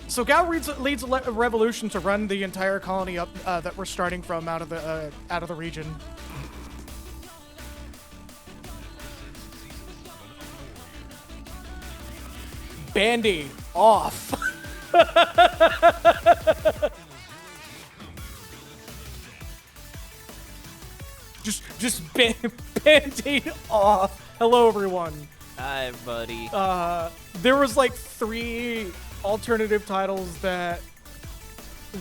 So Gao leads a revolution to run the entire colony up that we're starting from out of the region. Bandy off. just Band-Aid off. Hello, everyone. Hi, buddy. There was like 3 alternative titles that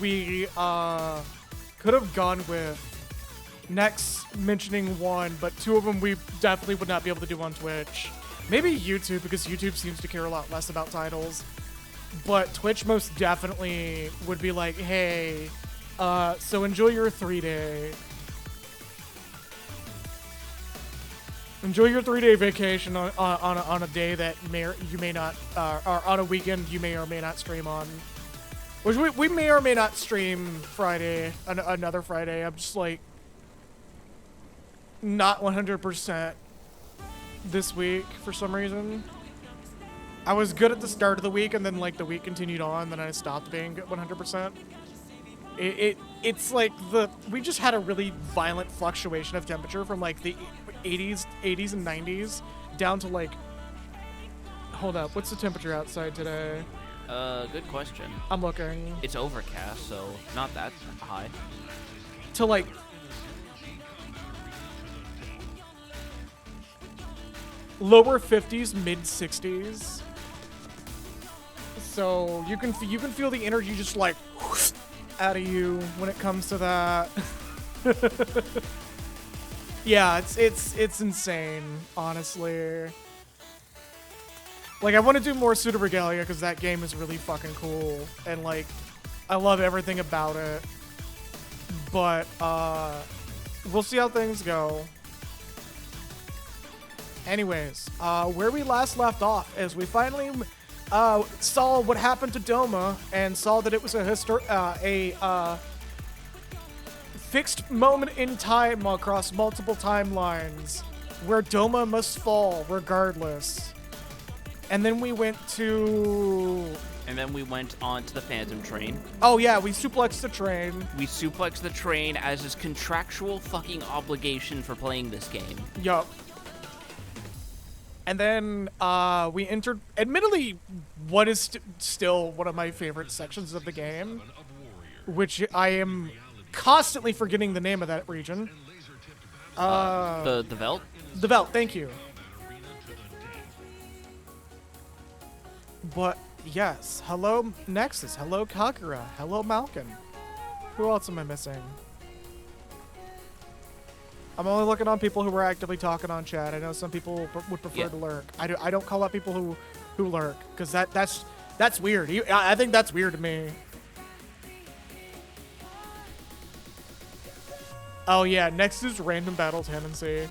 we could have gone with. Next, mentioning one, but 2 of them we definitely would not be able to do on Twitch. Maybe YouTube, because YouTube seems to care a lot less about titles. But Twitch most definitely would be like, hey, so enjoy your 3-day. Enjoy your 3-day vacation on a day that you may not, or on a weekend you may or may not stream on. Which we may or may not stream Friday, another Friday. I'm just like, not 100% this week for some reason. I was good at the start of the week, and then like the week continued on, then I stopped being 100%. It's like we just had a really violent fluctuation of temperature from like the 80s and 90s down to like, hold up, what's the temperature outside today? Good question. I'm looking. It's overcast, so not that high. To like lower 50s, mid 60s. So you can feel the energy just like out of you when it comes to that. Yeah, it's insane, honestly. Like, I want to do more Pseudo Regalia because that game is really fucking cool, and like, I love everything about it. But we'll see how things go. Anyways, where we last left off is we finally saw what happened to Doma and saw that it was a fixed moment in time across multiple timelines where Doma must fall regardless. And then we went to... And then we went on to the Phantom Train. Oh yeah, we suplexed the train. We suplexed the train as his contractual fucking obligation for playing this game. Yup. And then we entered, admittedly, what is still one of my favorite sections of the game, which I am constantly forgetting the name of that region. The Veld? The Veld, thank you. But yes, hello Nexus, hello Kakura, hello Malkin. Who else am I missing? I'm only looking on people who were actively talking on chat. I know some people would prefer to lurk. I don't call out people who lurk because that's weird. I think that's weird to me. Oh yeah, next is random battle tendency.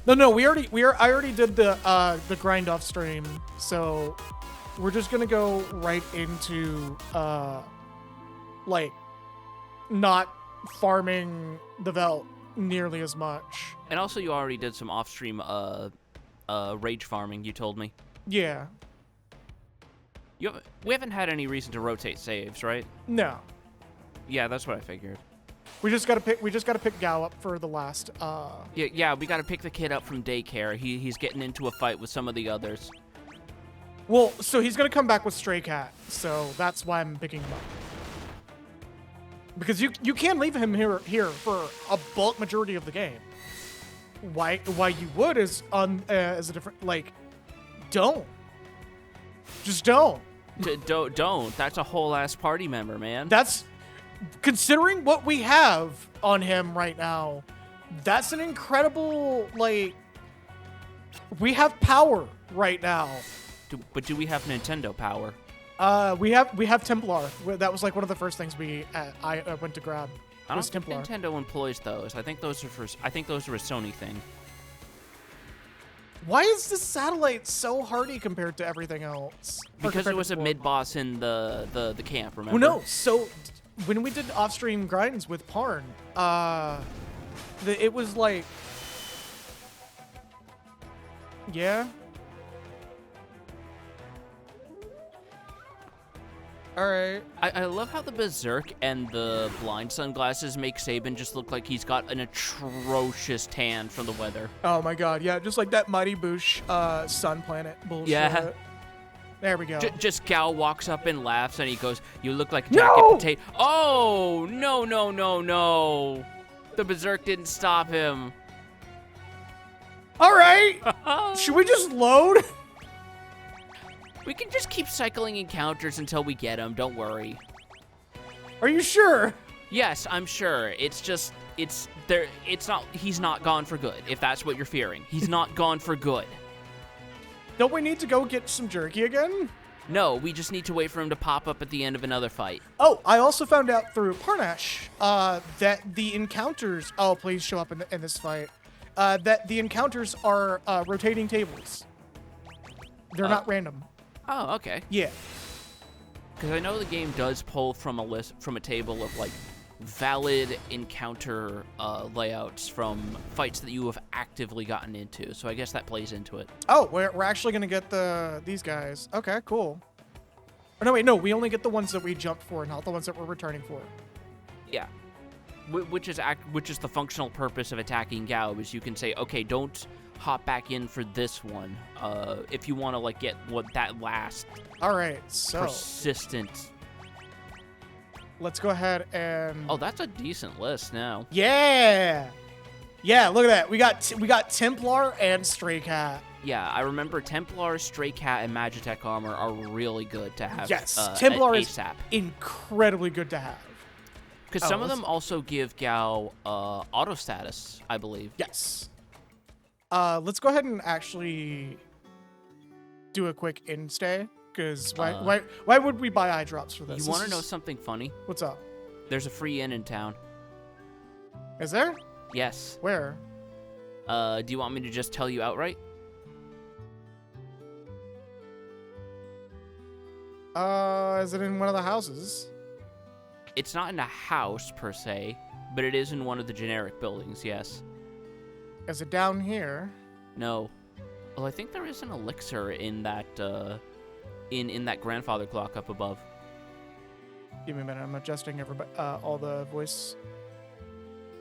No, I already did the grind off stream, so we're just gonna go right into like not farming the Velt nearly as much. And also you already did some off-stream rage farming, you told me. Yeah. We haven't had any reason to rotate saves, right? No. Yeah, that's what I figured. We just gotta pick Gao up for the last Yeah, we gotta pick the kid up from daycare. He's getting into a fight with some of the others. Well, so he's gonna come back with Stray Cat, so that's why I'm picking him up. Because you can leave him here for a bulk majority of the game. Why you would is as a different, like, don't. Just don't. Don't. That's a whole ass party member, man. That's, considering what we have on him right now, that's an incredible, like, we have power right now. But do we have Nintendo power? We have Templar. That was like one of the first things I went to grab. I don't was think Templar. Nintendo employs those. I think those are a Sony thing. Why is this satellite so hardy compared to everything else? Because it was a mid boss in the camp. Remember? Well, no. So when we did off-stream grinds with Parn, it was like, yeah. All right. I love how the Berserk and the blind sunglasses make Sabin just look like he's got an atrocious tan from the weather. Oh my god, yeah, just like that Mighty Boosh sun planet bullshit. Yeah. There we go. Just Gal walks up and laughs, and he goes, "You look like a jacket potato." Oh, no, no, no, no. The Berserk didn't stop him. All right. Should we just load? We can just keep cycling encounters until we get him. Don't worry. Are you sure? Yes, I'm sure. It's there. He's not gone for good, if that's what you're fearing. He's not gone for good. Don't we need to go get some jerky again? No, we just need to wait for him to pop up at the end of another fight. Oh, I also found out through Parnash that the encounters... Oh, please show up in this fight. That the encounters are rotating tables. They're not random. Oh, okay. Yeah. Because I know the game does pull from a table of like valid encounter layouts from fights that you have actively gotten into. So I guess that plays into it. Oh, we're actually gonna get these guys. Okay, cool. Or no, wait, no, we only get the ones that we jumped for, not the ones that we're returning for. Yeah. Which is the functional purpose of attacking Gao, is you can say, okay, don't hop back in for this one if you want to like get that last all right, so persistent. Let's go ahead and Oh, that's a decent list now. yeah, look at that. We got Templar and Stray Cat. Yeah, I remember Templar, Stray Cat, and Magitech armor are really good to have. Yes, Templar is ASAP. Incredibly good to have. Because some of them also give Gao auto status, I believe. Yes. Let's go ahead and actually do a quick in-stay, because why would we buy eye drops for this? You want to know something funny? What's up? There's a free inn in town. Is there? Yes. Where? Do you want me to just tell you outright? Is it in one of the houses? It's not in a house, per se, but it is in one of the generic buildings, yes. Is it down here? No. Well, I think there is an elixir in that, in that grandfather clock up above. Give me a minute. I'm adjusting all the voice.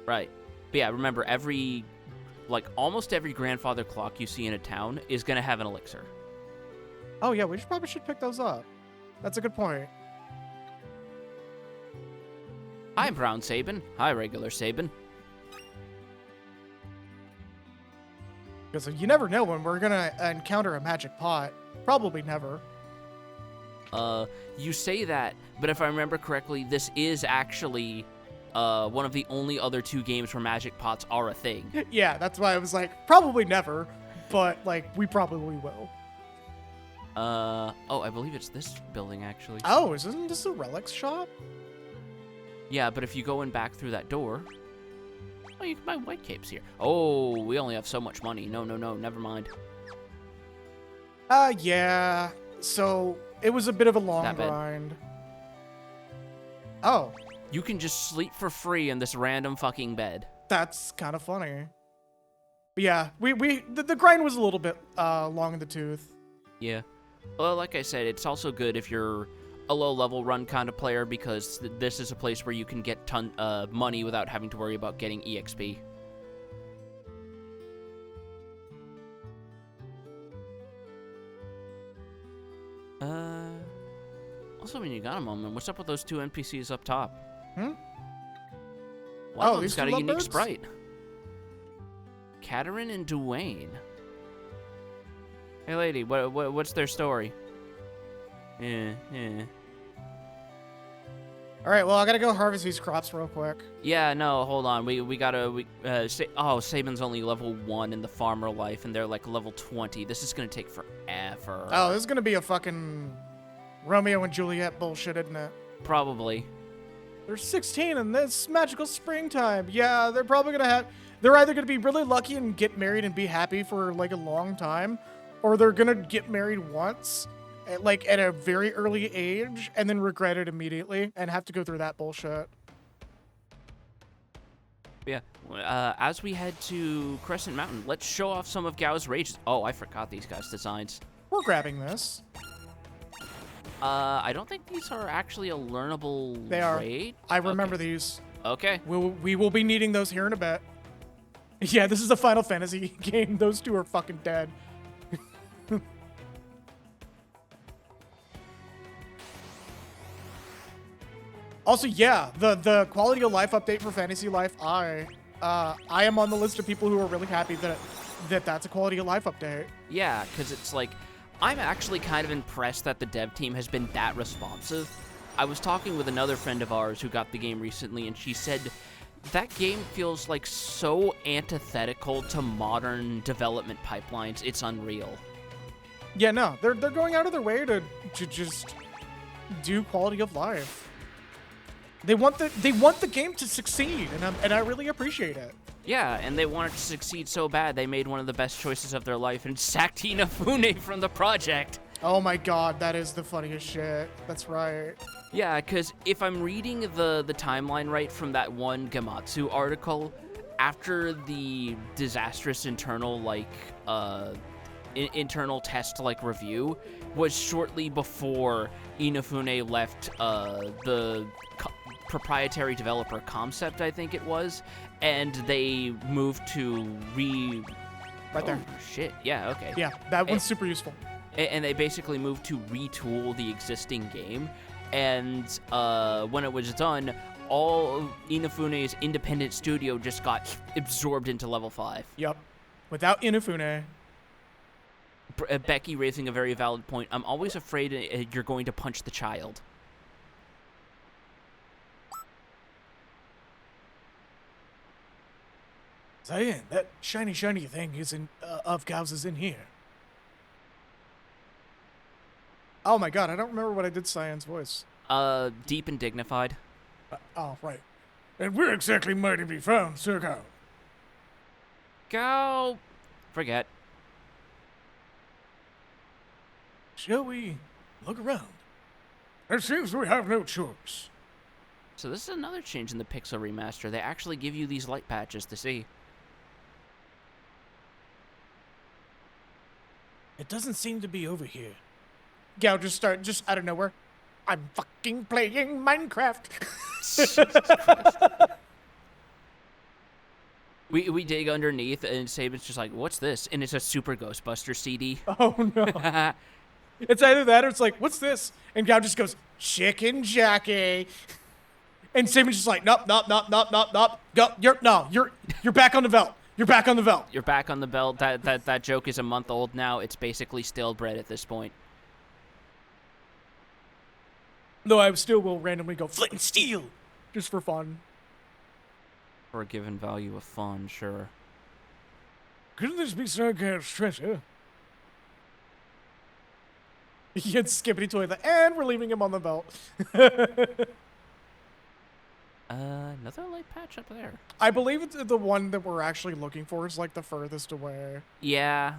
Right. But yeah, remember, almost every grandfather clock you see in a town is going to have an elixir. Oh, yeah, we probably should pick those up. That's a good point. Hi, Brown Sabin. Hi, Regular Sabin. Because you never know when we're going to encounter a magic pot. Probably never. You say that, but if I remember correctly, this is actually one of the only other 2 games where magic pots are a thing. Yeah, that's why I was like, probably never, but like, we probably will. Oh, I believe it's this building, actually. Oh, isn't this a relics shop? Yeah, but if you go in back through that door... Oh, you can buy white capes here. Oh, we only have so much money. No, never mind. Yeah. So, it was a bit of a long grind. Oh. You can just sleep for free in this random fucking bed. That's kind of funny. But yeah, the grind was a little bit long in the tooth. Yeah. Well, like I said, it's also good if you're a low-level run kind of player, because this is a place where you can get money without having to worry about getting EXP. Also, when you got a moment, what's up with those 2 NPCs up top? Wow, he's got a unique sprite. Katerin and Duane. Hey, lady, what's their story? Yeah. All right, well, I gotta go harvest these crops real quick. Yeah, no, hold on. We gotta. Sabin's only level 1 in the farmer life, and they're like level 20. This is gonna take forever. Oh, this is gonna be a fucking Romeo and Juliet bullshit, isn't it? Probably. They're 16 in this magical springtime. Yeah, they're probably gonna have. They're either gonna be really lucky and get married and be happy for like a long time, or they're gonna get married once, at a very early age, and then regret it immediately and have to go through that bullshit. Yeah. As we head to Crescent Mountain, let's show off some of Gao's rages. Oh, I forgot these guys' designs. We're grabbing this. I don't think these are actually a learnable They are. raid. I remember Okay. these. Okay. We will be needing those here in a bit. Yeah, this is a Final Fantasy game. Those two are fucking dead. Also, yeah, the quality of life update for Fantasy Life, I am on the list of people who are really happy that's a quality of life update. Yeah, because it's like, I'm actually kind of impressed that the dev team has been that responsive. I was talking with another friend of ours who got the game recently, and she said that game feels like so antithetical to modern development pipelines. It's unreal. Yeah, no, they're going out of their way to just do quality of life. They want the game to succeed, and I really appreciate it. Yeah, and they want it to succeed so bad they made one of the best choices of their life and sacked Inafune from the project. Oh my god, that is the funniest shit. That's right. Yeah, because if I'm reading the timeline right from that one Gamatsu article, after the disastrous internal internal test review was shortly before Inafune left the proprietary developer Concept, I think it was, and they moved to Right there. Oh, shit. Yeah, okay. Yeah, that one's super useful. And they basically moved to retool the existing game, and when it was done, all Inafune's independent studio just got absorbed into Level 5. Yep. Without Inafune. Becky raising a very valid point. I'm always afraid you're going to punch the child. Cyan, that shiny thing of cows is in here. Oh my god, I don't remember what I did Cyan's voice. Deep and dignified. Oh, right. And where exactly might it be found, Sir Cow? Go. Forget. Shall we look around? It seems we have no choice. So this is another change in the Pixel Remaster. They actually give you these light patches to see. It doesn't seem to be over here. Gao just out of nowhere. I'm fucking playing Minecraft. We dig underneath, and Saban's just like, what's this? And it's a Super Ghostbuster CD. Oh no. It's either that or it's like, what's this? And Gao just goes, Chicken Jackie. And Saban's just like, nope. Go, you're back on the belt. You're back on the belt. You're back on the belt. That joke is a month old now. It's basically stale bread at this point. Though I still will randomly go flint and steel, just for fun. For a given value of fun, sure. Couldn't this be Sarkat's treasure? He had Skippity Toilet, and we're leaving him on the belt. Another light patch up there. I believe it's the one that we're actually looking for is like the furthest away. Yeah.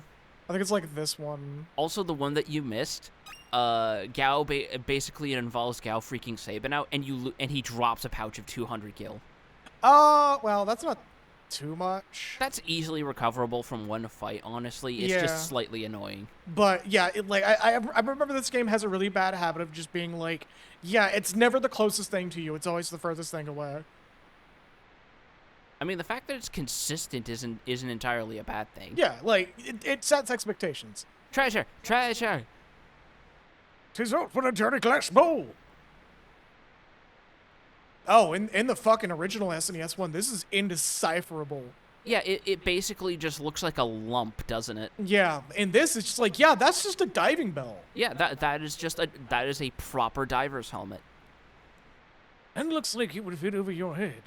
I think it's like this one. Also, the one that you missed, Gao basically it involves Gao freaking Saban out, and he drops a pouch of 200 gil. Well, that's not too much. That's easily recoverable from one fight, honestly. It's just slightly annoying. But yeah, I remember this game has a really bad habit of just being like, yeah, it's never the closest thing to you. It's always the furthest thing away. I mean, the fact that it's consistent isn't entirely a bad thing. Yeah, like, it sets expectations. Treasure! 'Tis out for a dirty glass bowl. Oh, in the fucking original SNES one, this is indecipherable. Yeah, it basically just looks like a lump, doesn't it? Yeah, in this, it's just like, yeah, that's just a diving bell. Yeah, that is a proper diver's helmet. And looks like it would fit over your head.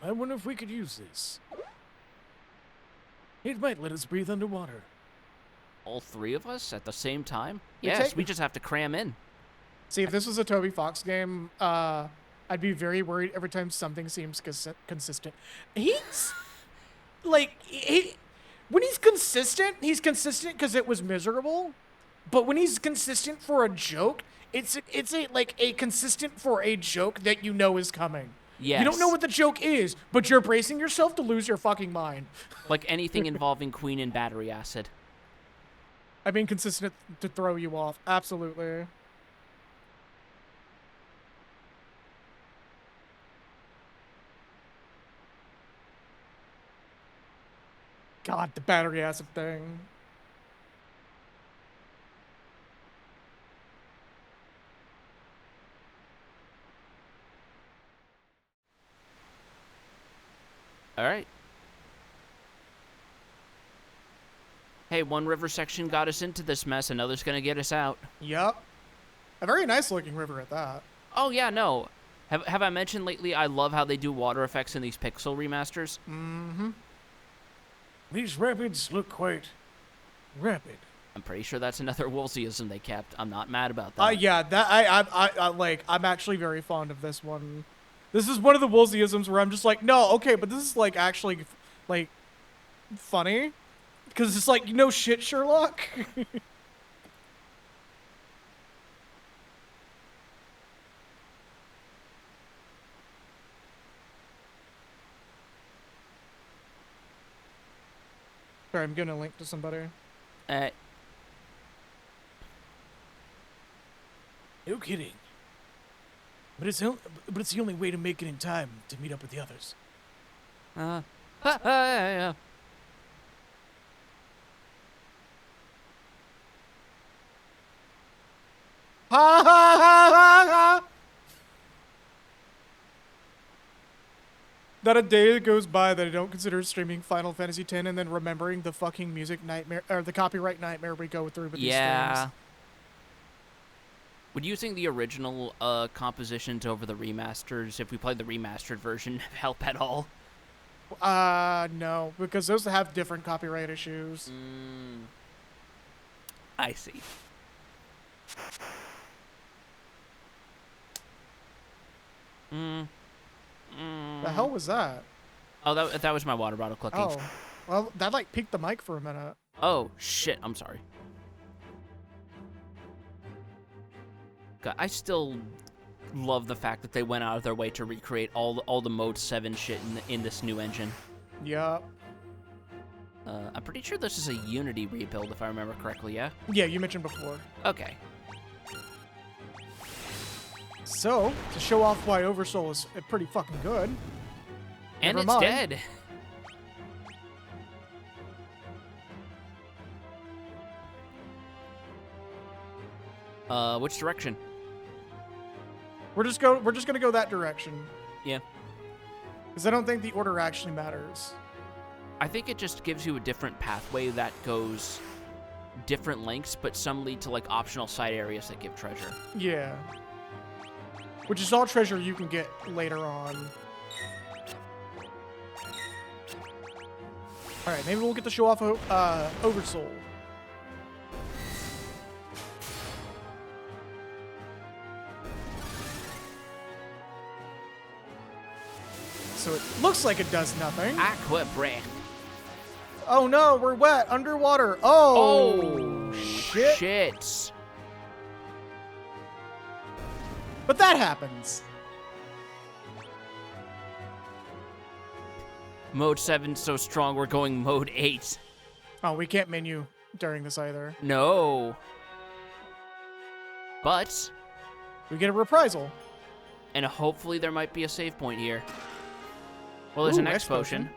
I wonder if we could use this. It might let us breathe underwater. All three of us at the same time? We Yes, take- we just have to cram in. See, if this was a Toby Fox game, I'd be very worried every time something seems consistent. He's like, when he's consistent because it was miserable. But when he's consistent for a joke, it's a consistent for a joke that you know is coming. Yes. You don't know what the joke is, but you're bracing yourself to lose your fucking mind. Like anything involving Queen and battery acid. I mean, consistent to throw you off. Absolutely. God, the battery acid thing. All right. Hey, one river section got us into this mess. Another's gonna get us out. Yep. A very nice looking river at that. Oh yeah, no. Have I mentioned lately I love how they do water effects in these pixel remasters? Mm-hmm. These rapids look quite rapid. I'm pretty sure that's another Woolseyism they kept. I'm not mad about that. Yeah, that I like. I'm actually very fond of this one. This is one of the Woolseyisms where I'm just like, no, okay, but this is like actually like funny because it's like, no shit, Sherlock. Sorry, I'm gonna link to somebody. No kidding. But it's the only way to make it in time to meet up with the others. Yeah. Ha ha ha ha ha! Not a day goes by that I don't consider streaming Final Fantasy X and then remembering the fucking music nightmare or the copyright nightmare we go through with these streams. Would using the original compositions over the remasters, if we played the remastered version, help at all? No, because those have different copyright issues. I see. The hell was that? Oh, that was my water bottle clicking. Oh, well, that like peaked the mic for a minute. Oh, shit. I'm sorry. God, I still love the fact that they went out of their way to recreate all the Mode 7 shit in this new engine. Yeah. I'm pretty sure this is a Unity rebuild, if I remember correctly, yeah? Yeah, you mentioned before. Okay. So, to show off why Oversoul is pretty fucking good. And Never it's mind. dead. Which direction? We're just gonna go that direction. Yeah. Because I don't think the order actually matters. I think it just gives you a different pathway that goes different lengths, but some lead to, like, optional side areas that give treasure. Yeah. Which is all treasure you can get later on. Alright, maybe we'll get to show off Oversoul. So it looks like it does nothing. Aqua breath. Oh no, we're wet, underwater. Oh, shit. Shit. But that happens. Mode 7 so strong, we're going Mode 8. Oh, we can't menu during this either. No. But, We get a reprisal. and hopefully there might be a save point here. Well, there's an X potion.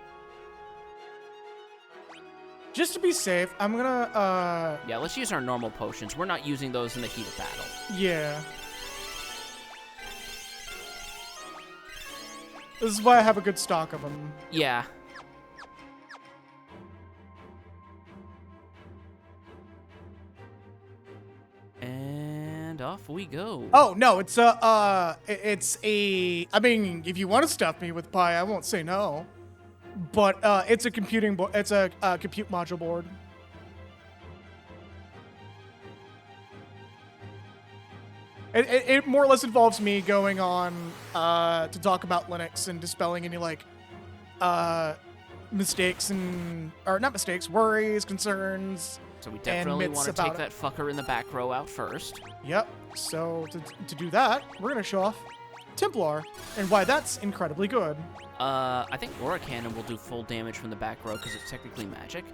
Just to be safe, I'm gonna, Yeah, let's use our normal potions. We're not using those in the heat of battle. yeah. This is why I have a good stock of them. Yeah. And off we go. Oh, no, it's a, I mean, if you want to stuff me with pie, I won't say no. But, it's a it's a compute module board. It more or less involves me going on, to talk about Linux and dispelling any, like, mistakes or not mistakes, worries, concerns. So we definitely myths want to take about that fucker in the back row out first. Yep. So to do that, we're gonna show off Templar and why that's incredibly good. I think Aura Cannon will do full damage from the back row because it's technically magic.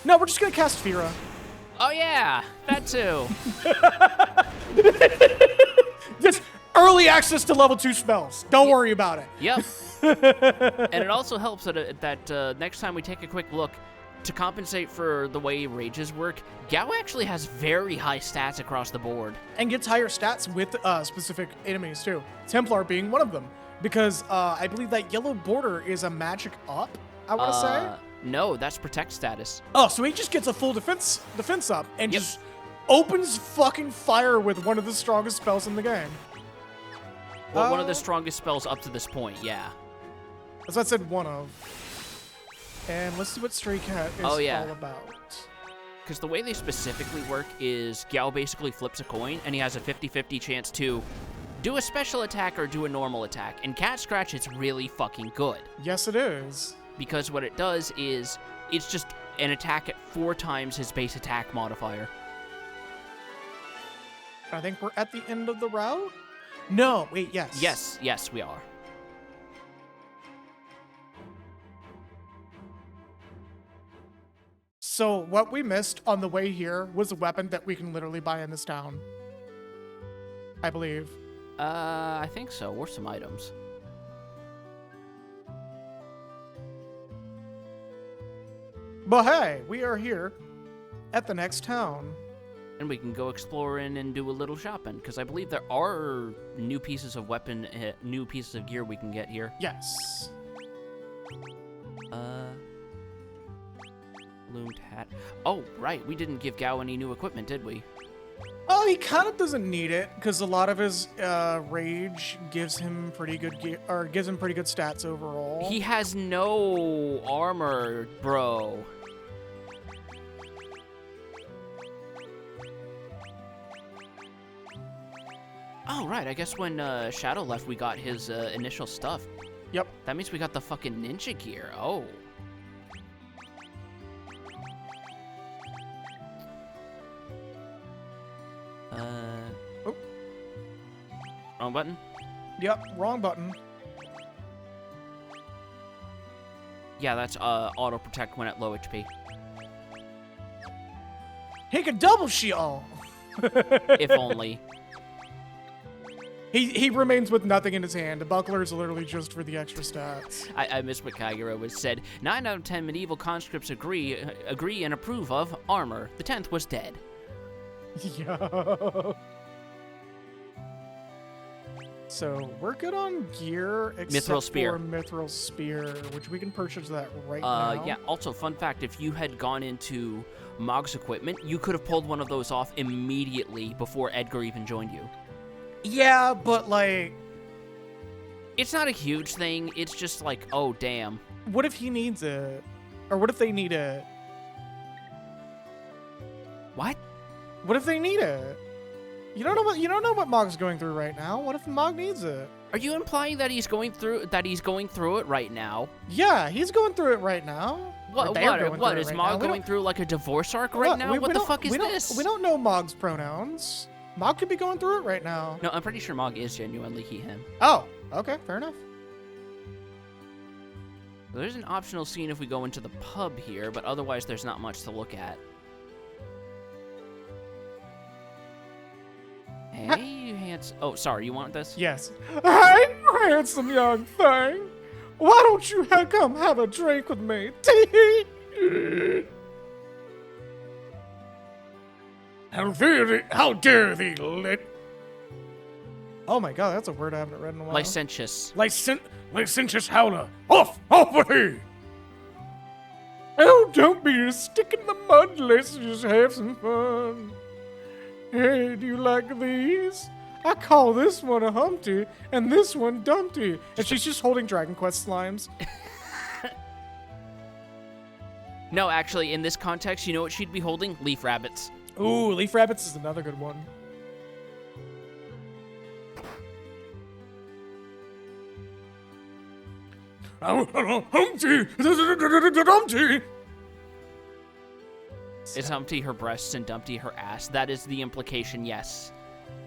No, we're just gonna cast Fira. Oh yeah, that too. Just early access to level 2 spells. Don't worry about it. Yep. And it also helps that next time we take a quick look, to compensate for the way rages work, Gao actually has very high stats across the board. And gets higher stats with specific enemies too. Templar being one of them. Because I believe that yellow border is a magic up, I want to say. No, that's protect status. Oh, so he just gets a full defense up and Yep. just opens fucking fire with one of the strongest spells in the game. Well, one of the strongest spells up to this point, yeah. As I said, one of. And let's see what Stray Cat is all about. Because the way they specifically work is Gao basically flips a coin, and he has a 50-50 chance to do a special attack or do a normal attack. And Cat Scratch, it's really fucking good. Yes, it is. Because what it does is, it's just an attack at 4 times his base attack modifier. I think we're at the end of the route? No, wait, yes. Yes, we are. So what we missed on the way here was a weapon that we can literally buy in this town. I believe. I think so, or some items. But hey, we are here at the next town. And we can go exploring and do a little shopping, because I believe there are new pieces of new pieces of gear we can get here. Yes. Loomed hat. Oh, right, we didn't give Gao any new equipment, did we? Oh, he kind of doesn't need it because a lot of his rage gives him pretty good gear, or gives him pretty good stats overall. He has no armor, bro. Oh, right, I guess when Shadow left, we got his initial stuff. Yep. That means we got the fucking ninja gear. Oh. Oh. Wrong button? Yep, wrong button. Yeah, that's auto protect when at low HP. He can double shield. If only. He remains with nothing in his hand. The buckler is literally just for the extra stats. I miss what Kagura was said. 9 out of 10 medieval conscripts agree and approve of armor. The 10th was dead. Yo. So we're good on gear except Mithril Spear. for Mithril Spear, which we can purchase that right now. Yeah, also, fun fact, if you had gone into Mog's equipment, you could have pulled one of those off immediately before Edgar even joined you. Yeah, but like... It's not a huge thing, it's just like, oh, damn. What if he needs it? Or what if they need it? What? What if they need it? You don't know what Mog's going through right now. What if Mog needs it? Are you implying that he's going through it right now? Yeah, he's going through it right now. What is Mog going through like a divorce arc right now? What the fuck is this? We don't know Mog's pronouns. Mog could be going through it right now. No, I'm pretty sure Mog is genuinely he, him. Oh, okay, fair enough. There's an optional scene if we go into the pub here, but otherwise there's not much to look at. Hey, you handsome... Oh, sorry, you want this? Yes. Hey, handsome young thing. Why don't you come have a drink with me? How dare thee, lit... Oh my god, that's a word I haven't read in a while. Licentious. Licentious howler. Off with thee! Oh, don't be a stick in the mud. Let's just have some fun. Hey, do you like these? I call this one a Humpty and this one Dumpty. And she's just holding Dragon Quest slimes. No, actually, in this context, you know what she'd be holding? Leaf rabbits. Ooh, Leaf Rabbits is another good one. Humpty! Dumpty! Is Humpty her breasts and Dumpty her ass? That is the implication, yes.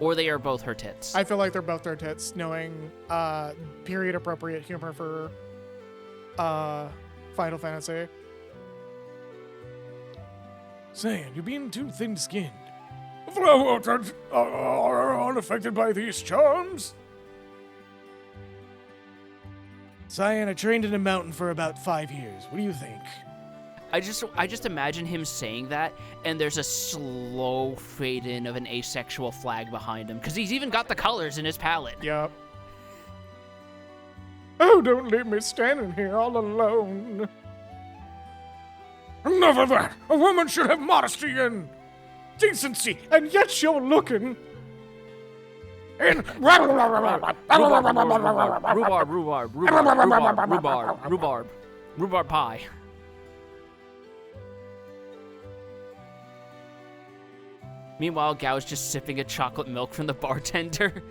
Or they are both her tits. I feel like they're both their tits, knowing period-appropriate humor for Final Fantasy. Cyan, you're being too thin-skinned. Unaffected by these charms? Cyan, I trained in a mountain for about 5 years. What do you think? I just imagine him saying that, and there's a slow fade in of an asexual flag behind him, because he's even got the colors in his palette. Yep. Oh, don't leave me standing here all alone. Enough of that! A woman should have modesty and decency, And yet you're looking. and Rhubarb pie. Meanwhile, Gao's just sipping a chocolate milk from the bartender.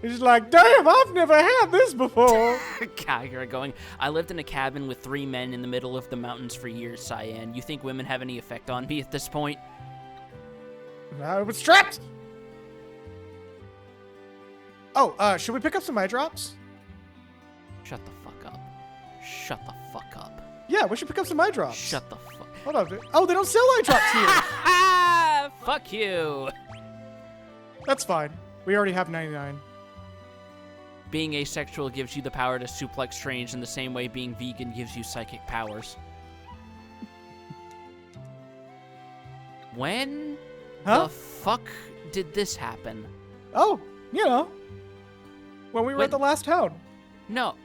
He's like, damn, I've never had this before. Kagura going, I lived in a cabin with 3 men in the middle of the mountains for years, Cyan. You think women have any effect on me at this point? I was trapped. Oh, should we pick up some eye drops? Shut the fuck up. Shut the fuck up. Yeah, we should pick up some eye drops. Shut the fuck. Hold on. Oh, they don't sell eye drops here. Fuck you. That's fine. We already have 99. Being asexual gives you the power to suplex strange in the same way being vegan gives you psychic powers. When the fuck did this happen? Oh, you know, when we were at the last town. No,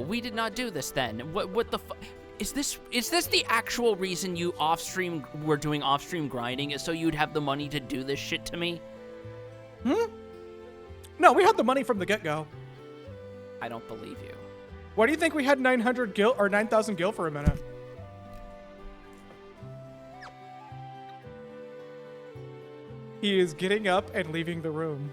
we did not do this then. What the fuck? Is this the actual reason you were doing off-stream grinding, is so you'd have the money to do this shit to me? No, we had the money from the get-go. I don't believe you. Why do you think we had 900 gil or 9,000 gil for a minute? He is getting up and leaving the room.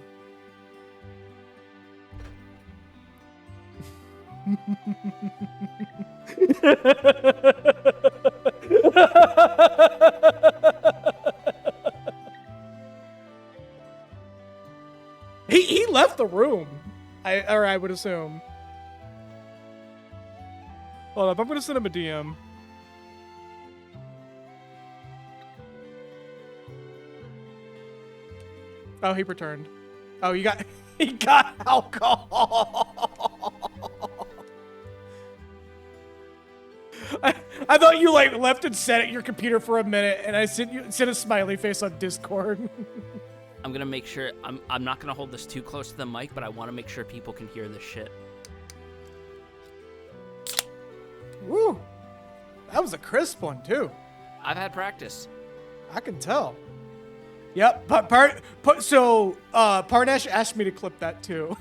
He left the room. I would assume. Hold up, I'm gonna send him a DM. Oh, he returned. Oh, he got alcohol. I thought you like left and sat at your computer for a minute, and I sent a smiley face on Discord. I'm gonna make sure I'm not gonna hold this too close to the mic, but I want to make sure people can hear this shit. Woo, that was a crisp one too. I've had practice. I can tell. Yep, Parnesh asked me to clip that too.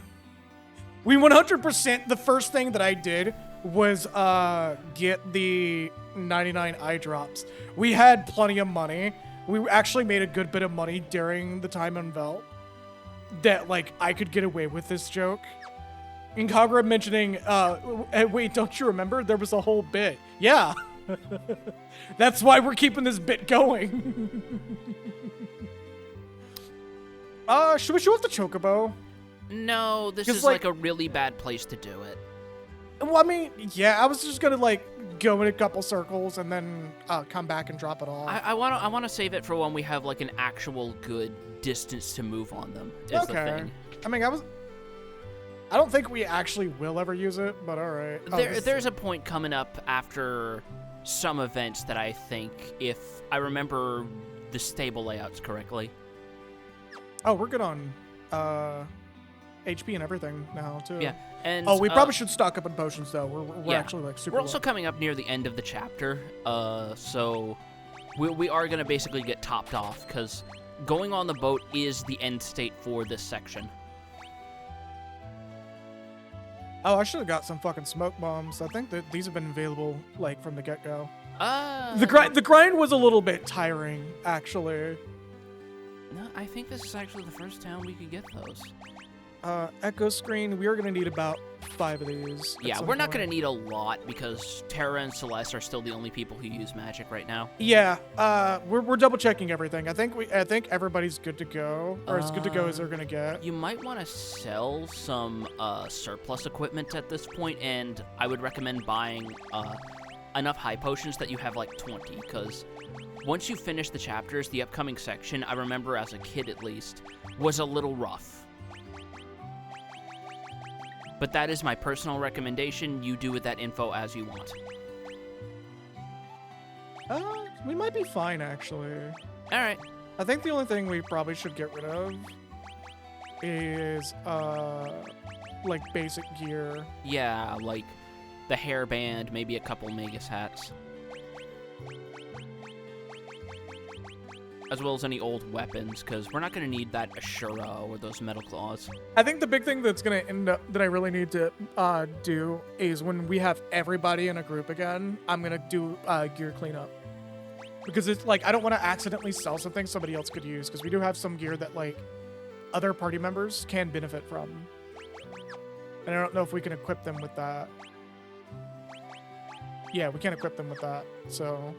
We 100%, the first thing that I did was get the 99 eye drops. We had plenty of money. We actually made a good bit of money during the time on Vel that, like, I could get away with this joke. And Kagura mentioning, wait, don't you remember? There was a whole bit. Yeah. That's why we're keeping this bit going. Should we show off the chocobo? No, this is like a really bad place to do it. Well, I mean, yeah, I was just gonna like go in a couple circles and then come back and drop it all. I wanna save it for when we have like an actual good distance to move on them. Is the thing. I mean, I don't think we actually will ever use it, but all right. There's a point coming up after some events that I think, if I remember the stable layouts correctly. Oh, we're good on HP and everything now too. Yeah, and we probably should stock up on potions though. We're actually like super. We're also coming up near the end of the chapter, so we are gonna basically get topped off because going on the boat is the end state for this section. Oh, I should have got some fucking smoke bombs. I think that these have been available like from the get-go. The grind was a little bit tiring, actually. No, I think this is actually the first time we could get those. Echo screen, we are going to need about 5 of these. Yeah, we're not going to need a lot because Terra and Celeste are still the only people who use magic right now. Yeah, we're double checking everything. I think everybody's good to go, or as good to go as they're going to get. You might want to sell some surplus equipment at this point, and I would recommend buying enough high potions that you have like 20, because once you finish the chapters, the upcoming section, I remember as a kid at least, was a little rough. But that is my personal recommendation. You do with that info as you want. We might be fine, actually. All right. I think the only thing we probably should get rid of is, like, basic gear. Yeah, like the hairband, maybe a couple Magus hats. As well as any old weapons, because we're not going to need that Ashura or those metal claws. I think the big thing that's going to end up that I really need to do is when we have everybody in a group again, I'm going to do gear cleanup. Because it's like, I don't want to accidentally sell something somebody else could use, because we do have some gear that, like, other party members can benefit from. And I don't know if we can equip them with that. Yeah, we can't equip them with that, so...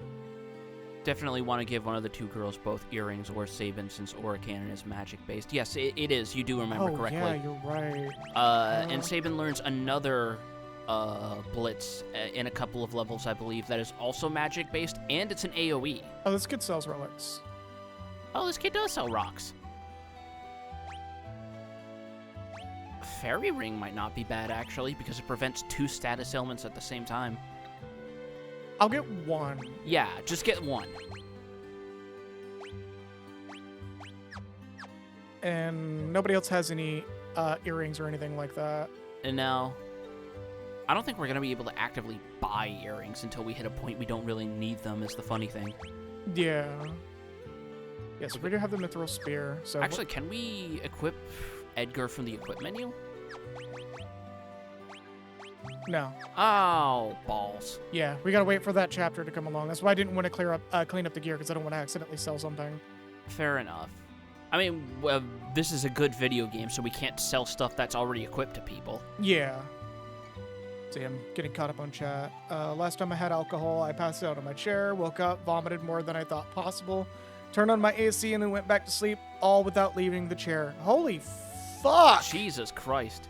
Definitely want to give one of the two girls both earrings or Sabin, since Aura Cannon is magic-based. Yes, it is. You do remember correctly. Oh, yeah, you're right. And Sabin learns another blitz in a couple of levels, I believe, that is also magic-based, and it's an AoE. Oh, this kid sells relics. Oh, this kid does sell rocks. Fairy Ring might not be bad, actually, because it prevents 2 status ailments at the same time. I'll get one. Yeah, just get one. And nobody else has any earrings or anything like that. And now, I don't think we're going to be able to actively buy earrings until we hit a point we don't really need them, is the funny thing. Yeah. Yes, we do have the Mithril Spear. So actually, can we equip Edgar from the equip menu? No. Oh, balls. Yeah, we gotta wait for that chapter to come along. That's why I didn't want to clean up the gear, because I don't want to accidentally sell something. Fair enough. I mean, well, this is a good video game, so we can't sell stuff that's already equipped to people. Yeah. See, I'm getting caught up on chat. Last time I had alcohol, I passed out on my chair, woke up, vomited more than I thought possible, turned on my AC, and then went back to sleep, all without leaving the chair. Holy fuck! Jesus Christ.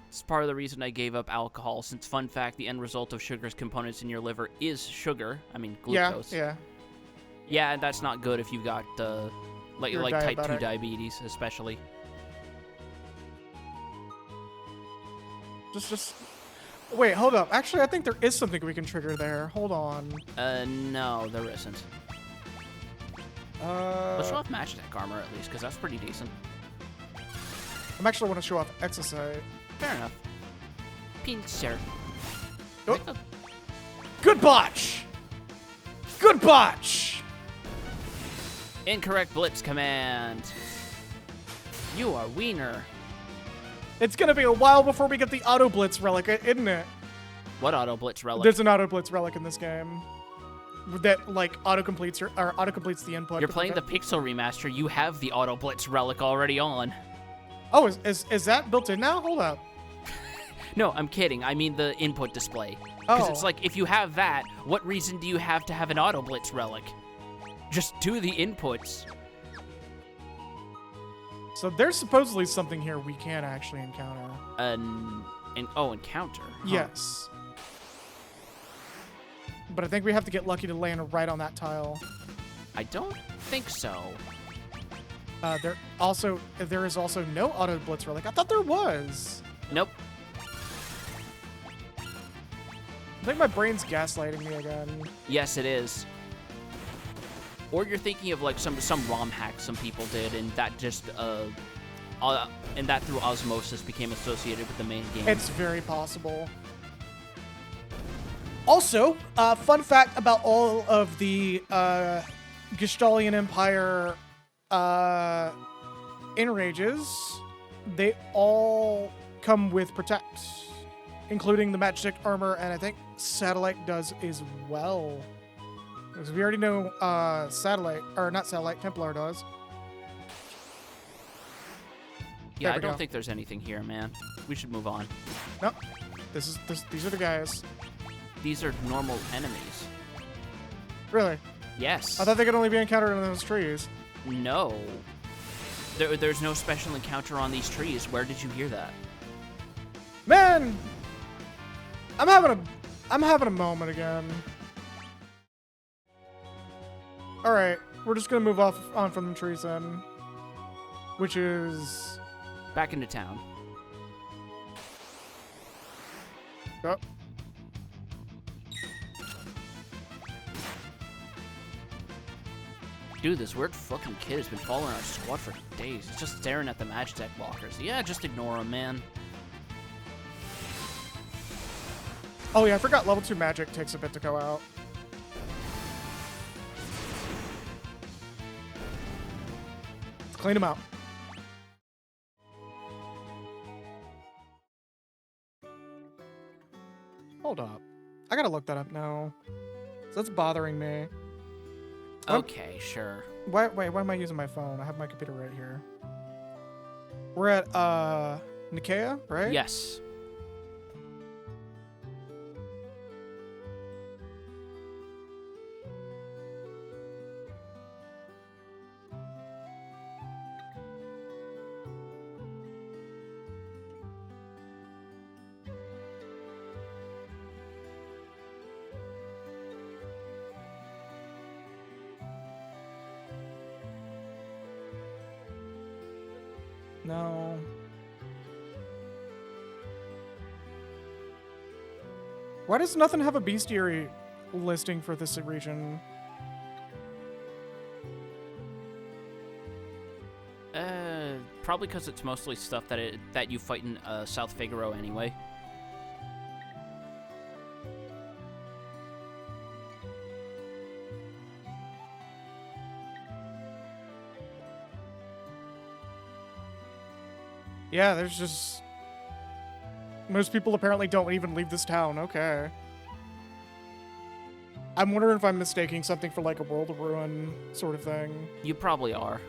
It's part of the reason I gave up alcohol, since, fun fact, the end result of sugar's components in your liver is sugar. I mean, glucose. Yeah. Yeah, that's not good if you've got, like type 2 diabetic. diabetes, especially. Just... Wait, hold up. Actually, I think there is something we can trigger there. Hold on. No, there isn't. Let's show off Match Attack armor, at least, because that's pretty decent. I'm actually want to show off Exocite. Fair enough. Pincer. Oh. Good botch! Good botch! Incorrect blitz command. You are Wiener. It's gonna be a while before we get the Auto Blitz relic, isn't it? What auto blitz relic? There's an Auto Blitz relic in this game that like auto completes the input. You're playing the Pixel remaster. You have the auto blitz relic already on. Oh, is that built in now? Hold up. No, I'm kidding. I mean the input display. Because it's Oh. like, if you have that, what reason do you have to have an auto blitz relic? Just do the inputs. So there's supposedly something here we can actually encounter. Encounter. Huh. Yes. But I think we have to get lucky to land right on that tile. I don't think so. There is also no Auto Blitz relic. I thought there was. Nope. I think my brain's gaslighting me again. Yes, it is. Or you're thinking of like some ROM hack some people did, and that just and that through osmosis became associated with the main game. It's very possible. Also, fun fact about all of the Gestalian Empire enrages, they all come with Protect, including the Matchstick armor, and I think Satellite does as well. Because we already know Templar does. Yeah, There I we don't go. think there's anything here, man. We should move on. Nope. These are the guys. These are normal enemies. Really? Yes. I thought they could only be encountered in those trees. No. There's no special encounter on these trees. Where did you hear that? Man, I'm having a moment again. All right, we're just gonna move on from the trees then, which is Back into town. oh, Dude, this weird fucking kid has been following our squad for days. He's just staring at the Magitech blockers. Yeah, just ignore him, man. oh yeah, I forgot level 2 magic takes a bit to go out. Let's clean him out. Hold up. I gotta look that up now. So that's bothering me. Okay, sure. Wait, why am I using my phone? I have my computer right here. We're at, Nicaea, right? Yes. No. Why does nothing have a bestiary listing for this region? Probably because it's mostly stuff that you fight in South Figaro anyway. Yeah, there's just... Most people apparently don't even leave this town. Okay. I'm wondering if I'm mistaking something for like a World of Ruin sort of thing. You probably are.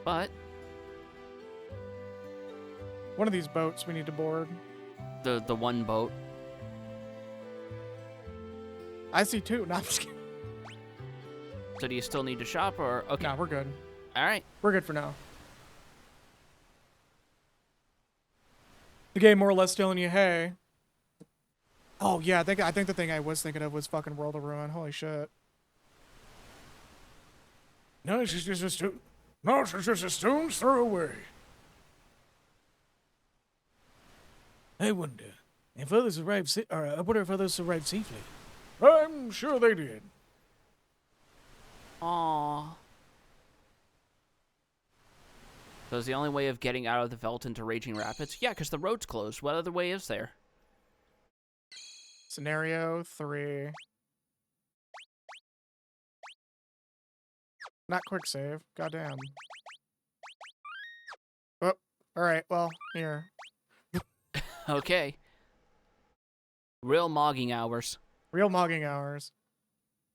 But One of these boats we need to board. the one boat. I see two. No, I'm just kidding. So do you still need to shop or okay? No, we're good. All right. We're good for now. The game more or less telling you, hey. Oh yeah, I think the thing I was thinking of was fucking World of Ruin. Holy shit. No, it's just a stone. No, it's just a stone's throw away. I wonder if others arrived. I wonder if others arrived safely. I'm sure they did. Aww. So is the only way of getting out of the Veldt into Raging Rapids? Yeah, because the road's closed. What other way is there? Scenario 3. Not quick save. Goddamn. Oh, alright, well, here. Okay. Real mogging hours. Real mogging hours.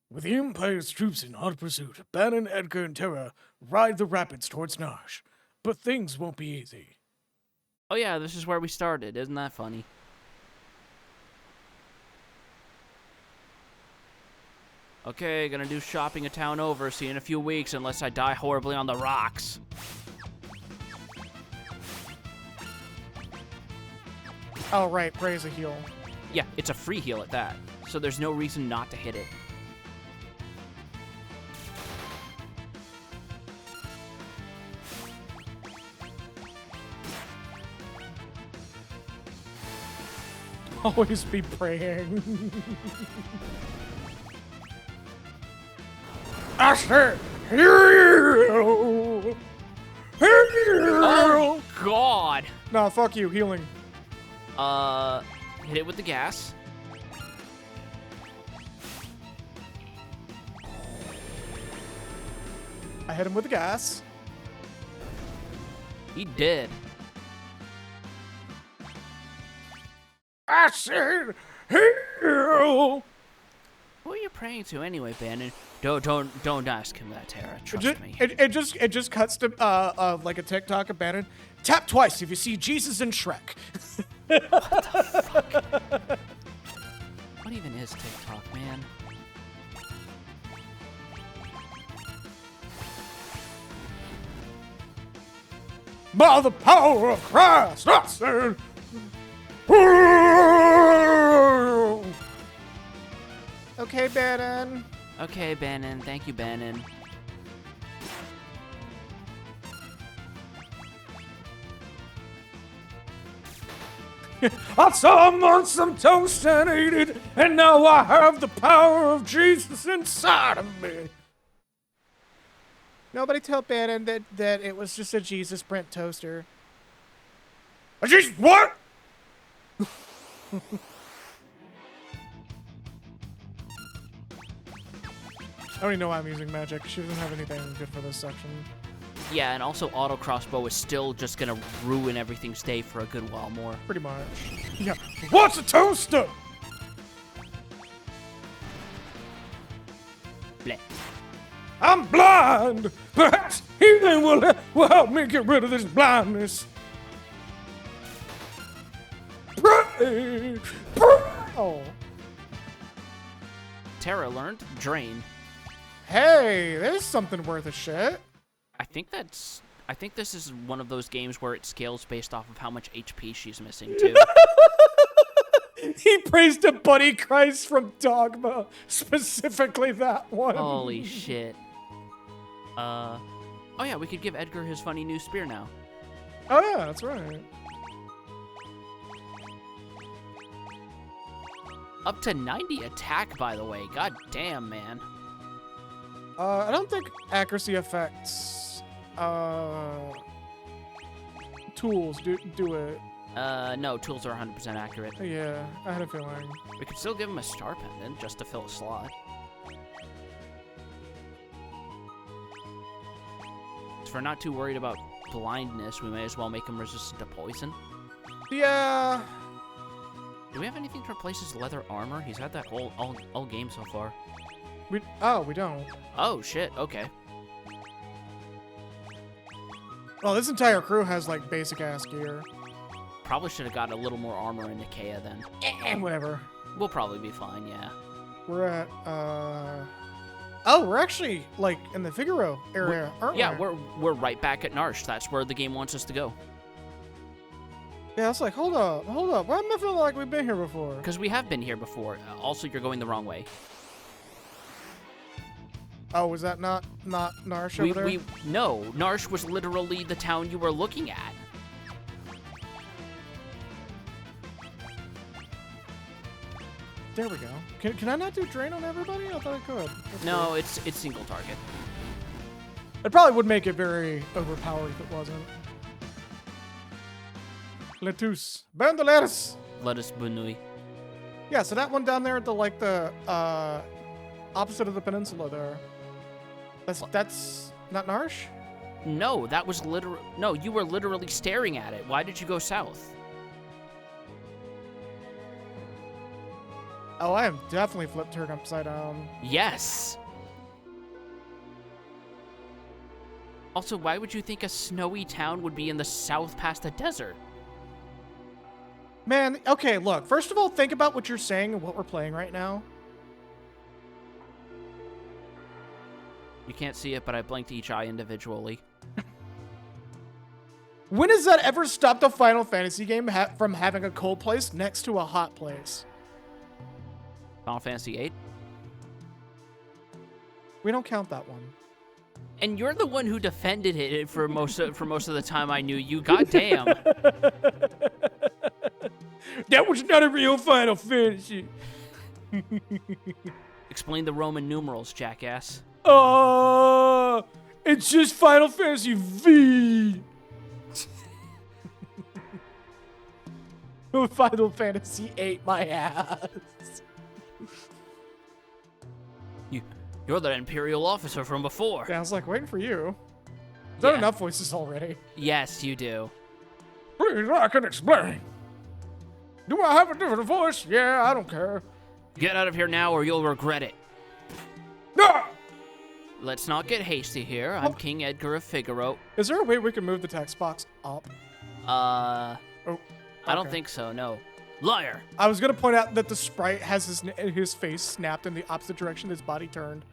With the Empire's troops in hot pursuit, Bannon, Edgar, and Terra ride the rapids towards Nash. But things won't be easy. Oh yeah, this is where we started. Isn't that funny? Okay, gonna do shopping a town over. See you in a few weeks, unless I die horribly on the rocks. Oh, right, praise a heal. Yeah, it's a free heal at that, so there's no reason not to hit it. Always be praying. I said, heal! Oh God! No, fuck you, healing. Hit it with the gas. I hit him with the gas. He did. I said, heal! Who are you praying to anyway, Bannon? Don't ask him that, Terra. Trust me. It just cuts to like a TikTok of Bannon. Tap twice if you see Jesus and Shrek. What even is TikTok, man? By the power of Christ, I said, heal! Okay, Bannon. Okay, Bannon. Thank you, Bannon. I summoned some toast and ate it, and now I have the power of Jesus inside of me. Nobody tell Bannon that it was just a Jesus Brent toaster. I just what? I don't even know why I'm using magic. She doesn't have anything good for this section. Yeah, and also auto crossbow is still just gonna ruin everything's day for a good while more. Pretty much. Yeah. What's a toaster? Bleh. I'm blind. Perhaps healing will help me get rid of this blindness. Pray. Pray. Oh. Terra learned Drain. Hey, there's something worth a shit. I think this is one of those games where it scales based off of how much HP she's missing too. He praised a Buddy Christ from Dogma, specifically that one. Holy shit. Oh yeah, we could give Edgar his funny new spear now. Oh yeah, that's right. Up to 90 attack, by the way. God damn, man. I don't think accuracy affects tools do it. No, tools are 100% accurate. Yeah, I had a feeling. We could still give him a star pendant just to fill a slot. If we're not too worried about blindness, we may as well make him resistant to poison. Yeah. Do we have anything to replace his leather armor? He's had that all game so far. We don't. Oh shit, okay. Well, this entire crew has like basic ass gear. Probably should have got a little more armor in Nikea then. Whatever. We'll probably be fine, yeah. We're at oh, we're actually like in the Figaro area, aren't Yeah, we? we're right back at Narsh. That's where the game wants us to go. Yeah, it's like, hold up. Why am I feeling like we've been here before? Because we have been here before. Also, you're going the wrong way. Oh, was that not Narsh over there? No, Narsh was literally the town you were looking at. There we go. Can I not do drain on everybody? I thought I could. That's No, weird. it's single target. It probably would make it very overpowered if it wasn't. Letus. Bandoleros. Let us bunui. Yeah, so that one down there at the opposite of the peninsula there. That's not Narsh? No, that was literal. No, you were literally staring at it. Why did you go south? Oh, I am definitely flipped turned upside down. Yes. Also, why would you think a snowy town would be in the south past the desert? Man, okay, look. First of all, think about what you're saying and what we're playing right now. You can't see it, but I blinked each eye individually. When has that ever stopped a Final Fantasy game from having a cold place next to a hot place? Final Fantasy VIII? We don't count that one. And you're the one who defended it for most of the time I knew you. Goddamn. That was not a real Final Fantasy. Explain the Roman numerals, jackass. It's just Final Fantasy V. Final Fantasy ate my ass. You're that Imperial officer from before. Yeah, I was like waiting for you. Is that Yeah. enough voices already? Yes, you do. Please, I can explain. Do I have a different voice? Yeah, I don't care. Get out of here now or you'll regret it. No! Let's not get hasty here. I'm King Edgar of Figaro. Is there a way we can move the text box up? Oh, Oh, I don't okay. think so, no. Liar! I was gonna point out that the sprite has his face snapped in the opposite direction his body turned.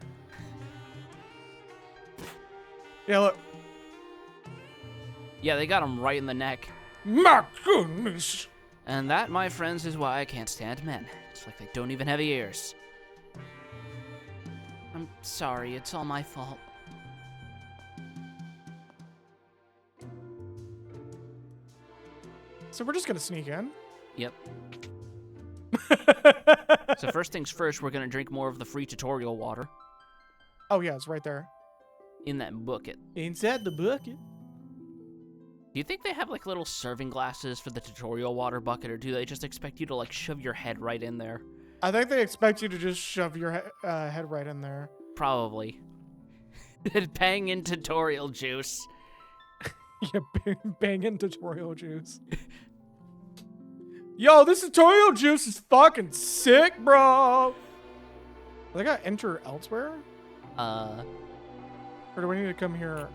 Yeah, look. Yeah, they got him right in the neck. My goodness. And that, my friends, is why I can't stand men. It's like they don't even have ears. Sorry, it's all my fault. So we're just gonna sneak in. Yep. So first things first, we're gonna drink more of the free tutorial water Oh yeah, it's right there. in that bucket. Inside the bucket. Do you think they have like little serving glasses for the tutorial water bucket, or do they just expect you to like shove your head right in there? I think they expect you to just shove your head right in there. Probably. Bang in tutorial juice. Yeah, banging tutorial juice. Yo, this tutorial juice is fucking sick, bro. They got enter elsewhere? Or do we need to come here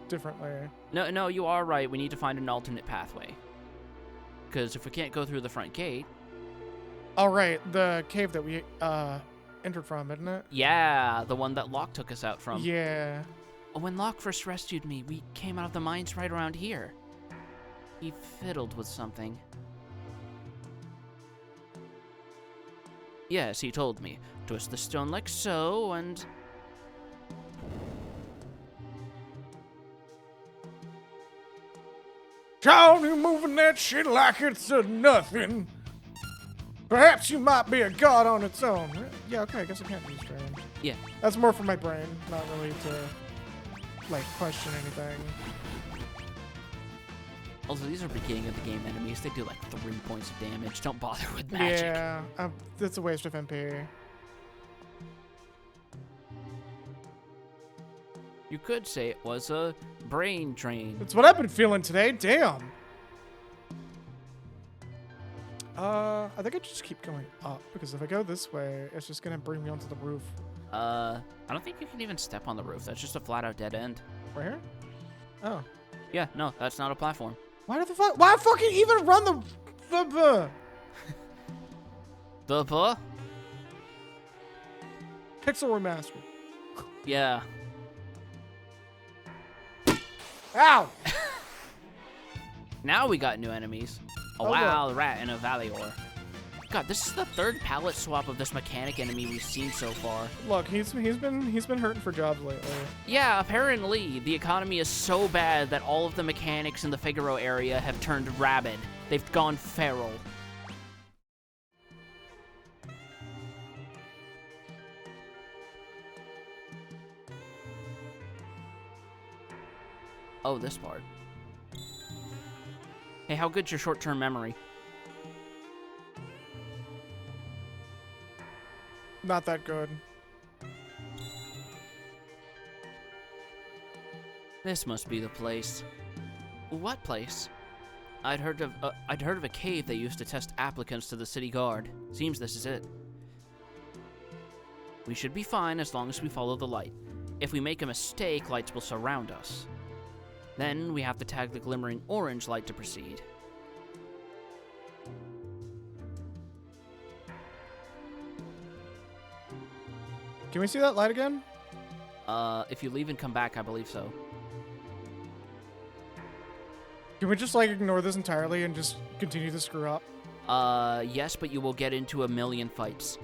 differently? No, you are right. We need to find an alternate pathway. Because if we can't go through the front gate... All right, the cave that we entered from, isn't it? Yeah, the one that Locke took us out from. Yeah. When Locke first rescued me, we came out of the mines right around here. He fiddled with something. Yes, he told me. Twist the stone like so, and... John, you moving that shit like it's a nothing. Perhaps you might be a god on its own. Yeah, okay, I guess I can't be strange. Yeah. That's more for my brain, not really to, like, question anything. Also, these are beginning of the game enemies. They do like 3 points of damage. Don't bother with magic. Yeah, that's a waste of MP. You could say it was a brain drain. That's what I've been feeling today, damn. I think I just keep going up, because if I go this way, it's just gonna bring me onto the roof. I don't think you can even step on the roof. That's just a flat-out dead end. Right here? Oh. Yeah, no, that's not a platform. Why fucking even run the The puh? Pixel Remaster? Yeah. Ow! Now we got new enemies. A Oh, wild rat and a Valior. God, this is the third palette swap of this mechanic enemy we've seen so far. Look, he's been hurting for jobs lately. Yeah, apparently the economy is so bad that all of the mechanics in the Figaro area have turned rabid. They've gone feral. Oh, this part. Hey, how good's your short-term memory? Not that good. This must be the place. What place? I'd heard of a cave they used to test applicants to the city guard. Seems this is it. We should be fine as long as we follow the light. If we make a mistake, lights will surround us. Then we have to tag the glimmering orange light to proceed. Can we see that light again? If you leave and come back, I believe so. Can we just, like, ignore this entirely and just continue to screw up? Yes, but you will get into a million fights.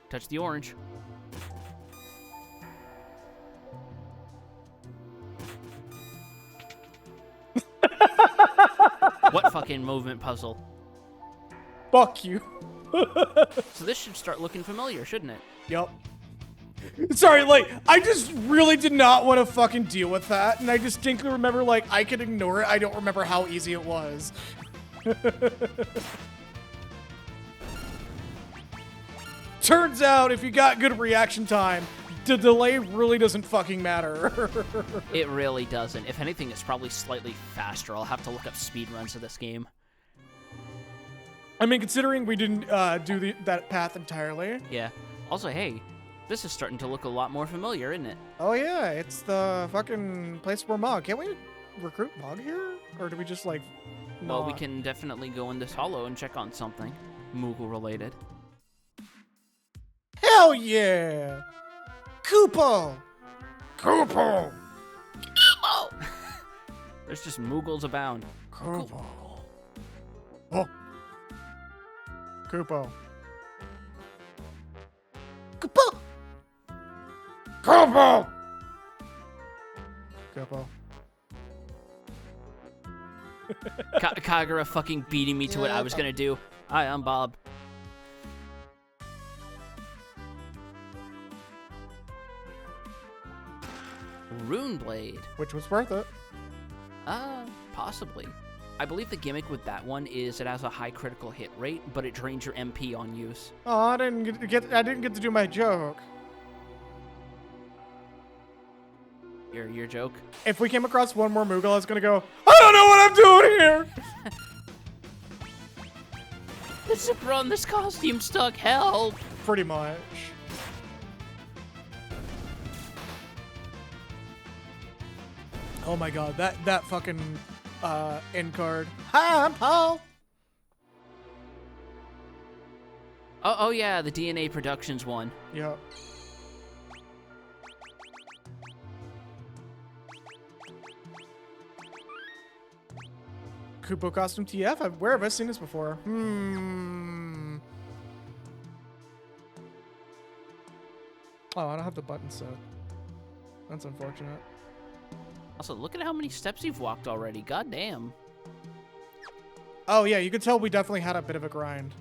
Touch the orange. What fucking movement puzzle? Fuck you. So this should start looking familiar, shouldn't it? Yup. Sorry, like, I just really did not want to fucking deal with that, and I distinctly remember, like, I could ignore it. I don't remember how easy it was. Turns out, if you got good reaction time, the delay really doesn't fucking matter. It really doesn't. If anything, it's probably slightly faster. I'll have to look up speedruns of this game. I mean, considering we didn't do that path entirely. Yeah. Also, hey, this is starting to look a lot more familiar, isn't it? Oh yeah, it's the fucking place for Mog. Can't we recruit Mog here? Or do we just, like, Well, we not? can definitely go in this hollow and check on something Moogle related. Hell yeah! Koopo! Koopo! There's just Moogles abound. Koopo. Oh. Koopo. Koopo! Koopo! Koopo. Kagura fucking beating me to what I was gonna do. Hi, I'm Bob. Rune Blade. Which was worth it. Possibly. I believe the gimmick with that one is it has a high critical hit rate, but it drains your MP on use. Oh, I didn't get to do my joke. Your joke? If we came across one more Moogle, I was gonna go, I don't know what I'm doing here! The zipper on this costume stuck. Help! Pretty much. Oh my god, that fucking end card. Hi, I'm Paul. Oh yeah, the DNA Productions one. Yep. Koopo costume TF? Where have I seen this before? Oh, I don't have the button set. That's unfortunate. Also, look at how many steps you've walked already. God damn. Oh yeah, you could tell we definitely had a bit of a grind.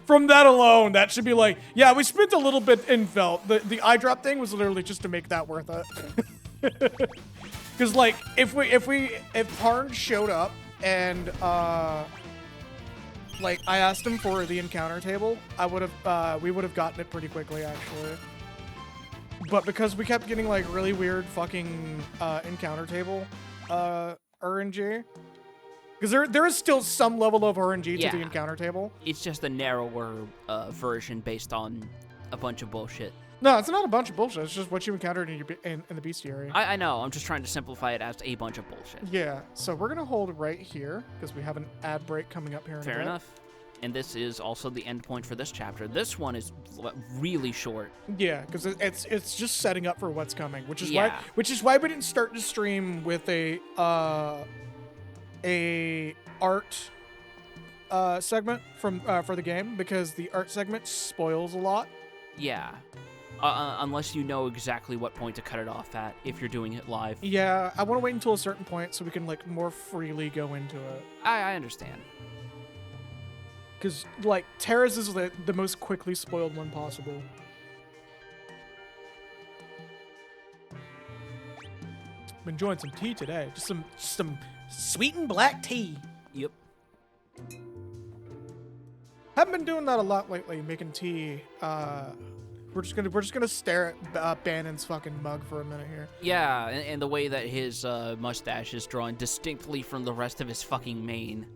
From that alone, that should be like, yeah, we spent a little bit in Felt. The eye drop thing was literally just to make that worth it. Because like, if Parn showed up and like I asked him for the encounter table, we would have gotten it pretty quickly actually. But because we kept getting like really weird fucking encounter table RNG, because there is still some level of RNG to the encounter table. It's just a narrower version based on a bunch of bullshit. No, it's not a bunch of bullshit. It's just what you encountered in the bestiary. I know. I'm just trying to simplify it as a bunch of bullshit. Yeah. So we're gonna hold right here because we have an ad break coming up here in a bit. Fair enough. And this is also the end point for this chapter. This one is really short. Yeah, because it's just setting up for what's coming, which is Yeah. why we didn't start the stream with a art segment from for the game, because the art segment spoils a lot. Yeah. Unless you know exactly what point to cut it off at if you're doing it live. Yeah, I want to wait until a certain point so we can like more freely go into it. I understand. Because like Terra's is the most quickly spoiled one possible. I'm enjoying some tea today. Just some sweetened black tea. Yep. Haven't been doing that a lot lately, making tea. We're just gonna stare at Bannon's fucking mug for a minute here. Yeah, and the way that his mustache is drawn distinctly from the rest of his fucking mane.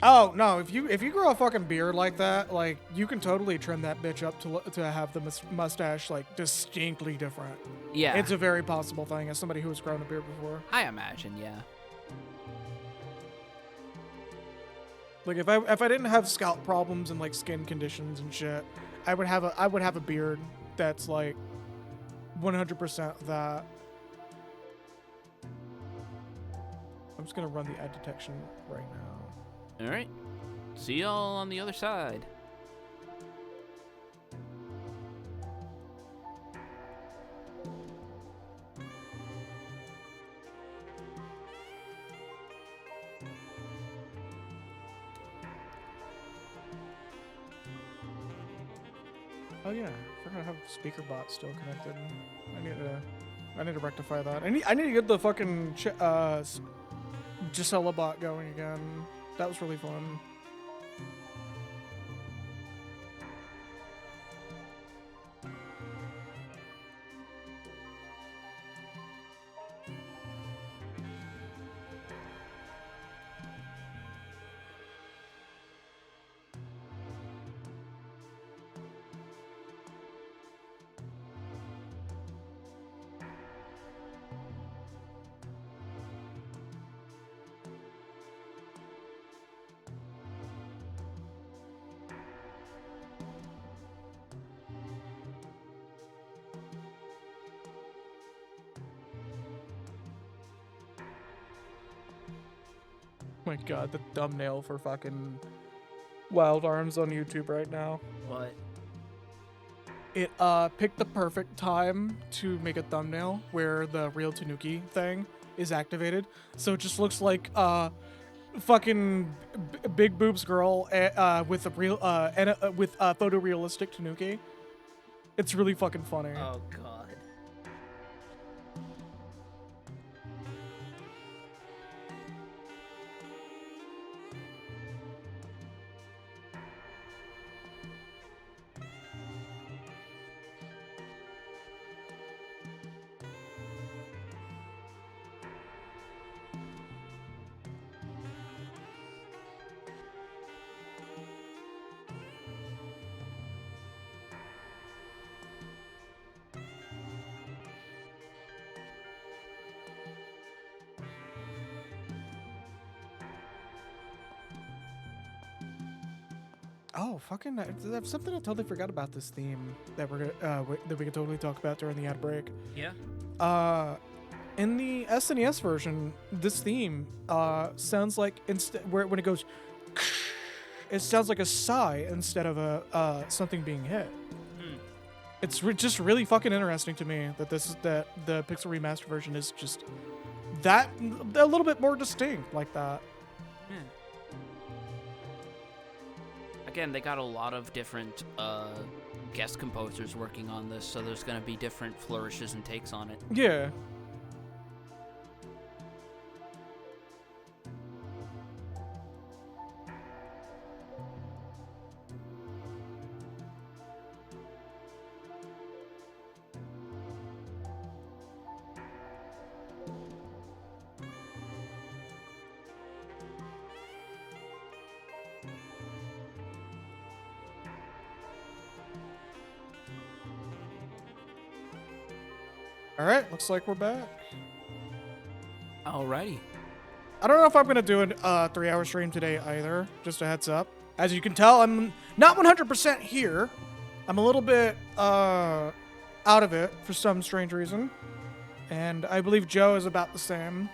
Oh no! If you grow a fucking beard like that, like you can totally trim that bitch up to have the mustache like distinctly different. Yeah, It's a very possible thing as somebody who has grown a beard before. I imagine. Yeah. Like if I didn't have scalp problems and like skin conditions and shit, I would have a beard that's like 100% that. I'm just gonna run the ad detection right now. All right. See y'all on the other side. Oh yeah, I forgot to have SpeakerBot still connected. I need to rectify that. I need to get the fucking Gisela bot going again. That was really fun. my god, the thumbnail for fucking Wild Arms on YouTube right now. What? It picked the perfect time to make a thumbnail where the real Tanuki thing is activated. So it just looks like fucking big boobs girl with a real with photorealistic Tanuki. It's really fucking funny. Oh god. Oh, fucking! That's something I totally forgot about this theme that that we could totally talk about during the ad break. Yeah. In the SNES version, this theme sounds like when it goes, it sounds like a sigh instead of a something being hit. It's just really fucking interesting to me that the Pixel Remaster version is just that a little bit more distinct like that. Again, they got a lot of different guest composers working on this, so there's going to be different flourishes and takes on it. Yeah. All right, looks like we're back. Alrighty. I don't know if I'm going to do a 3-hour stream today either, just a heads up. As you can tell, I'm not 100% here. I'm a little bit out of it for some strange reason. And I believe Joe is about the same.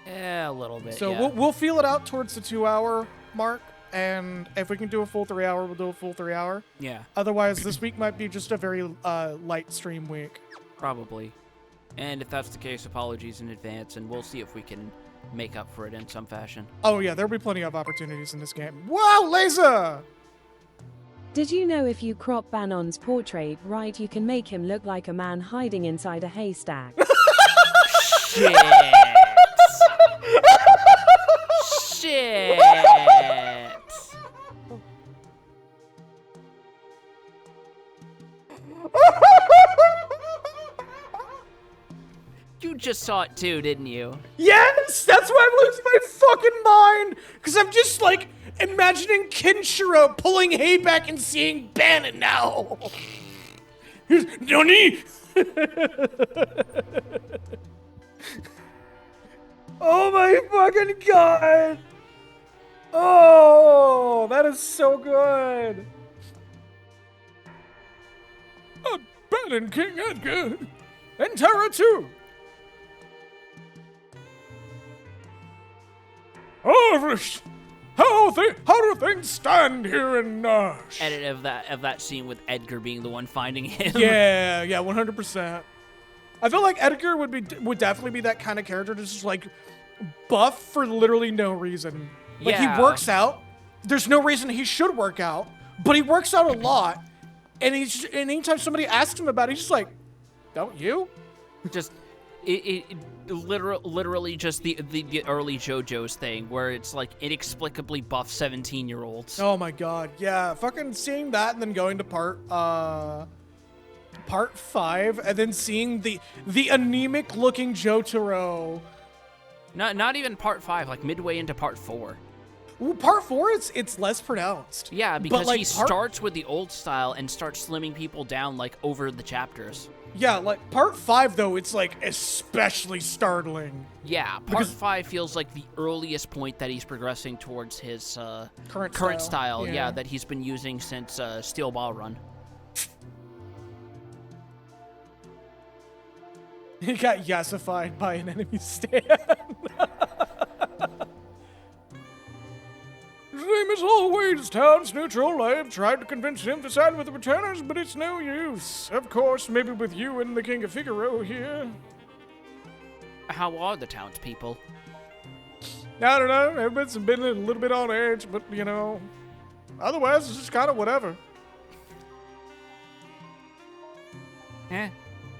Yeah, a little bit, So yeah. we'll feel it out towards the 2-hour mark. And if we can do a full 3-hour, we'll do a full 3-hour. Yeah, Otherwise, this week might be just a very light stream week. probably. And if that's the case, apologies in advance, and we'll see if we can make up for it in some fashion. Oh, yeah, there'll be plenty of opportunities in this game. Wow, laser! Did you know if you crop Bannon's portrait right, you can make him look like a man hiding inside a haystack? Shit! Shit! You just saw it too, didn't you? Yes, that's why I'm losing my fucking mind. Because I'm just like imagining Kenshiro pulling hay back and seeing Bannon now. Nani? Oh my fucking god. Oh, that is so good. Bannon, King Edgar, and Terra 2. How do things stand here in Nash? Edit of that scene with Edgar being the one finding him. Yeah, 100%. I feel like Edgar would definitely be that kind of character, just like buff for literally no reason. Like Yeah. he works out. There's no reason he should work out, but he works out a lot. And and anytime somebody asks him about it, he's just like, "Don't you?" Just it literally just the early JoJo's thing where it's like inexplicably buff 17-year-olds. Oh my god, yeah, fucking seeing that and then going to part 5 and then seeing the anemic looking Jotaro. Not even part 5, like midway into part 4. Well, part 4 it's less pronounced. Yeah, because like he starts with the old style and starts slimming people down like over the chapters. Yeah, like part 5 though, it's like especially startling. Yeah, part 5 feels like the earliest point that he's progressing towards his current style. Yeah, that he's been using since Steel Ball Run. He got yassified by an enemy stand. as always, town's neutral. I have tried to convince him to side with the returners, but it's no use. Of course, maybe with you and the King of Figaro here. How are the townspeople? I don't know. Everybody's been a little bit on edge, but, otherwise, it's just kind of whatever.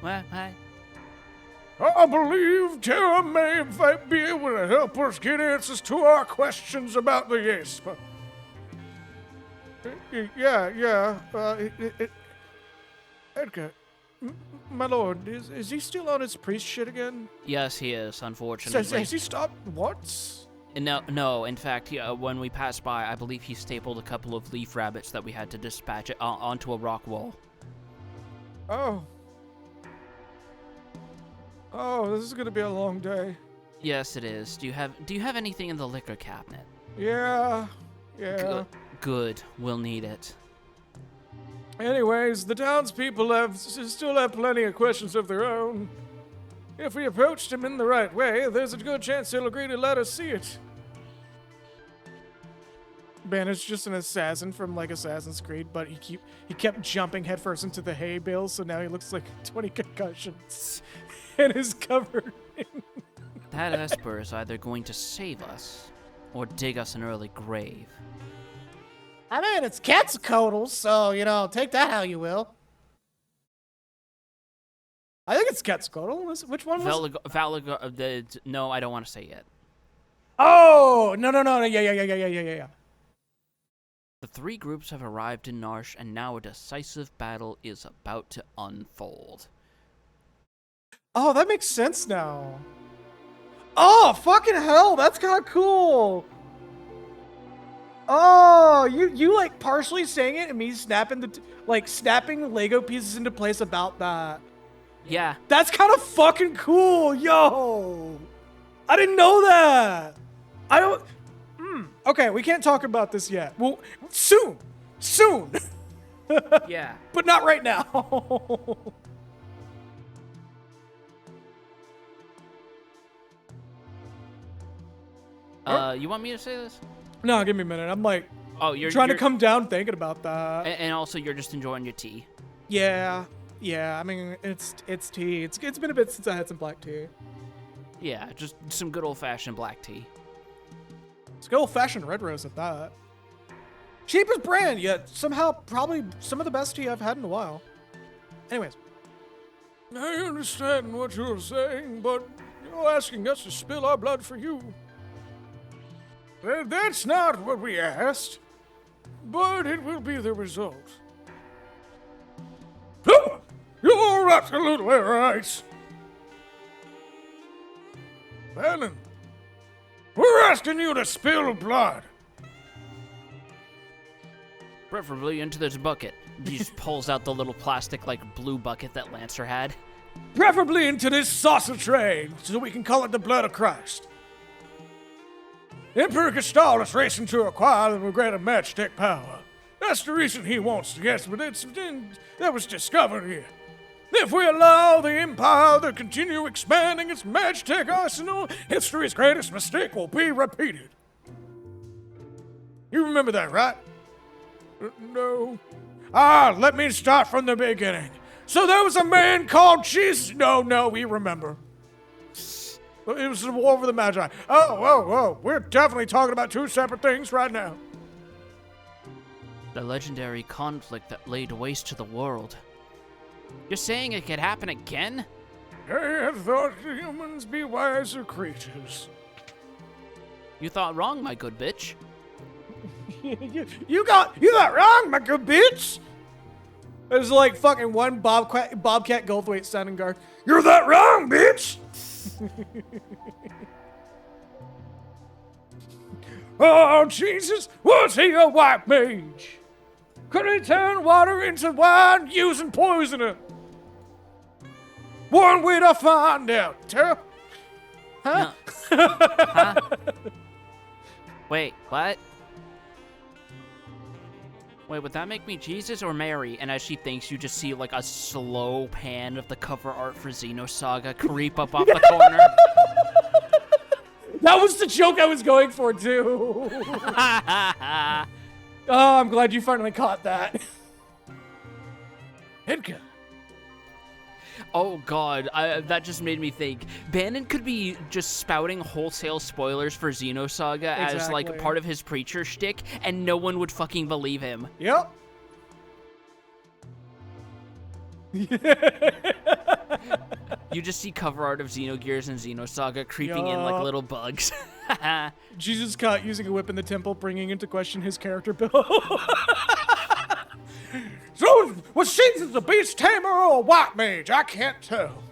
Well, I believe Tara may, in fact, be able to help us get answers to our questions about the Esper. Yeah. Edgar, my lord, is he still on his priest shit again? yes, he is, unfortunately. Has he stopped once? No, in fact, when we passed by, I believe he stapled a couple of leaf rabbits that we had to dispatch onto a rock wall. Oh, this is gonna be a long day. Yes, it is. Do you have anything in the liquor cabinet? Yeah. Good. We'll need it. Anyways, the townspeople still have plenty of questions of their own. If we approached him in the right way, there's a good chance he'll agree to let us see it. Banner's just an assassin from like Assassin's Creed, but he kept jumping headfirst into the hay bale, so now he looks like 20 concussions and is covered in... That Esper is either going to save us or dig us an early grave. I mean, it's Quetzalcoatl, so, take that how you will. I think it's Quetzalcoatl. Which one was it? No, I don't want to say yet. Oh, no. Yeah. The three groups have arrived in Narsh, and now a decisive battle is about to unfold. Oh, that makes sense now. Oh, fucking hell, that's kind of cool. Oh, you like partially saying it and me snapping snapping Lego pieces into place about that. Yeah. That's kind of fucking cool, yo. I didn't know that. I don't... Okay, we can't talk about this yet. Well, soon. Yeah. But not right now. You want me to say this? No, give me a minute. I'm like, you're trying to come down thinking about that. And also, you're just enjoying your tea. Yeah. I mean, it's tea. It's been a bit since I had some black tea. Yeah, just some good old-fashioned black tea. It's good old-fashioned red rose at that. Cheapest brand, yet somehow probably some of the best tea I've had in a while. Anyways. I understand what you're saying, but you're asking us to spill our blood for you. That's not what we asked, but it will be the result. You're absolutely right. Bannon, we're asking you to spill blood. Preferably into this bucket. He just pulls out the little plastic, blue bucket that Lancer had. Preferably into this saucer tray, so we can call it the blood of Christ. Emperor Gestal is racing to acquire the greater magic power. That's the reason he wants to guess, but that was discovered here. If we allow the Empire to continue expanding its magic arsenal, history's greatest mistake will be repeated. You remember that, right? No. Let me start from the beginning. So there was a man called Jesus. No, we remember. It was the War of the Magi. Oh, we're definitely talking about two separate things right now. The legendary conflict that laid waste to the world. You're saying it could happen again? I have thought humans be wiser creatures. You thought wrong, my good bitch. You got wrong, my good bitch. There's like fucking one Bobcat Goldthwait sounding guard. You're that wrong, bitch. Oh, Jesus, was he a white mage? Could he turn water into wine using poisoner? One way to find out, huh? Huh? Huh? Wait, what? Wait, would that make me Jesus or Mary? And as she thinks, you just see a slow pan of the cover art for Xenosaga creep up off the corner. That was the joke I was going for, too. Oh, I'm glad you finally caught that. Edgar. Oh god, that just made me think. Bannon could be just spouting wholesale spoilers for Xenosaga as like Exactly. part of his preacher shtick, and no one would fucking believe him. Yep. You just see cover art of Xenogears and Xenosaga creeping in like Yup. little bugs. Jesus caught using a whip in the temple, bringing into question his character build. So, was Caesar the beast tamer or a white mage? I can't tell.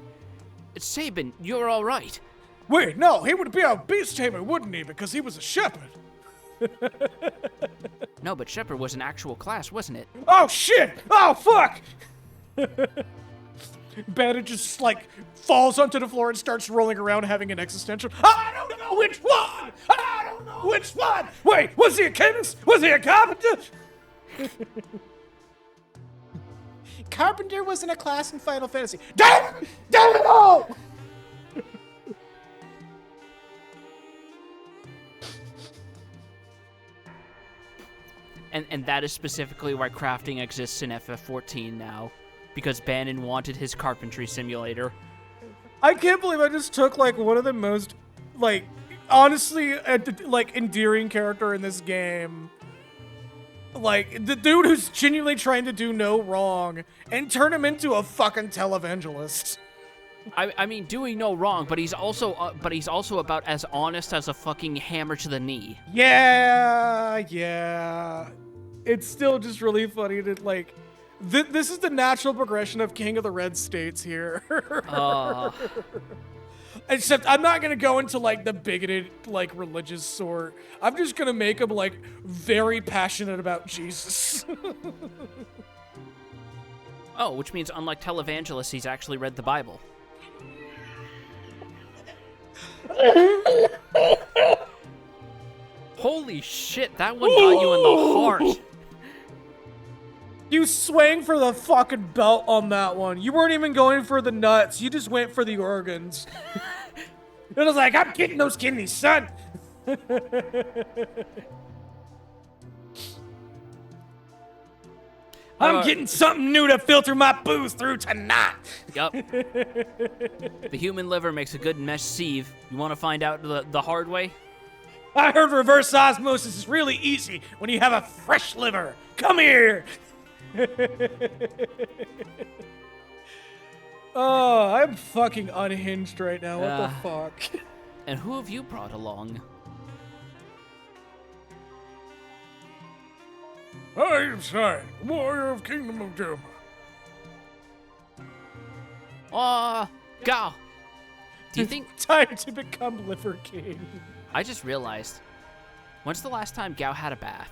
Sabin, you're all right. Wait, no, he would be a beast tamer, wouldn't he? Because he was a shepherd. No, but Shepherd was an actual class, wasn't it? Oh, shit! Oh, fuck! Bandit just like falls onto the floor and starts rolling around having an existential. I don't know which one! I don't know which one! Wait, was he a chemist? Was he a carpenter? Carpenter wasn't a class in Final Fantasy. Damn it! Damn it all! And that is specifically why crafting exists in FF14 now. Because Bannon wanted his carpentry simulator. I can't believe I just took like one of the most like honestly like endearing character in this game. Like the dude who's genuinely trying to do no wrong and turn him into a fucking televangelist. I mean, doing no wrong, but he's also about as honest as a fucking hammer to the knee. Yeah. It's still just really funny to like. This is the natural progression of King of the Red States here. Except I'm not gonna go into like the bigoted, like religious sort. I'm just gonna make him like very passionate about Jesus. Oh, which means unlike televangelists, he's actually read the Bible. Holy shit, that one got you in the heart. You swang for the fucking belt on that one. You weren't even going for the nuts. You just went for the organs. It was like, I'm getting those kidneys, son! I'm getting something new to filter my booze through tonight! Yup. The human liver makes a good mesh sieve. You want to find out the hard way? I heard reverse osmosis is really easy when you have a fresh liver. Come here! Oh, I'm fucking unhinged right now. What the fuck? And who have you brought along? I am Sai, warrior of Kingdom of Doom. Gal. Do you think... Time to become Liver King. I just realized. When's the last time Gao had a bath?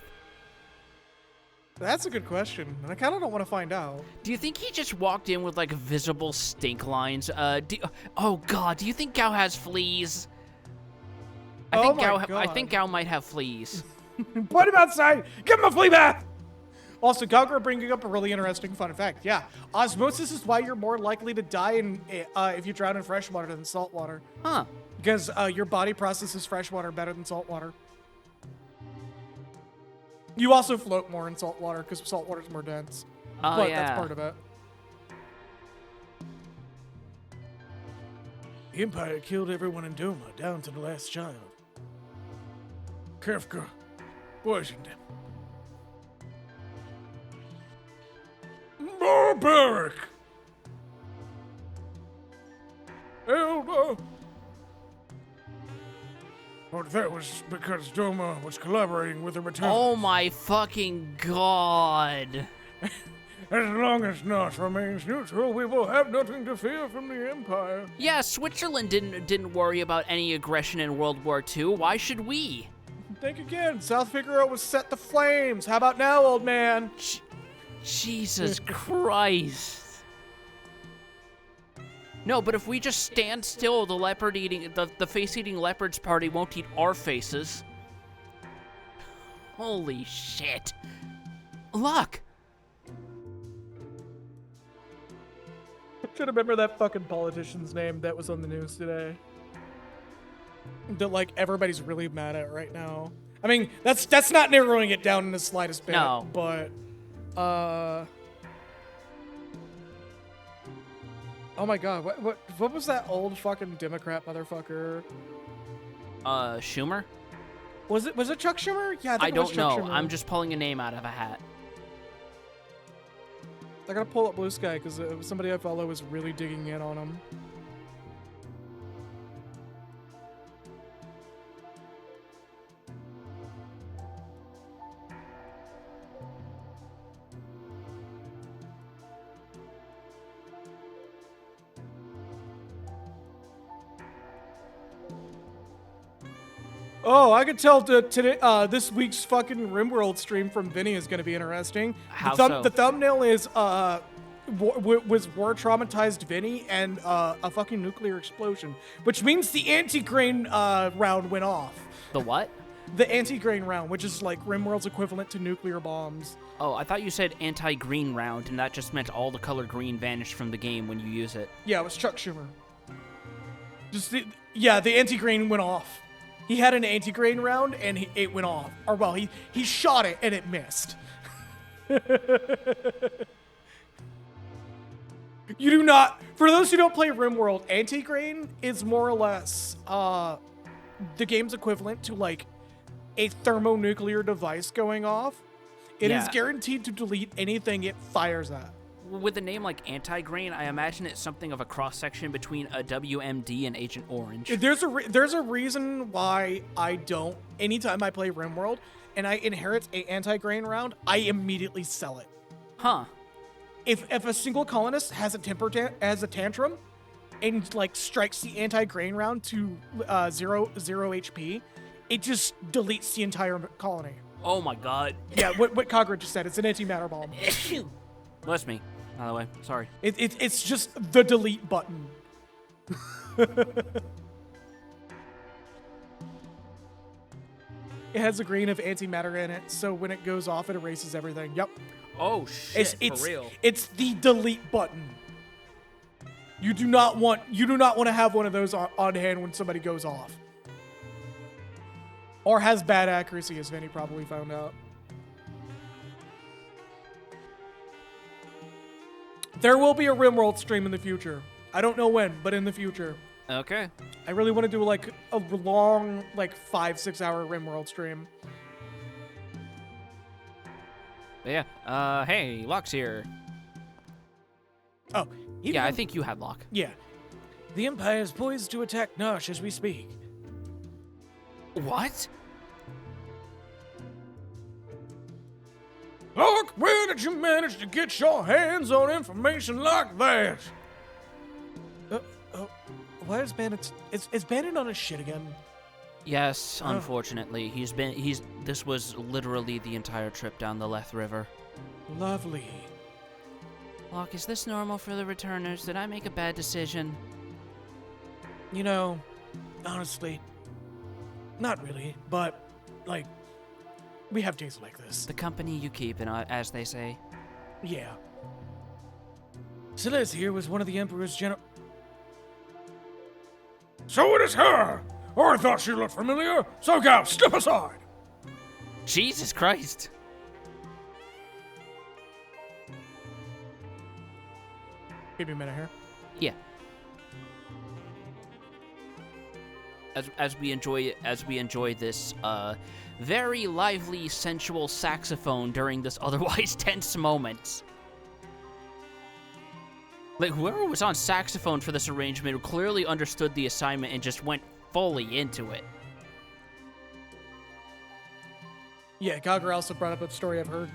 That's a good question, and I kind of don't want to find out. Do you think he just walked in with, like, visible stink lines? Oh, God, do you think Gao has fleas? I think Gao might have fleas. Put him outside! Give him a flea bath! Also, Gauger bringing up a really interesting fun fact. Yeah, osmosis is why you're more likely to die if you drown in fresh water than salt water. Huh. Because your body processes fresh water better than salt water. You also float more in salt water because salt water is more dense. Oh, but yeah. that's part of it. The Empire killed everyone in Doma, down to the last child. Kefka poisoned him. Barbaric! Elder! But that was because Doma was collaborating with the Return. Oh, my fucking God. As long as North remains neutral, we will have nothing to fear from the Empire. Yeah, Switzerland didn't worry about any aggression in World War II. Why should we? Think again. South Figaro was set to flames. How about now, old man? Jesus Christ. No, but if we just stand still, the face-eating leopards party won't eat our faces. Holy shit. Look. I should remember that fucking politician's name that was on the news today. that like everybody's really mad at right now. I mean, that's not narrowing it down in the slightest bit. No. But, oh my God, what was that old fucking Democrat motherfucker? Schumer? Was it Chuck Schumer? Yeah, I think I it was don't Chuck know. Schumer. I'm just pulling a name out of a hat. I gotta pull up Blue Sky because somebody I follow is really digging in on him. Oh, I could tell today. This week's fucking RimWorld stream from Vinny is gonna be interesting. How so? The thumbnail is was war traumatized Vinny and a fucking nuclear explosion, which means the anti-grain round went off. The what? The anti-grain round, which is like RimWorld's equivalent to nuclear bombs. Oh, I thought you said anti-green round, and that just meant all the color green vanished from the game when you use it. Yeah, it was Chuck Schumer. The anti-grain went off. He had an anti-grain round and it went off. Or well, he shot it and it missed. You do not, for those who don't play RimWorld, anti-grain is more or less the game's equivalent to like a thermonuclear device going off. It is Yeah. guaranteed to delete anything it fires at. With a name like anti-grain, I imagine it's something of a cross-section between a WMD and Agent Orange. There's a reason why I don't. Anytime I play RimWorld and I inherit a anti-grain round, I immediately sell it. Huh. If a single colonist has a has a tantrum, and like strikes the anti-grain round to zero HP, it just deletes the entire colony. Oh my god. Yeah, what Cogridge just said. It's an antimatter bomb. Bless me, by the way. Sorry. It's just the delete button. It has a grain of antimatter in it, so when it goes off, it erases everything. Yep. Oh shit, It's for real. It's the delete button. You do not want to have one of those on hand when somebody goes off. Or has bad accuracy, as Vinny probably found out. There will be a RimWorld stream in the future. I don't know when, but in the future. Okay. I really want to do like a long, like 5-6 hour RimWorld stream. But yeah. Hey, Locke's here. Oh, Yeah, I think you had Locke. Yeah. The Empire is poised to attack Nosh as we speak. What? Look, where did you manage to get your hands on information like that? Why is Bandit? Is Bandit on his shit again? Yes, unfortunately. This was literally the entire trip down the Leth River. Lovely. Locke, is this normal for the returners? Did I make a bad decision? You know, honestly, not really, but, like, we have days like this. The company you keep, as they say. Yeah. Celeste here was one of the Emperor's general... So it is her! Oh, I thought she looked familiar. So, Gal, step aside. Jesus Christ. Give me a minute here. Yeah. As we enjoy this very lively, sensual saxophone during this otherwise tense moment. Like, whoever was on saxophone for this arrangement clearly understood the assignment and just went fully into it. Yeah, Gauger also brought up a story I've heard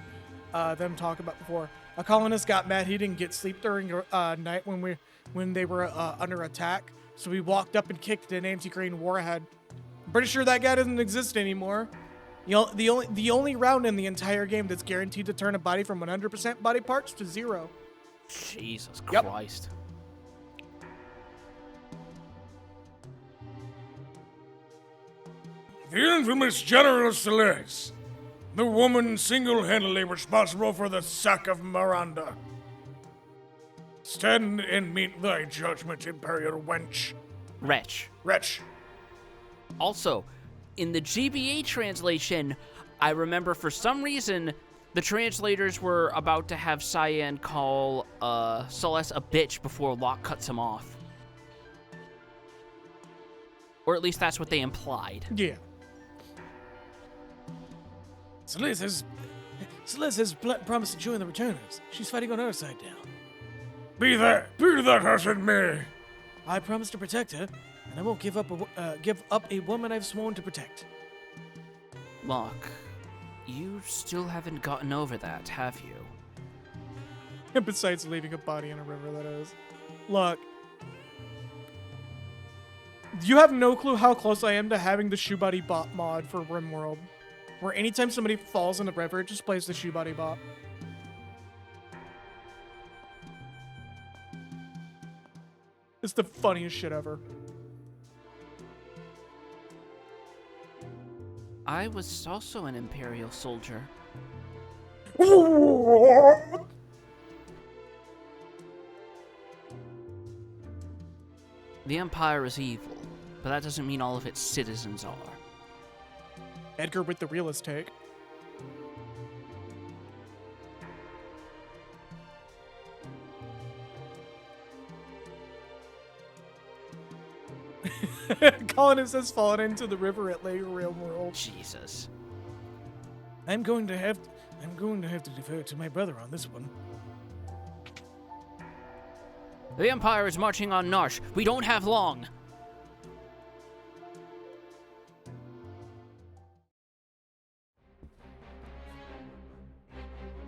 them talk about before. A colonist got mad he didn't get sleep during night when they were under attack, so he walked up and kicked an anti-grain warhead. I'm pretty sure that guy doesn't exist anymore. The only round in the entire game that's guaranteed to turn a body from 100% body parts to 0. Jesus Yep. Christ. The infamous General Celeste, the woman single-handedly responsible for the sack of Miranda. Stand and meet thy judgment, Imperial wench. Wretch. Wretch. Also, in the GBA translation, I remember for some reason the translators were about to have Cyan call Celeste a bitch before Locke cuts him off. Or at least that's what they implied. Yeah. Celeste has promised to join the Returners. She's fighting on her side now. Be that hasn't me. I promised to protect her, and I won't give up a woman I've sworn to protect. Locke, you still haven't gotten over that, have you? And besides leaving a body in a river, that is. Look. You have no clue how close I am to having the Shoe Buddy Bop mod for RimWorld. Where anytime somebody falls in the river, it just plays the Shoe Buddy Bop. It's the funniest shit ever. I was also an Imperial soldier. The Empire is evil, but that doesn't mean all of its citizens are. Edgar with the realist take. Colin says fallen into the river at Lake Real World. Jesus. I'm going to have to defer to my brother on this one. The Empire is marching on Narsh. We don't have long.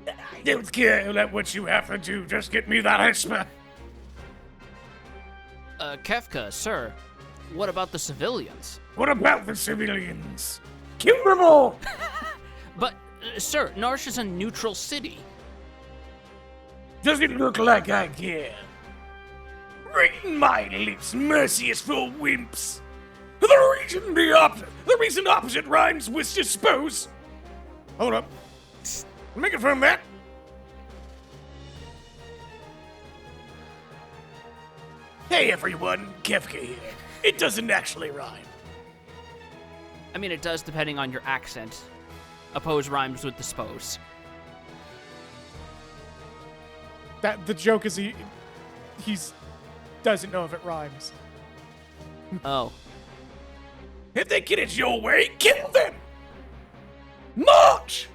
I don't care what you have to do. Just get me that esper. Kefka, sir, what about the civilians? What about the civilians? Kill them all! But, sir, Narsh is a neutral city. Does it look like I care? Reading my lips, mercy is for wimps. The reason opposite rhymes with dispose. Hold up. Let me confirm that. Hey everyone, Kefka here. It doesn't actually rhyme. I mean, it does depending on your accent. Oppose rhymes with dispose. That the joke is he's doesn't know if it rhymes. Oh. If they get it your way, kill them! March!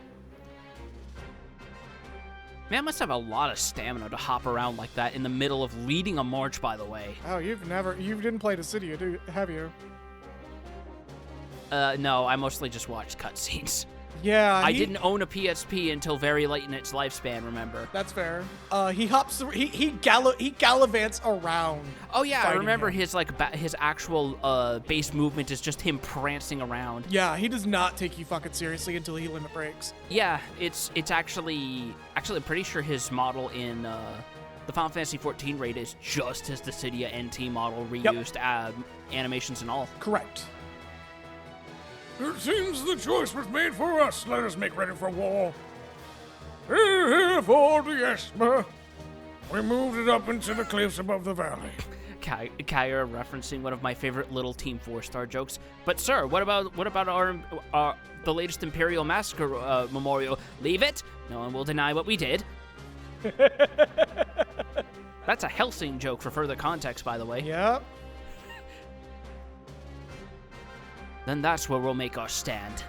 Man must have a lot of stamina to hop around like that in the middle of leading a march, by the way. Oh, you didn't play Dissidia, have you? No, I mostly just watched cutscenes. Yeah, I didn't own a PSP until very late in its lifespan, remember? That's fair. He hops, he gallivants around. Oh yeah, I remember him. his his actual base movement is just him prancing around. Yeah, he does not take you fucking seriously until he limit breaks. Yeah, it's actually I'm pretty sure his model in the Final Fantasy XIV raid is just his Dissidia NT model reused, animations and all. Correct. It seems the choice was made for us. Let us make ready for war. Here for the Esper. We moved it up into the cliffs above the valley. Kaya referencing one of my favorite little Team 4-star jokes. But sir, what about our the latest Imperial Massacre memorial? Leave it. No one will deny what we did. That's a Helsing joke for further context, by the way. Yep. Then that's where we'll make our stand.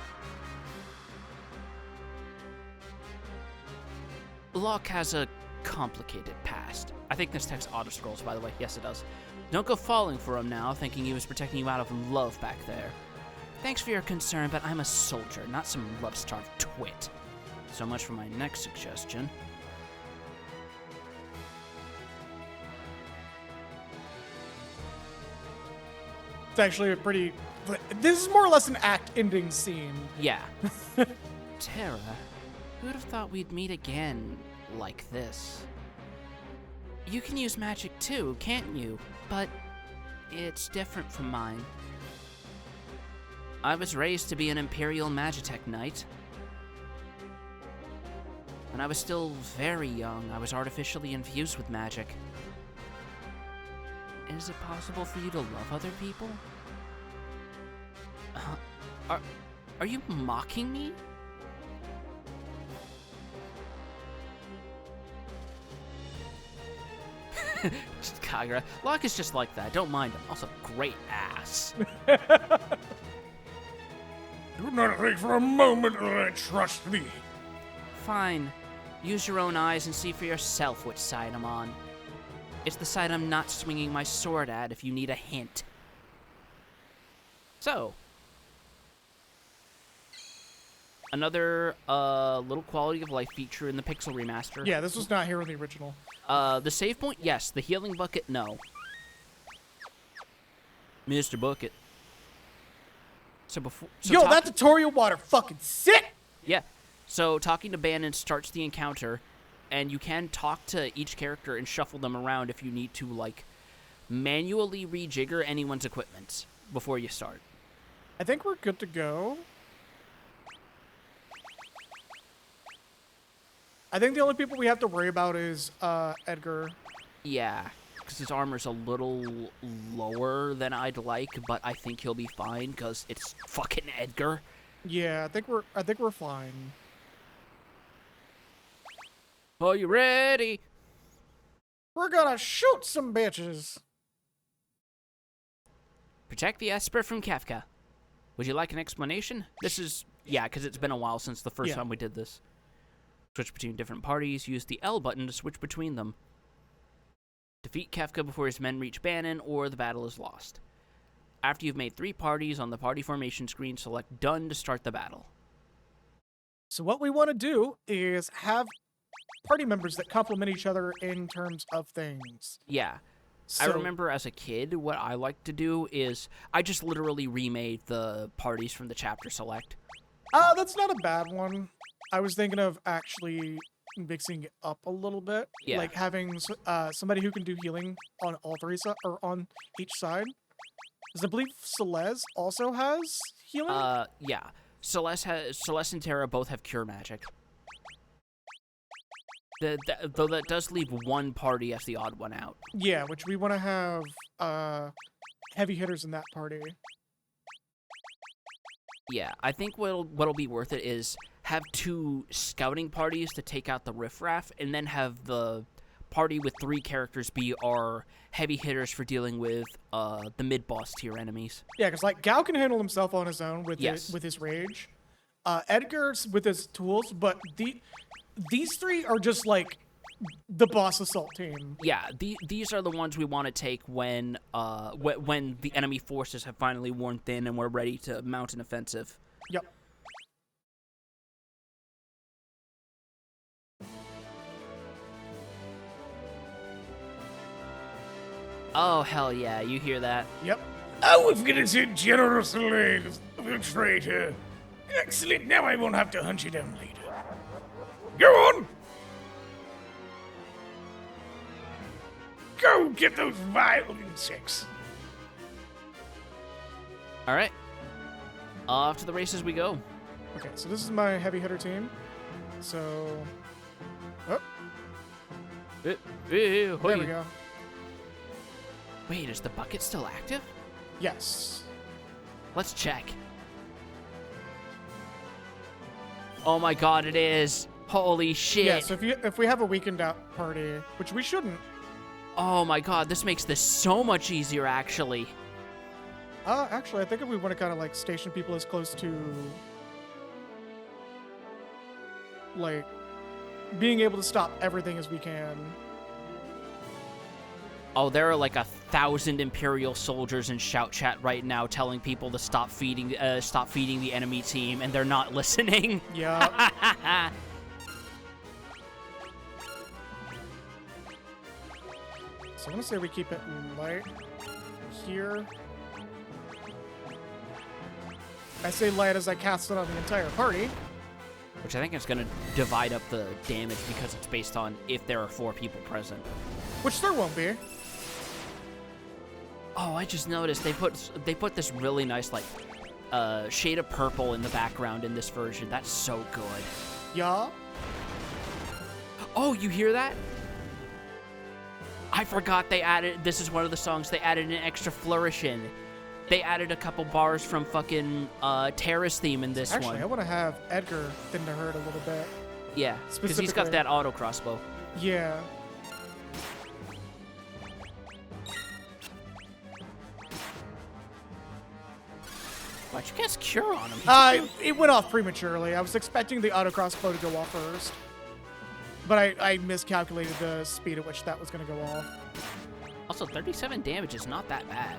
Locke has a complicated past. I think this text auto-scrolls, by the way. Yes, it does. Don't go falling for him now, thinking he was protecting you out of love back there. Thanks for your concern, but I'm a soldier, not some love-starved twit. So much for my next suggestion. It's actually a pretty... This is more or less an act-ending scene. Yeah. Terra, who'd have thought we'd meet again like this? You can use magic too, can't you? But it's different from mine. I was raised to be an Imperial Magitech Knight. When I was still very young, I was artificially infused with magic. Is it possible for you to love other people? Are you mocking me? Kagura. Locke is just like that. Don't mind him. Also, great ass. Do not think for a moment that I trust thee. Fine. Use your own eyes and see for yourself which side I'm on. It's the side I'm not swinging my sword at if you need a hint. So, another little quality of life feature in the Pixel remaster. Yeah, this was not here in the original. The save point, yes. The healing bucket, no. Mr. Bucket. So before, Yo, that tutorial water fucking sick! Yeah. So talking to Bannon starts the encounter, and you can talk to each character and shuffle them around if you need to, like, manually rejigger anyone's equipment before you start. I think we're good to go. I think the only people we have to worry about is Edgar. Yeah, because his armor's a little lower than I'd like, but I think he'll be fine because it's fucking Edgar. Yeah, I think we're fine. Are you ready? We're gonna shoot some bitches. Protect the Esper from Kefka. Would you like an explanation? This is... Yeah, because it's been a while since the first time we did this. Switch between different parties. Use the L button to switch between them. Defeat Kefka before his men reach Bannon, or the battle is lost. After you've made 3 parties on the party formation screen, select Done to start the battle. So what we want to do is have party members that complement each other in terms of things. Yeah. So, I remember as a kid, what I liked to do is I just literally remade the parties from the chapter select. That's not a bad one. I was thinking of actually mixing it up a little bit. Yeah. Like having somebody who can do healing on all 3 or on each side. Because I believe Celeste also has healing. Yeah. Celeste and Terra both have cure magic. Though that does leave one party as the odd one out. Yeah, which we want to have heavy hitters in that party. Yeah, I think what'll be worth it is have 2 scouting parties to take out the riffraff, and then have the party with 3 characters be our heavy hitters for dealing with the mid-boss tier enemies. Yeah, because like Gao can handle himself on his own with his rage. Edgar's with his tools, but these 3 are just like the boss assault team. Yeah, these are the ones we want to take when the enemy forces have finally worn thin and we're ready to mount an offensive. Yep. Oh, hell yeah, you hear that? Yep. Oh, we've got a generous legs of a traitor. Excellent, now I won't have to hunt you down later. Go on! Go get those vile insects. All right. Off to the races we go. Okay, so this is my heavy hitter team. So, there we go. Wait, is the bucket still active? Yes. Let's check. Oh my god, it is. Holy shit. Yeah, so if we have a weakened out party, which we shouldn't. Oh my god, this makes this so much easier, actually. Actually, I think if we want to kind of like station people as close to like being able to stop everything as we can. Oh, there are like 1,000 Imperial soldiers in shout chat right now telling people to stop feeding the enemy team, and they're not listening. Yeah. So I'm gonna say we keep it light here. I say light as I cast it on the entire party. Which I think is going to divide up the damage because it's based on if there are 4 people present. Which there won't be. Oh, I just noticed they put this really nice like shade of purple in the background in this version. That's so good. Yeah. Oh, you hear that? I forgot they added. This is one of the songs they added an extra flourish in. They added a couple bars from fucking Terra's theme in this Actually, I one. want to have Edgar thin to hurt a little bit. Yeah, because he's got specifically- that auto crossbow. Yeah. Why'd you cast Cure on him? It went off prematurely. I was expecting the auto crossbow to go off first. But I miscalculated the speed at which that was going to go off. Also, 37 damage is not that bad.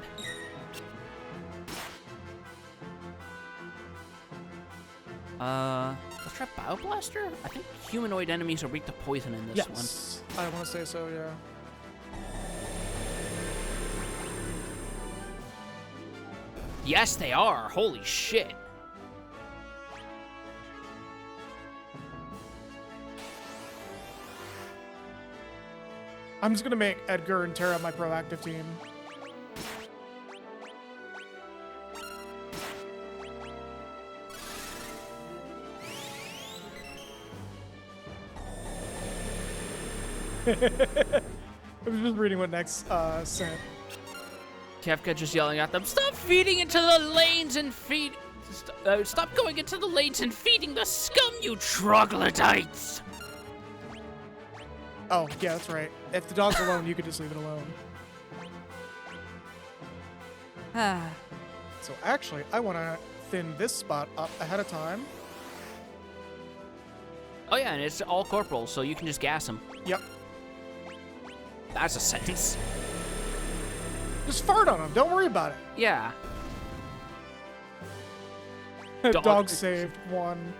Let's try Bioblaster? I think humanoid enemies are weak to poison in this one. Yes. I want to say so, yeah. Yes, they are. Holy shit. I'm just going to make Edgar and Terra my proactive team. I was just reading what Nex sent. Kefka just yelling at them, stop feeding into the lanes and feed... stop going into the lanes and feeding the scum, you troglodytes! Oh, yeah, that's right. If the dog's alone, you could just leave it alone. So actually, I want to thin this spot up ahead of time. Oh yeah, and it's all corporals, so you can just gas them. Yep. That's a sentence. Just fart on them. Don't worry about it. Yeah. Dog saved one.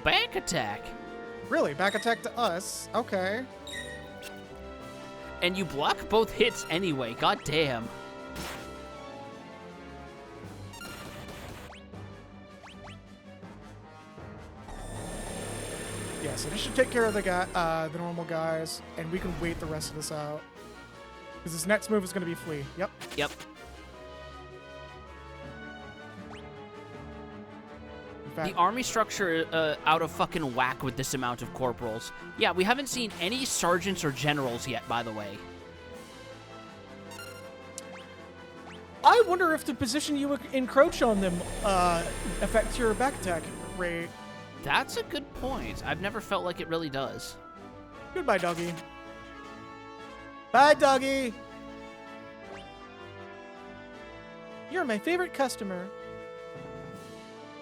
Back attack. Really? Back attack to us? Okay. And you block both hits anyway, god damn. Yeah, so this should take care of the guy, the normal guys, and we can wait the rest of this out. Because his next move is going to be flee. Yep. Yep. In fact, The army structure out of fucking whack with this amount of corporals. Yeah, we haven't seen any sergeants or generals yet, by the way. I wonder if the position you encroach on them affects your back attack rate. That's a good point. I've never felt like it really does. Goodbye, doggy. Bye, doggy. You're my favorite customer.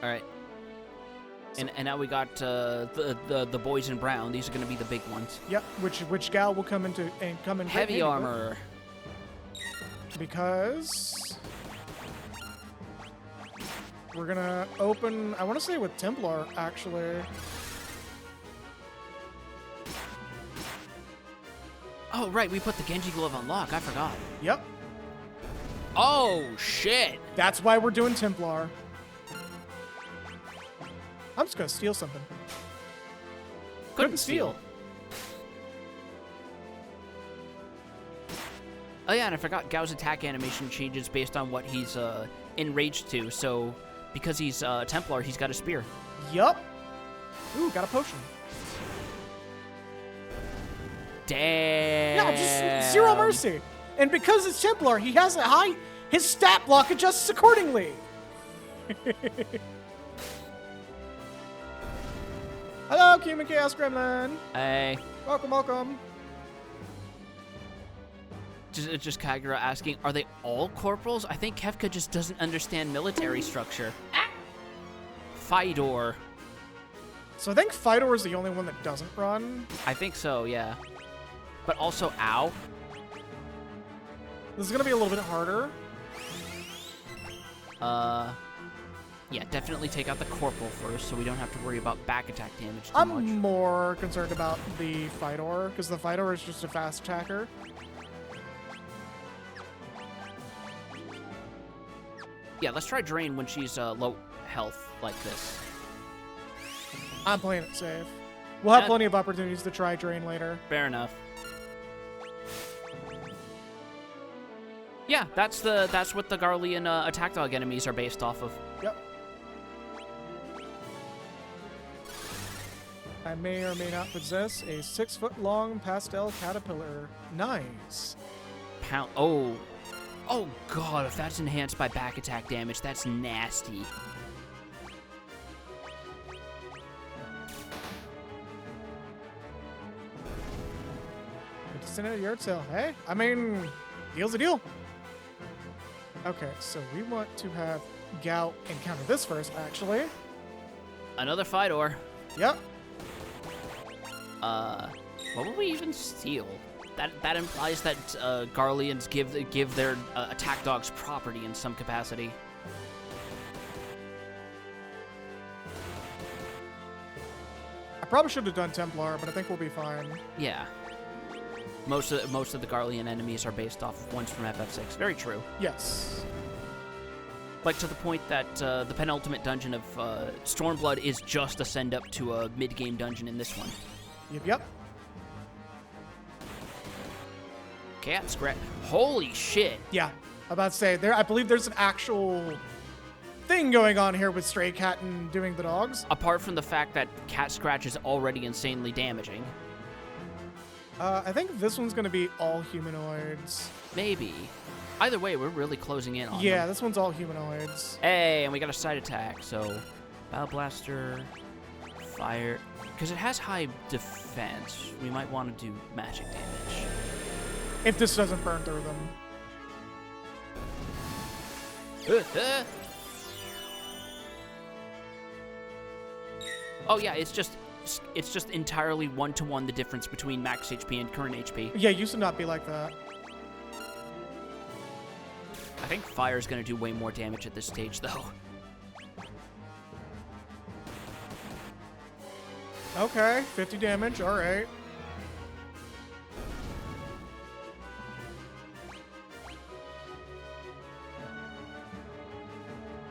All right. And now we got the boys in brown. These are going to be the big ones. Yep. Which gal will come into and come in Heavy handy with, armor. because we're gonna open. I want to say with Templar actually. Oh right, we put the Genji glove on lock. I forgot. Yep. Oh shit. That's why we're doing Templar. I'm just gonna steal something. Couldn't steal. Oh yeah, and I forgot Gao's attack animation changes based on what he's enraged to. So because he's Templar, he's got a spear. Yup. Ooh, got a potion. Damn. Yeah, just zero mercy. And because it's Templar, he has a high. His stat block adjusts accordingly. Hello, Human Chaos Gremlin. Hey. Welcome, welcome. Just Kagura asking, are they all corporals? I think Kefka just doesn't understand military structure. Fidor. So I think Fidor is the only one that doesn't run. I think so, yeah. But also, ow. This is gonna be a little bit harder. Yeah, definitely take out the corporal first so we don't have to worry about back attack damage too I'm much. more concerned about the Fidor, because the Fidor is just a fast attacker. Yeah, let's try Drain when she's low health like this. I'm playing it safe. We'll have Yeah. plenty of opportunities to try Drain later. Fair enough. Yeah, that's what the Garlean attack dog enemies are based off of. Yep. I may or may not possess a 6-foot-long pastel caterpillar. Nice. Pound. Oh. Oh, God. If that's enhanced by back attack damage, that's nasty. Send it a yard sale. Hey, I mean, deal's a deal. Okay, so we want to have Gal encounter this first, actually. Another Fidor. Yep. What would we even steal? That implies that Garleans give their attack dogs property in some capacity. I probably should have done Templar, but I think we'll be fine. Yeah. Most of the Garlean enemies are based off of ones from FF6. Very true. Yes. Like to the point that the penultimate dungeon of Stormblood is just a send up to a mid-game dungeon in this one. Yep. Cat scratch. Holy shit. Yeah. I'm about to say, I believe there's an actual thing going on here with Stray Cat and doing the dogs. Apart from the fact that Cat Scratch is already insanely damaging. I think this one's going to be all humanoids. Maybe. Either way, we're really closing in on Yeah, them. this one's all humanoids. Hey, and we got a side attack, so... Battle Blaster... Fire... Because it has high defense, we might want to do magic damage. If this doesn't burn through them. Oh yeah, it's just entirely 1-to-1 the difference between max HP and current HP. Yeah, it used to not be like that. I think fire's gonna do way more damage at this stage, though. Okay, 50 damage, alright.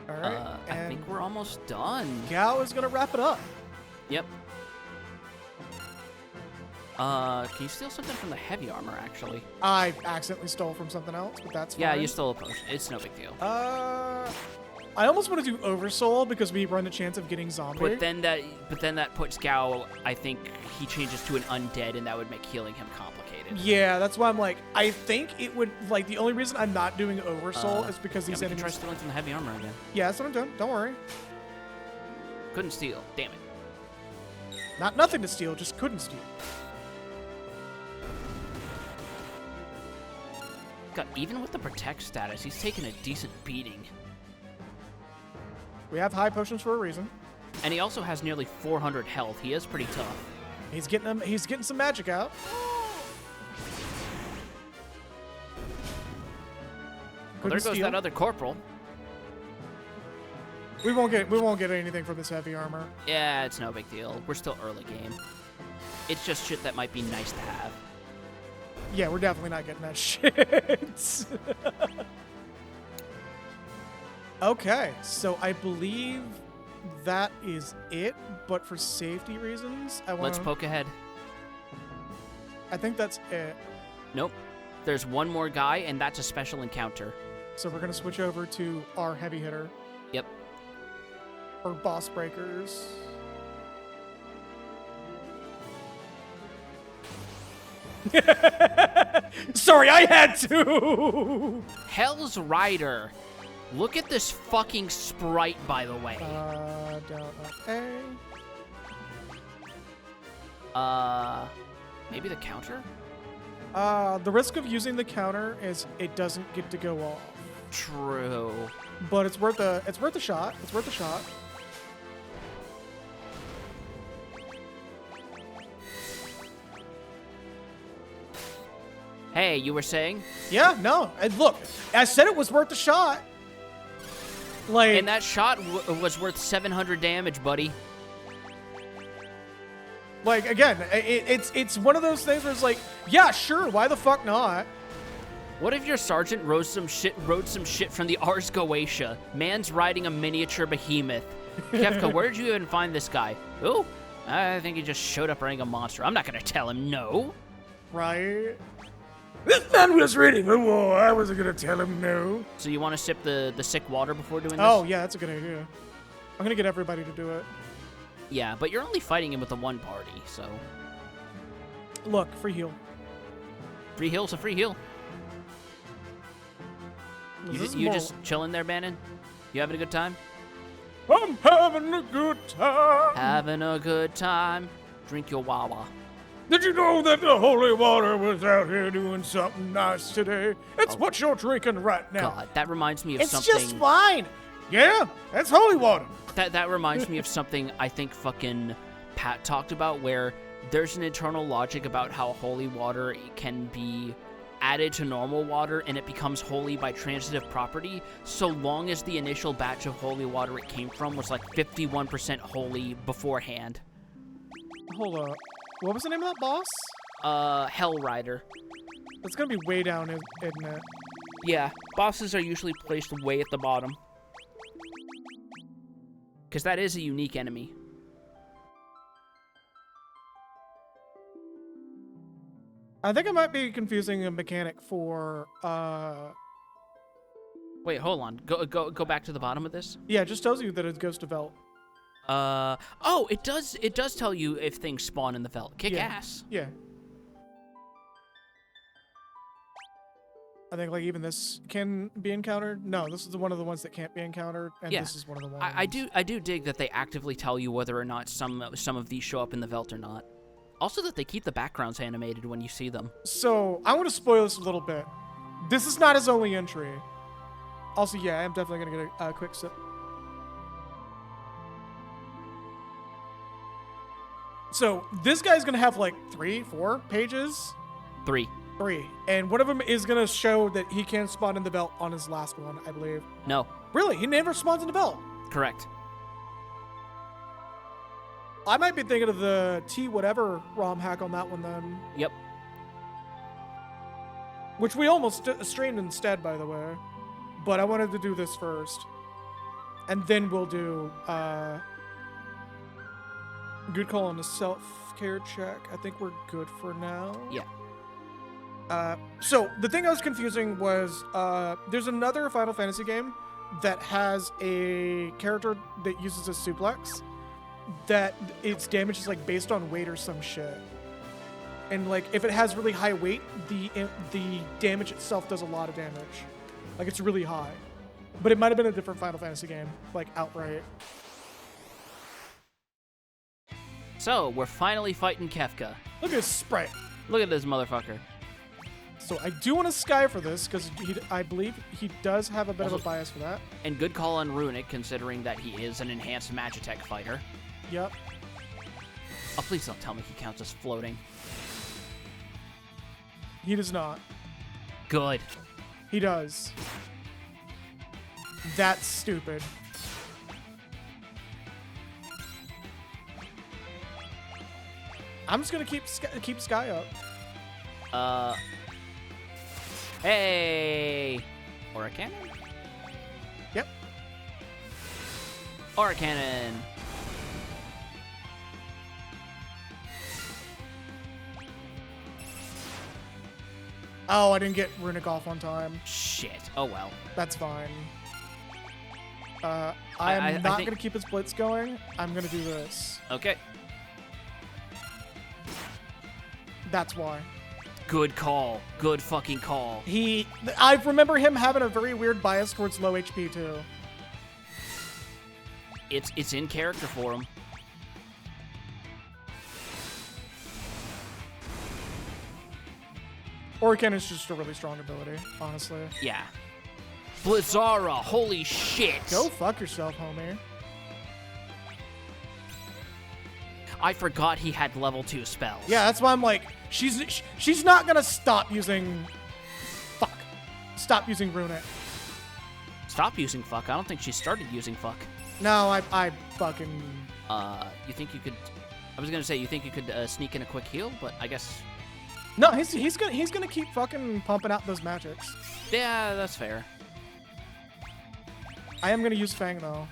Alright, I think we're almost done. Gal is gonna wrap it up. Yep. Can you steal something from the heavy armor, actually? I accidentally stole from something else, but that's fine. Yeah, you stole a potion. It's no big deal. I almost want to do Oversoul because we run the chance of getting zombie. But then that puts Gao, I think he changes to an undead, and that would make healing him complicated. Yeah, that's why I'm like, I think it would, like, the only reason I'm not doing Oversoul is because these we can enemies... try stealing from the heavy armor again. Yeah, that's what I'm doing. Don't worry. Couldn't steal. Damn it. Nothing to steal, just couldn't steal. God, even with the protect status, he's taken a decent beating. We have high potions for a reason. And he also has nearly 400 health. He is pretty tough. He's getting some magic out. Well, there goes that other corporal. We won't get anything from this heavy armor. Yeah, it's no big deal. We're still early game. It's just shit that might be nice to have. Yeah, we're definitely not getting that shit. Okay, so I believe that is it, but for safety reasons, Let's poke ahead. I think that's it. Nope. There's one more guy, and that's a special encounter. So we're gonna switch over to our heavy hitter. Yep. Or boss breakers. Sorry, I had to. Hell's Rider. Look at this fucking sprite, by the way. Maybe the counter? The risk of using the counter is it doesn't get to go off. True. But it's worth a shot. It's worth a shot. Hey, you were saying? Yeah, no. And look, I said it was worth a shot. Like, And that shot was worth 700 damage, buddy. Like, again, it's one of those things where it's like, yeah, sure, why the fuck not? What if your sergeant rode some shit from the Ars Goetia? Man's riding a miniature behemoth. Kefka, where did you even find this guy? Oh, I think he just showed up riding a monster. I'm not gonna tell him no. Right? This man was ready for war. I wasn't gonna tell him no. So you want to sip the sick water before doing this? Oh, yeah, that's a good idea. I'm gonna get everybody to do it. Yeah, but you're only fighting him with the one party, so Look, free heal. free heal's a free heal. This is You more- just chilling there, Bannon? You having a good time? I'm having a good time. Having a good time. Drink your Wawa. Did you know that the holy water was out here doing something nice today? It's what you're drinking right now. God, that reminds me of It's something. just fine. Yeah, that's holy water. That reminds me of something I think fucking Pat talked about, where there's an internal logic about how holy water can be added to normal water and it becomes holy by transitive property, so long as the initial batch of holy water it came from was like 51% holy beforehand. Hold up. What was the name of that boss? Hell Rider. It's gonna be way down, isn't it? Yeah, bosses are usually placed way at the bottom. Because that is a unique enemy. I think I might be confusing a mechanic for, Wait, hold on. Go back to the bottom of this. yeah, it just tells you that it goes to Velt. Oh, it does tell you if things spawn in the Velt. Kick Yeah. ass. Yeah. I think, like, even this can be encountered. No, this is one of the ones that can't be encountered, and Yeah. this is one of the ones. I do dig that they actively tell you whether or not some of these show up in the Velt or not. Also that they keep the backgrounds animated when you see them. So, I want to spoil this a little bit. This is not his only entry. Also, yeah, I'm definitely going to get a quick sip. So, this guy's going to have, like, 3, 4 pages? 3. 3. And one of them is going to show that he can spawn in the belt on his last one, I believe. No. Really? He never spawns in the belt? Correct. I might be thinking of the T whatever ROM hack on that one then. Yep. Which we almost streamed instead, by the way. But I wanted to do this first. And then we'll do, good call on the self-care check. I think we're good for now. Yeah. So the thing I was confusing was, there's another Final Fantasy game that has a character that uses a suplex that its damage is like based on weight or some shit. And like if it has really high weight, the damage itself does a lot of damage. Like it's really high. But it might have been a different Final Fantasy game, like outright. So, we're finally fighting Kefka. Look at his sprite. Look at this motherfucker. So I do want to Sky for this because I believe he does have a bit of a Also- bias for that. And good call on Runic, considering that he is an enhanced Magitech fighter. Yep. Oh, please don't tell me he counts as floating. He does not. Good. He does. That's stupid. I'm just gonna keep Sky up. Hey! Aura Cannon? Yep. Aura Cannon! Oh, I didn't get Runic off on time. Shit. Oh well. That's fine. I I am not think- gonna keep his blitz going. I'm gonna do this. Okay. That's why. Good call. Good fucking call. I remember him having a very weird bias towards low HP too. It's in character for him. Orcan is just a really strong ability, honestly. Yeah. Blizzara, holy shit. Go fuck yourself, homie. I forgot he had level 2 spells. Yeah, that's why I'm like, she's not gonna stop using. Fuck. Stop using Runic. Stop using fuck. I don't think she started using fuck. No, I fucking. You think you could... I was gonna say, you think you could sneak in a quick heal, but I guess... No, he's gonna keep fucking pumping out those magics. Yeah, that's fair. I am gonna use Fang though.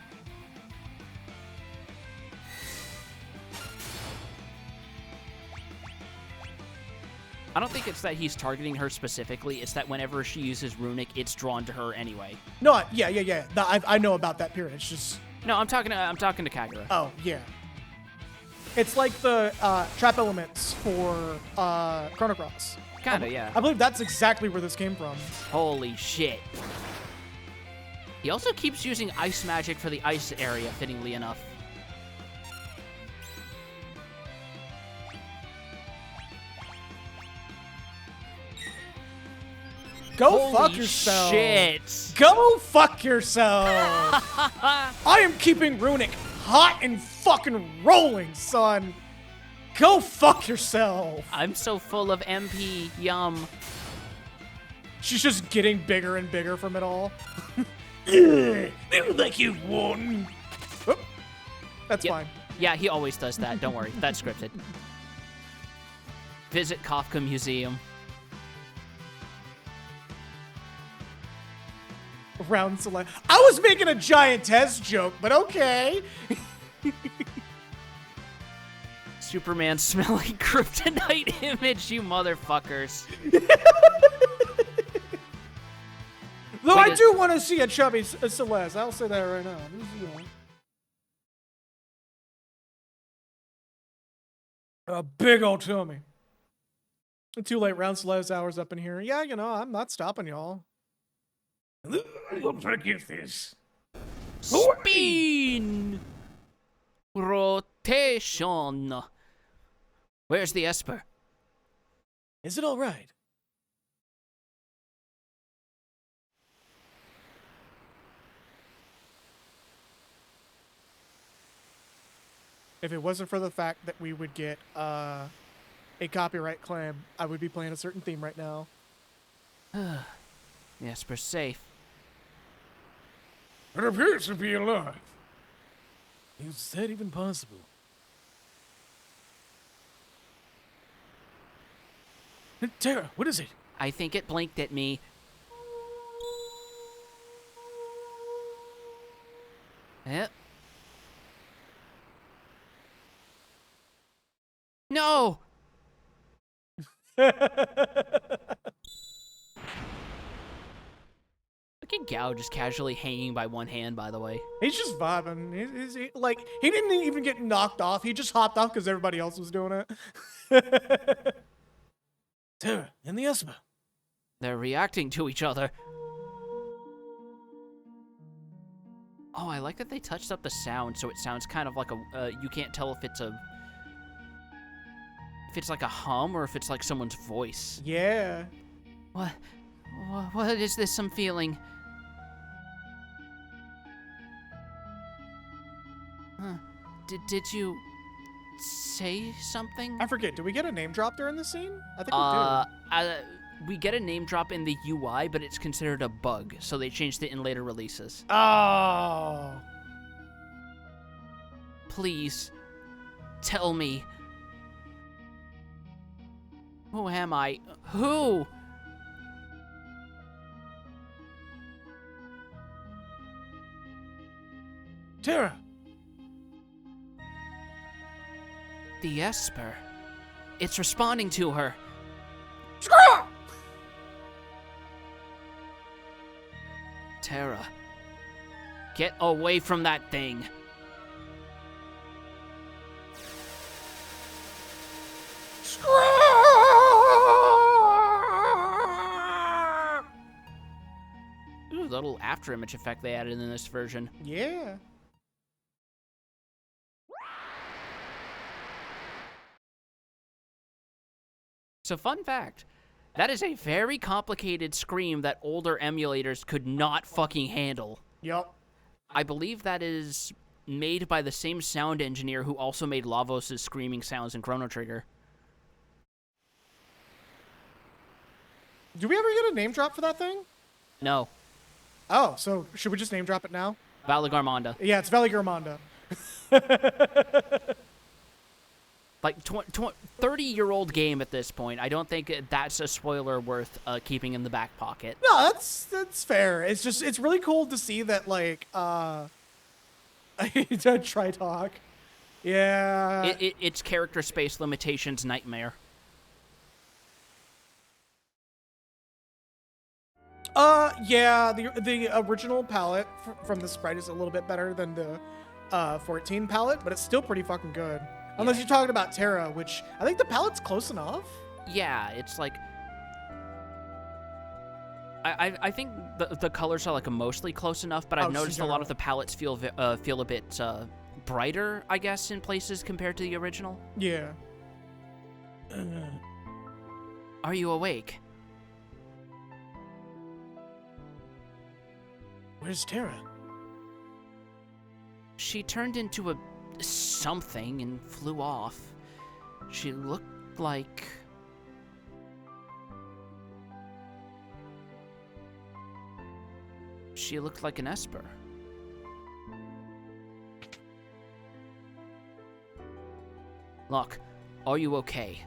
I don't think it's that he's targeting her specifically. It's that whenever she uses Runic, it's drawn to her anyway. No, yeah. I know about that period. It's just. No, I'm talking to Kagura. Oh yeah. It's like the trap elements for Chrono Cross. Kinda, yeah. I believe that's exactly where this came from. Holy shit. He also keeps using ice magic for the ice area, fittingly enough. Go fuck Holy yourself. shit. Go fuck yourself. I am keeping Runic hot and fucking rolling, son. Go fuck yourself. I'm so full of MP. Yum. She's just getting bigger and bigger from it all. Like you won. Oop. That's Yep. fine. Yeah, he always does that. Don't worry. That's scripted. Visit Kafka Museum. Round select. I was making a giantess joke, but okay. Superman smelling kryptonite image, you motherfuckers. Though Wait, I do want to see a chubby Celeste. I'll say that right now. A big old tummy. Too late. Round Celeste hours up in here. Yeah, you know, I'm not stopping y'all. I'll forgive this. Spin! Rotation. Where's the Esper? Is it all right? If it wasn't for the fact that we would get a copyright claim, I would be playing a certain theme right now. The Esper's safe. It appears to be alive. Is that even possible? Tara, what is it? I think it blinked at me. Yep. No! Look at Gao just casually hanging by one hand, by the way. He's just vibing. He didn't even get knocked off. He just hopped off because everybody else was doing it. Tara and the Esper. They're reacting to each other. Oh, I like that they touched up the sound so it sounds kind of like a, you can't tell if it's like a hum or if it's like someone's voice. Yeah. What is this I'm feeling? Huh. Did you say something? I forget. Did we get a name drop during the scene? I think we did. We get a name drop in the UI, but it's considered a bug, so they changed it in later releases. Oh. Please, tell me. Who am I? Who? Tara. The Esper. It's responding to her. Screw! Tara. Get away from that thing. Ooh, the little after image effect they added in this version. Yeah. So fun fact, that is a very complicated scream that older emulators could not fucking handle. Yup. I believe that is made by the same sound engineer who also made Lavos' screaming sounds in Chrono Trigger. Did we ever get a name drop for that thing? No, Oh, so should we just name drop it now? Valagarmonda. Yeah, it's Veligarmonda. Like 30-year-old game at this point. I don't think that's a spoiler worth keeping in the back pocket. No, that's fair. It's really cool to see that, like, Tritalk. Yeah. It's character space limitations nightmare. Yeah, the original palette from the sprite is a little bit better than the 14 palette, but it's still pretty fucking good. Unless you're talking about Terra, which I think the palette's close enough. Yeah, it's like... I think the colors are like mostly close enough, but I've noticed a lot of the palettes feel a bit brighter, I guess, in places compared to the original. Yeah. Are you awake? Where's Terra? She turned into a something and flew off. She looked like... She looked like an Esper. Locke, are you okay?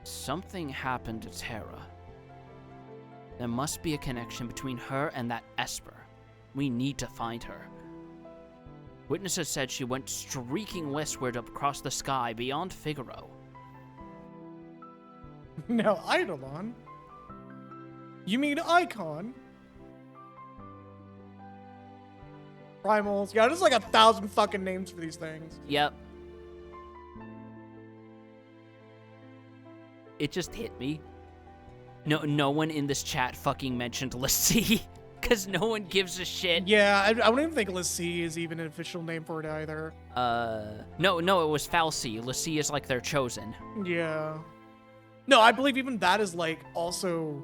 Something happened to Terra. There must be a connection between her and that Esper. We need to find her. Witnesses said she went streaking westward across the sky beyond Figaro. Now, Eidolon? You mean Icon? Primals. Yeah, there's like 1,000 fucking names for these things. Yep. It just hit me. No one in this chat fucking mentioned Lassie, because no one gives a shit. Yeah, I don't even think Lassie is even an official name for it either. No, it was Falsey. Lassie is like their chosen. Yeah. No, I believe even that is like also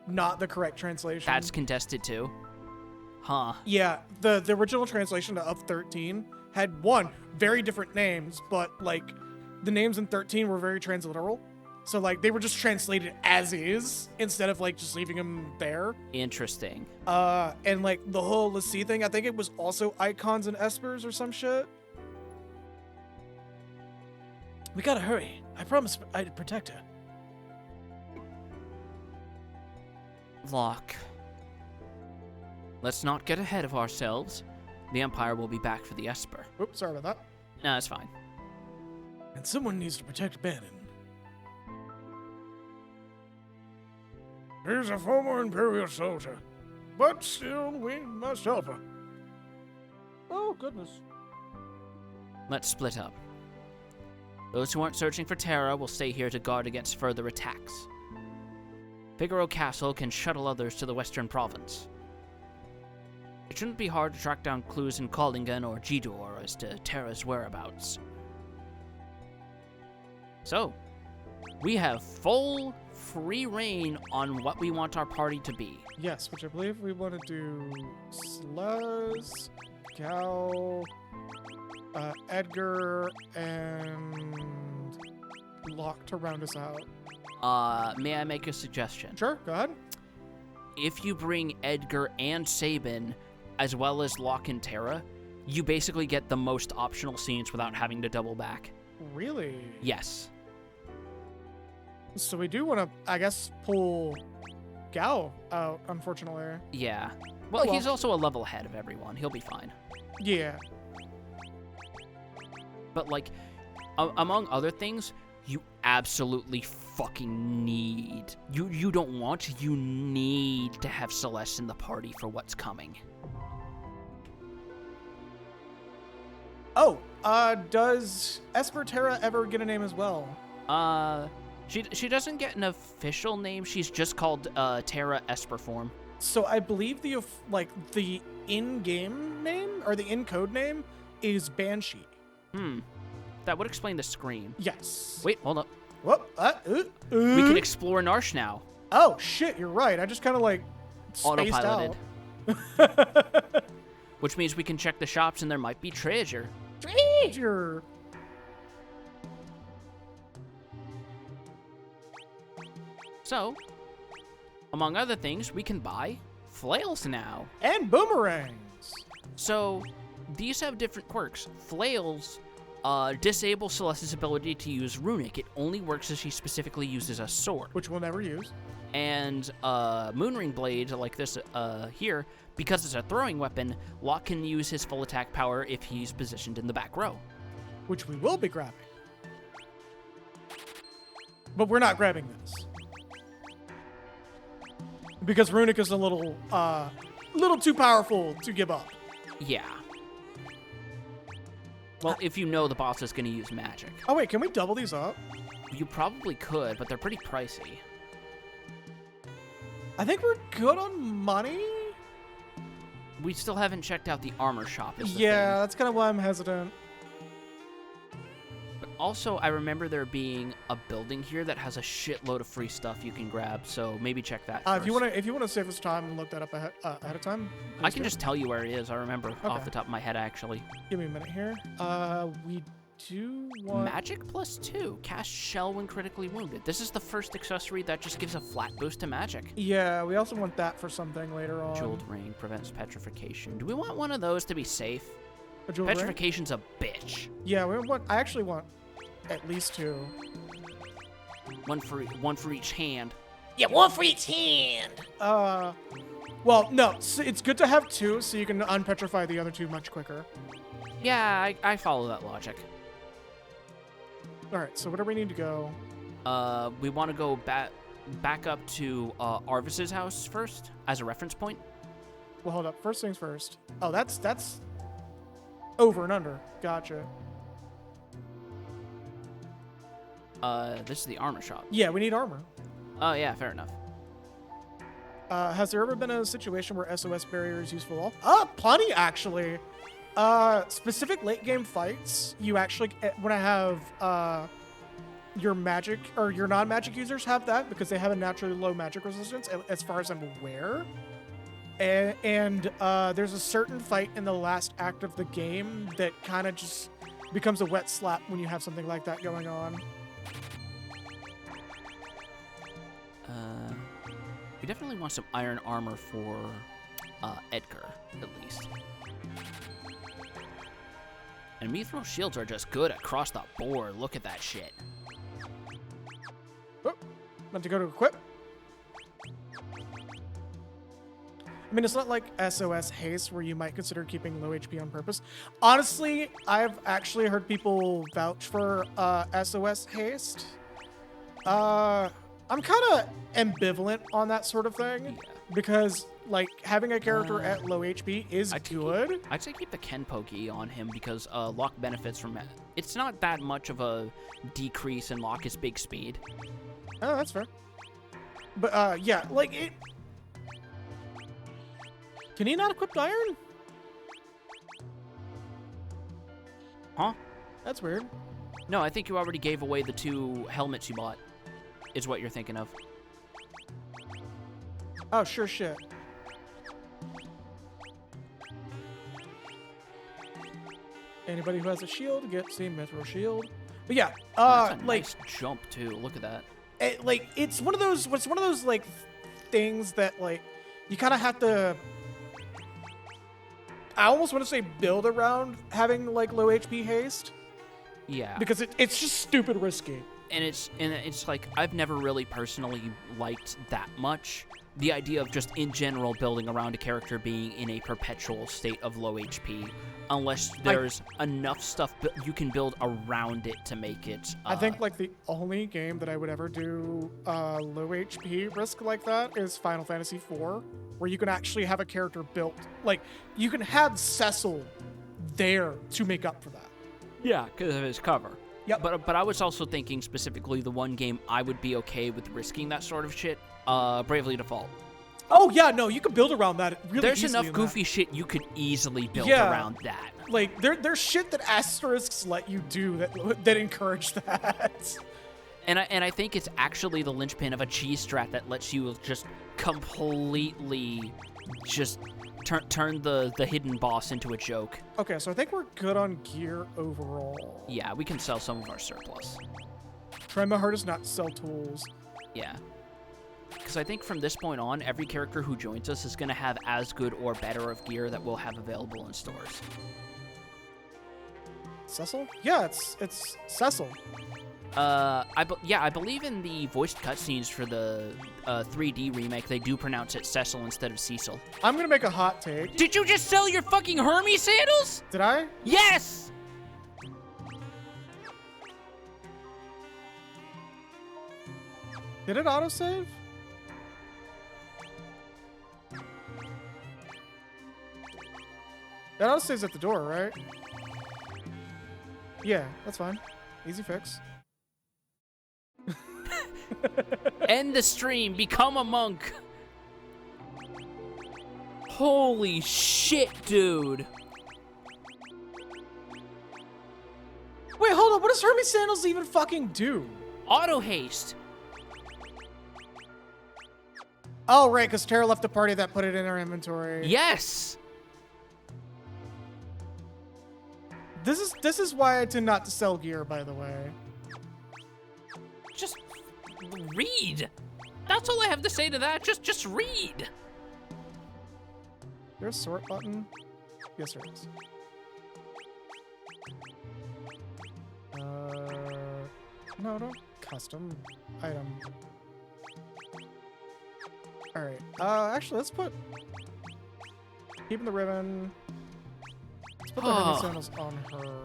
not the correct translation. That's contested too. Huh. Yeah, the original translation of 13 had very different names, but like the names in 13 were very transliteral. So like they were just translated as is instead of like just leaving them there. Interesting. And like the whole Lassie thing, I think it was also icons and espers or some shit. We gotta hurry. I promised I'd protect her. Locke. Let's not get ahead of ourselves. The Empire will be back for the Esper. Oops, sorry about that. No, it's fine. And someone needs to protect Bannon. He's a former Imperial soldier, but still, we must help her. Oh, goodness. Let's split up. Those who aren't searching for Terra will stay here to guard against further attacks. Figaro Castle can shuttle others to the Western Province. It shouldn't be hard to track down clues in Kollingen or Gidor as to Terra's whereabouts. So, we have full, free reign on what we want our party to be. Yes, which I believe we want to do Sluz, Gal, Edgar, and Locke to round us out. May I make a suggestion? Sure, go ahead. If you bring Edgar and Sabin, as well as Locke and Terra, you basically get the most optional scenes without having to double back. Really? Yes. So we do want to, I guess, pull Gal out, unfortunately. Yeah. Well, well. he's also a level ahead of everyone. He'll be fine. Yeah. But, like, among other things, you absolutely fucking need... You don't want, you need to have Celeste in the party for what's coming. Oh, does Esper Terra ever get a name as well? She doesn't get an official name. She's just called Terra Esperform. So I believe the in-game name or the in-code name is Banshee. That would explain the scream. Yes. Wait, hold up. Whoop. We can explore Narsh now. Oh shit, you're right. I just kind of like spaced Autopiloted. out. Which means we can check the shops and there might be treasure. Treasure. So, among other things, we can buy flails now. And boomerangs. So, these have different quirks. Flails disable Celeste's ability to use Runic. It only works if she specifically uses a sword. Which we'll never use. And Moonring Blade, like this here, because it's a throwing weapon, Locke can use his full attack power if he's positioned in the back row. Which we will be grabbing. But we're not grabbing this. Because Runic is a little little too powerful to give up. Yeah. Well, if you know the boss is going to use magic. Oh wait, can we double these up? You probably could, but they're pretty pricey. I think we're good on money. We still haven't checked out the armor shop. Is the Yeah, thing. that's kind of why I'm hesitant. But also, I remember there being a building here that has a shitload of free stuff you can grab. So maybe check that. If you wanna save us time and look that up ahead of time, I please can do. just tell you where it is. I remember Okay. off the top of my head, actually. Give me a minute here. We do want Magic +2. Cast shell when critically wounded. This is the first accessory that just gives a flat boost to magic. Yeah, we also want that for something later on. Jeweled ring prevents petrification. Do we want one of those to be safe? A jeweled ring? Petrification's a bitch. Yeah, I actually want at least 2. One for each hand. Yeah, one for each hand. Well, no, it's good to have 2 so you can unpetrify the other 2 much quicker. Yeah, I follow that logic. All right, so where do we need to go? We want to go back up to Arvis's house first as a reference point. Well, hold up. First things first. Oh, that's over and under. Gotcha. This is the armor shop. Yeah, we need armor. Oh yeah, fair enough. Has there ever been a situation where SOS barrier is useful? Plenty actually. Specific late game fights, you actually want to have your magic or your non-magic users have that because they have a naturally low magic resistance, as far as I'm aware. And there's a certain fight in the last act of the game that kind of just becomes a wet slap when you have something like that going on. We definitely want some iron armor for Edgar, at least. And mithril shields are just good across the board. Look at that shit. Oh, meant to go to equip. I mean, it's not like SOS haste where you might consider keeping low HP on purpose. Honestly, I've actually heard people vouch for SOS haste. I'm kind of ambivalent on that sort of thing because, like, having a character at low HP is good. I'd say keep the Kenpogi on him because Locke benefits from it. It's not that much of a decrease in Locke's big speed. Oh, that's fair. But, yeah, like, it... Can he not equip iron? Huh? That's weird. No, I think you already gave away the 2 helmets you bought, is what you're thinking of. Oh, sure shit. Anybody who has a shield gets a mithril shield. But yeah, That's a like nice jump too. Look at that. it's one of those like things that like you kind of have to. I almost want to say build around having like low HP haste Yeah. because it's just stupid risky. And it's like I've never really personally liked that much the idea of just in general building around a character being in a perpetual state of low HP, unless there's enough stuff you can build around it to make it. I think like the only game that I would ever do low HP risk like that is Final Fantasy IV, where you can actually have a character built. Like you can have Cecil there to make up for that. yeah, because of his cover. Yep. But I was also thinking specifically the one game I would be okay with risking that sort of shit. Bravely Default. Oh yeah, no, you can build around that really There's easily enough in goofy shit you could easily build Yeah. around that. that. Like there's shit that asterisks let you do that encourage that. And I think it's actually the linchpin of a cheese strat that lets you just completely just turn the hidden boss into a joke. Okay, so I think we're good on gear overall. Yeah, we can sell some of our surplus. Try my hardest not to sell tools. Yeah. Because I think from this point on, every character who joins us is going to have as good or better of gear that we'll have available in stores. Cecil? Yeah, it's Cecil. I believe in the voiced cutscenes for the 3D remake, they do pronounce it Cecil instead of Cecil. I'm gonna make a hot take. Did you just sell your fucking Hermes sandals? Did I? Yes! Did it autosave? That all stays at the door, right? Yeah, that's fine. Easy fix. End the stream. Become a monk. Holy shit, dude. Wait, hold on. What does Hermes Sandals even fucking do? Auto haste. Oh, right, because Tara left the party that put it in her inventory. Yes. This is why I tend not to sell gear, by the way. Just read. That's all I have to say to that. Just read. There's a sort button? Yes, there is. No, custom item. Alright, actually, let's put... Keeping the ribbon. Let's put the Hermes Sandals on her.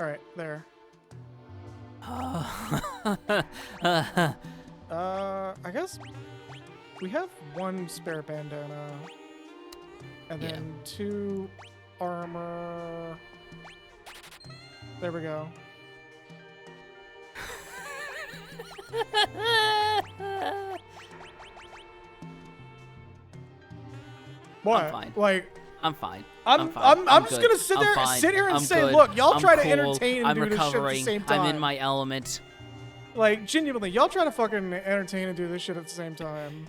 Alright, there. I guess we have one spare bandana. And then 2 armor. There we go. What? I'm fine. Like, I'm fine. I'm just good. gonna sit there, I'm fine. sit here and I'm say, good. look, y'all I'm try to cool. entertain and I'm do this shit at the recovering. same time. I'm in my element. Like, genuinely, y'all try to fucking entertain and do this shit at the same time.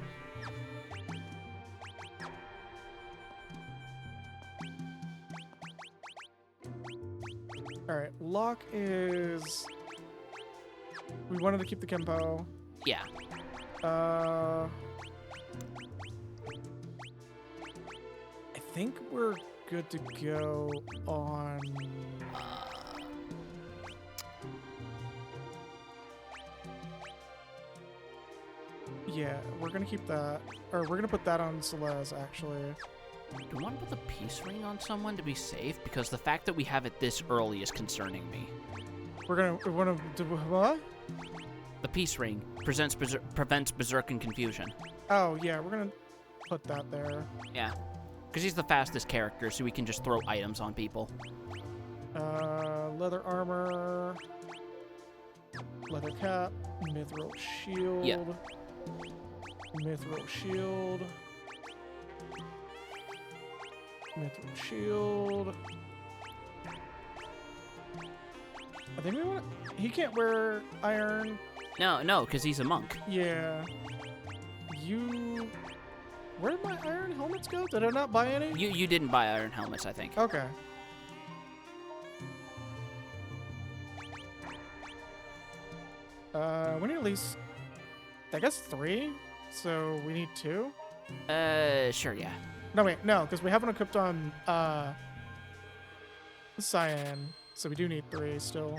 Alright, lock is... We wanted to keep the Kempo. Yeah. I think we're good to go on... Yeah, we're gonna keep that. Or we're gonna put that on Celeste, actually. Do we want to put the peace ring on someone to be safe? Because the fact that we have it this early is concerning me. We wanna do what? The peace ring prevents berserk and confusion. Oh, yeah, we're gonna put that there. Yeah. Because he's the fastest character, so we can just throw items on people. Leather armor. Leather cap. Mithril shield. Yeah. Mithril shield. Mithril shield. I think we want. He can't wear iron. No, because he's a monk. Yeah. You. Where did my iron helmets go? Did I not buy any? You didn't buy iron helmets, I think. Okay. We need at least, I guess 3. So we need 2. Sure, yeah. No, wait, no, because we haven't equipped on cyan, so we do need 3 still.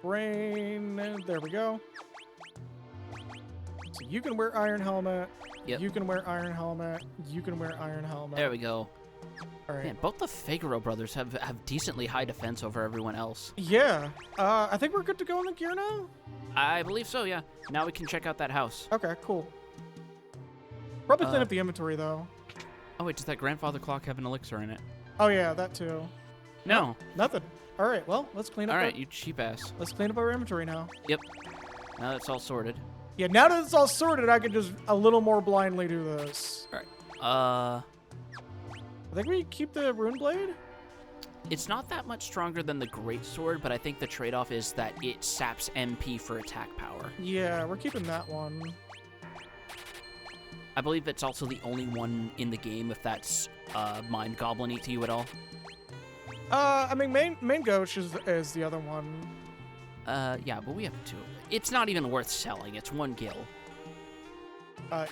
Brain, there we go. So you can wear iron helmet. Yep. You can wear iron helmet. You can wear iron helmet. There we go. All right. Man, both the Figaro brothers have decently high defense over everyone else. Yeah. I think we're good to go in the gear now. I believe so, yeah. Now we can check out that house. Okay, cool. Probably clean up the inventory though. Oh wait, does that grandfather clock have an elixir in it? Oh yeah, that too. No. Nothing. All right. Well, let's clean up. All right, you cheap ass. Let's clean up our inventory now. Yep. Now that's all sorted. Yeah. Now that it's all sorted, I can just a little more blindly do this. All right. I think we keep the rune blade. It's not that much stronger than the great sword, but I think the trade-off is that it saps MP for attack power. Yeah, we're keeping that one. I believe it's also the only one in the game, if that's mind goblin-y to you at all. I mean, main gauche is the other one. Yeah, but we have 2. It's not even worth selling. It's 1 gil.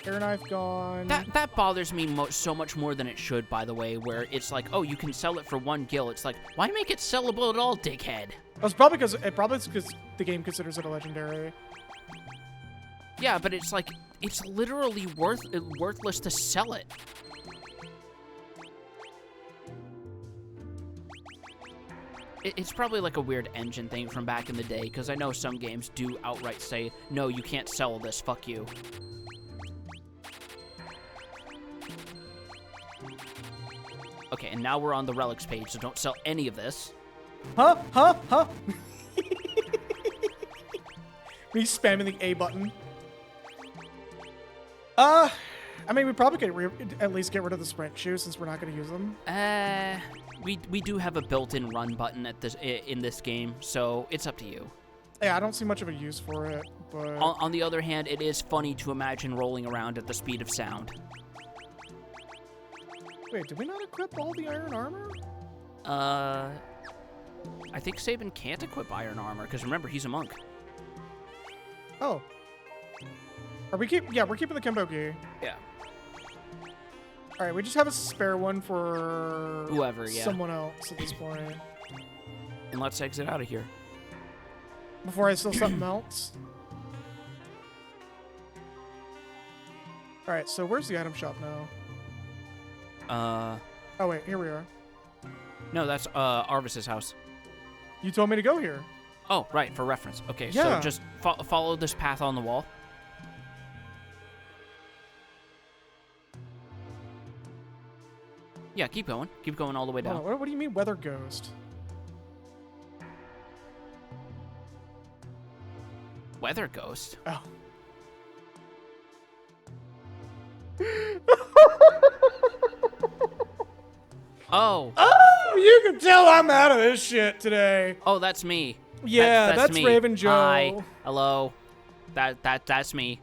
Air knife gone. That bothers me so much more than it should, by the way, where it's like, oh, you can sell it for 1 gil. It's like, why make it sellable at all, dickhead? It's probably because the game considers it a legendary. Yeah, but it's like, It's literally worthless to sell it. It's probably like a weird engine thing from back in the day, because I know some games do outright say, no, you can't sell this, fuck you. Okay, and now we're on the relics page, so don't sell any of this. Huh? Me spamming the A button. I mean, we probably could at least get rid of the sprint shoe since we're not going to use them. We do have a built-in run button in this game, so it's up to you. Yeah, I don't see much of a use for it, but... On the other hand, it is funny to imagine rolling around at the speed of sound. Wait, did we not equip all the iron armor? I think Sabin can't equip iron armor, because remember, he's a monk. Oh. We're keeping the Kenboki. Yeah. All right, we just have a spare one for whoever, yeah. Someone else at this point. And let's exit out of here. Before I steal something else. All right, so where's the item shop now? Oh wait, here we are. No, that's Arvis's house. You told me to go here. Oh, right, for reference. Okay, Yeah. so just follow this path on the wall. Yeah, keep going. Keep going all the way down. Hold on, what do you mean weather ghost? Weather ghost? Oh. Oh. Oh, you can tell I'm out of this shit today. Oh, that's me. Yeah, that's me. Raven Joe. Hi. Hello. That's me.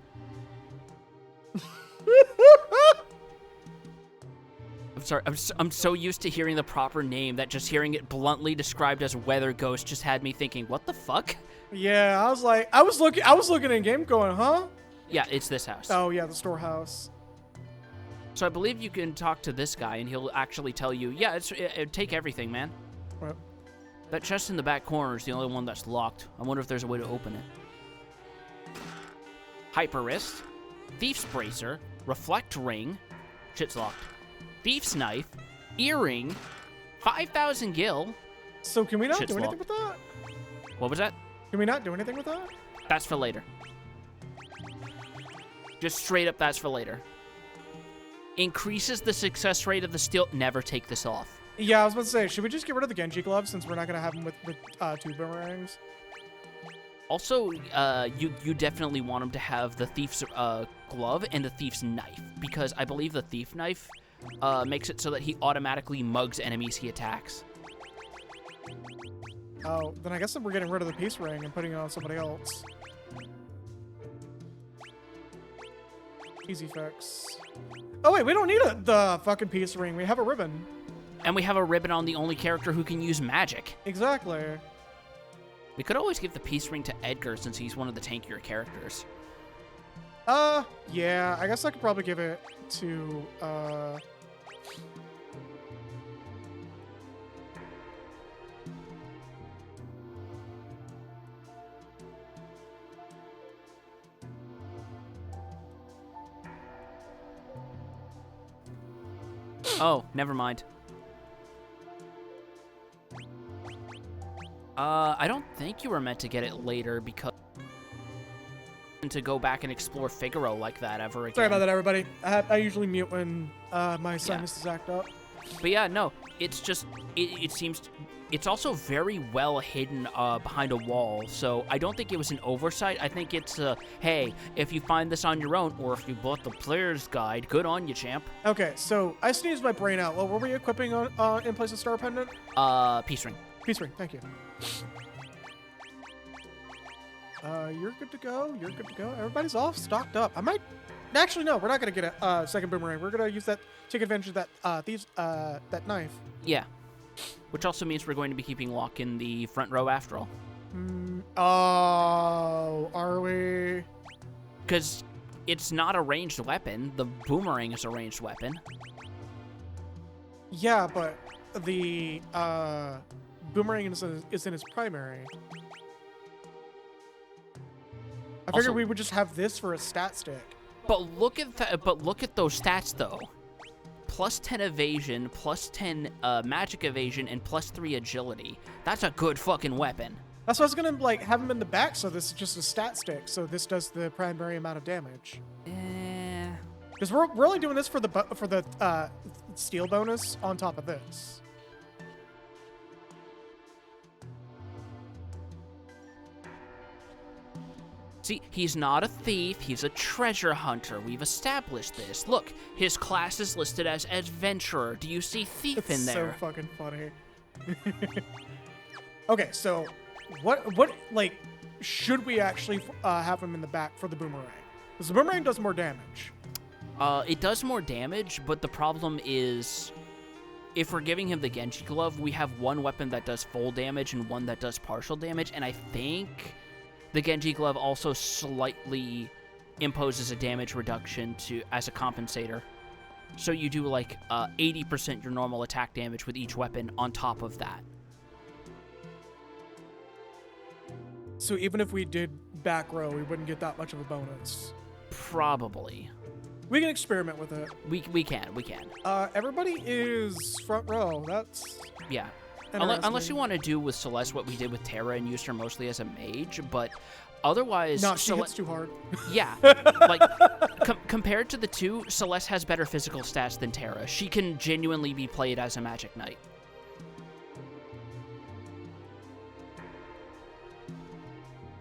I'm sorry. I'm so used to hearing the proper name that just hearing it bluntly described as Weather Ghost just had me thinking, what the fuck? Yeah, I was looking in game going, huh? Yeah, it's this house. Oh yeah, the storehouse. So I believe you can talk to this guy and he'll actually tell you, yeah, take everything, man. What? That chest in the back corner is the only one that's locked. I wonder if there's a way to open it. Hyper Wrist, Thief's Bracer, Reflect Ring, shit's locked. Thief's Knife, Earring, 5,000 Gil. So can we not Shit's do anything locked. with that? What was that? Can we not do anything with that? That's for later. Just straight up, that's for later. Increases the success rate of the steel. Never take this off. Yeah, I was about to say, should we just get rid of the Genji gloves since we're not gonna have them with 2 boomerangs? Also, you definitely want him to have the Thief's glove and the Thief's knife, because I believe the Thief knife makes it so that he automatically mugs enemies he attacks. Oh, then I guess that we're getting rid of the peace ring and putting it on somebody else. Easy fix. Oh wait, we don't need the fucking peace ring. We have a ribbon. And we have a ribbon on the only character who can use magic. Exactly. We could always give the peace ring to Edgar since he's one of the tankier characters. Yeah, I guess I could probably give it to, Oh, never mind. I don't think you were meant to get it later because to go back and explore Figaro like that ever again. Sorry about that, everybody. I usually mute when my sinuses act up. But yeah, no, it's just, it seems, it's also very well hidden behind a wall, so I don't think it was an oversight. I think it's, hey, if you find this on your own, or if you bought the player's guide, good on you, champ. Okay, so I sneezed my brain out. What were we equipping on in place of Star Pendant? Peace ring. Peace ring, thank you. You're good to go. You're good to go. Everybody's all stocked up. I might... Actually, no, we're not going to get a second boomerang. We're going to use that, take advantage of that, that knife. Yeah. Which also means we're going to be keeping Locke in the front row after all. Oh, are we? Because it's not a ranged weapon. The boomerang is a ranged weapon. Yeah, but the boomerang is in its primary. I figured we would just have this for a stat stick. But look at that. But look at those stats though. Plus 10 evasion, plus 10 magic evasion, and plus 3 agility. That's a good fucking weapon. That's why I was gonna like have him in the back, so this is just a stat stick. So this does the primary amount of damage. Because we're only doing this for the steel bonus on top of this. See, he's not a thief, he's a treasure hunter. We've established this. Look, his class is listed as adventurer. Do you see thief It's in there? so fucking funny. Okay, so what like should we actually have him in the back for the boomerang? Because the boomerang does more damage. It does more damage, but the problem is if we're giving him the Genji glove, we have one weapon that does full damage and one that does partial damage, and I think the Genji glove also slightly imposes a damage reduction as a compensator. So you do like 80% your normal attack damage with each weapon on top of that. So even if we did back row, we wouldn't get that much of a bonus. Probably. We can experiment with it. We can. Everybody is front row. That's Yeah. interesting. Unless you want to do with Celeste what we did with Terra and use her mostly as a mage, but otherwise... No, she hits too hard. Yeah. Like, compared to the two, Celeste has better physical stats than Terra. She can genuinely be played as a magic knight.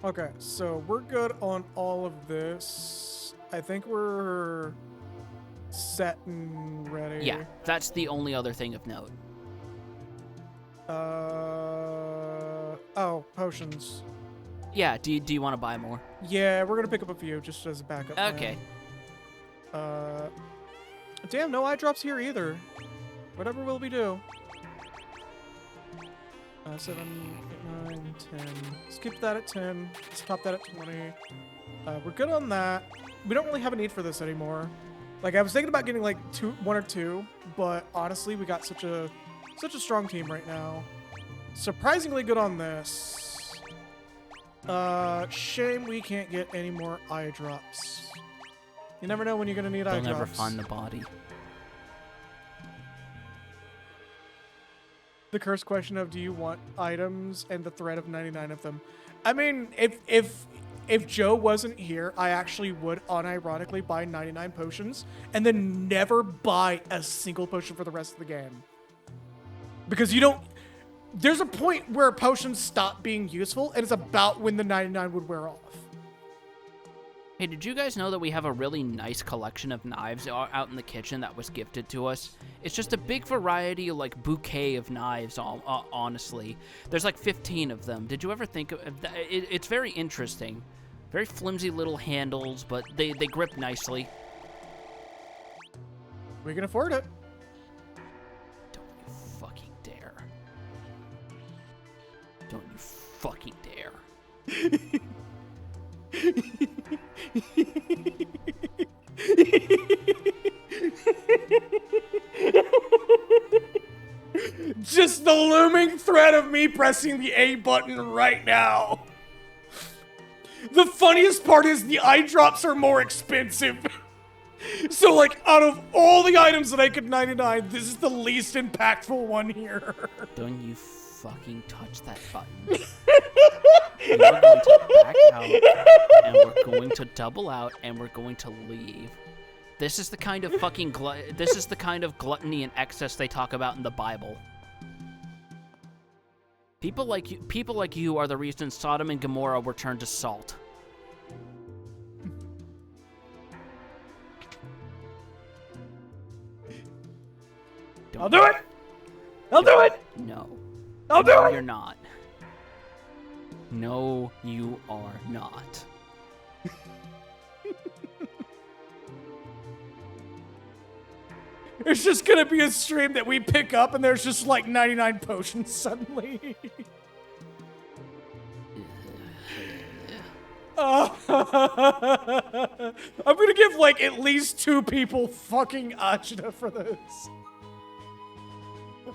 Okay, so we're good on all of this. I think we're set and ready. Yeah, that's the only other thing of note. Oh, potions. Yeah, do you want to buy more? Yeah, we're gonna pick up a few just as a backup. Okay. Plan. Damn, no eye drops here either. Whatever will we do? 7, 8, 9, 10. Let's keep that at 10. Let's top that at 20. We're good on that. We don't really have a need for this anymore. Like, I was thinking about getting like 1 or 2, but honestly, we got such a strong team right now. Surprisingly good on this. Shame we can't get any more eye drops. You never know when you're gonna need eye They'll drops. never find the body. The cursed question of do you want items and the threat of 99 of them. I mean, if Joe wasn't here, I actually would unironically buy 99 potions and then never buy a single potion for the rest of the game. Because you don't... There's a point where potions stop being useful, and it's about when the 99 would wear off. Hey, did you guys know that we have a really nice collection of knives out in the kitchen that was gifted to us? It's just a big variety, like, bouquet of knives, honestly. There's like 15 of them. Did you ever think of that? It's very interesting. Very flimsy little handles, but they grip nicely. We can afford it. Don't you fucking dare. Don't you fucking dare. Just the looming threat of me pressing the A button right now. The funniest part is the eye drops are more expensive. So, like, out of all the items that I could 99, this is the least impactful one here. Don't you fucking touch that button. We're going to back out, and we're going to double out, and we're going to leave. This is the kind of fucking this is the kind of gluttony and excess they talk about in the Bible. People like you are the reason Sodom and Gomorrah were turned to salt. I'll do it! I'll do it! No. I'll do it! You're not. No, you are not. It's just gonna be a stream that we pick up and there's just like 99 potions suddenly. I'm gonna give like at least 2 people fucking Ajna for this.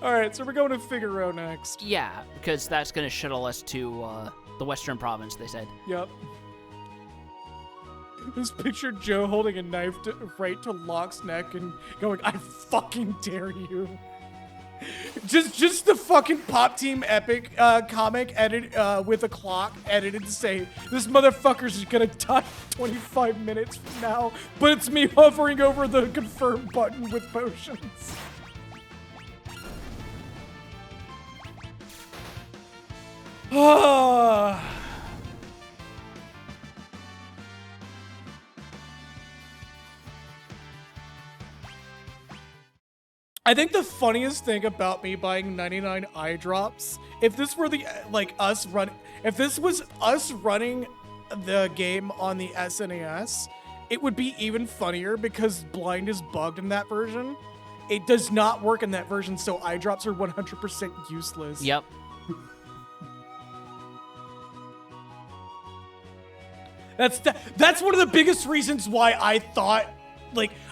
Alright, so we're going to Figaro next. Yeah, because that's gonna shuttle us to the Western Province, they said. Yep. Just picture Joe holding a knife right to Locke's neck and going, "I fucking dare you." Just the fucking Pop Team Epic comic edit with a clock edited to say, "This motherfucker's just gonna die 25 minutes from now," but it's me hovering over the confirm button with potions. Ah. I think the funniest thing about me buying 99 eye drops, if this were if this was us running the game on the SNES, it would be even funnier because blind is bugged in that version. It does not work in that version, so eye drops are 100% useless. Yep. That's one of the biggest reasons why I thought,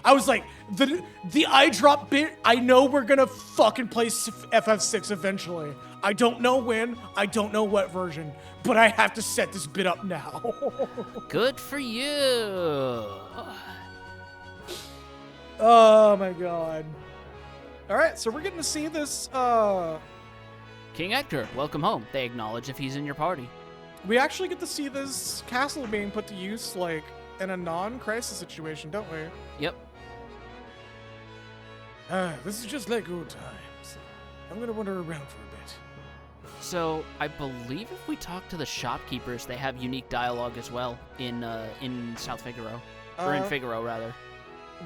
I was like, the eye drop bit, I know we're gonna fucking play FF6 eventually. I don't know when, I don't know what version, but I have to set this bit up now. Good for you. Oh my god. Alright, so we're getting to see this, King Edgar, welcome home. They acknowledge if he's in your party. we actually get to see this castle being put to use, in a non-crisis situation, don't we? Yep. This is just like old times. I'm gonna wander around for a bit. So I believe if we talk to the shopkeepers, they have unique dialogue as well in South Figaro, or in Figaro rather.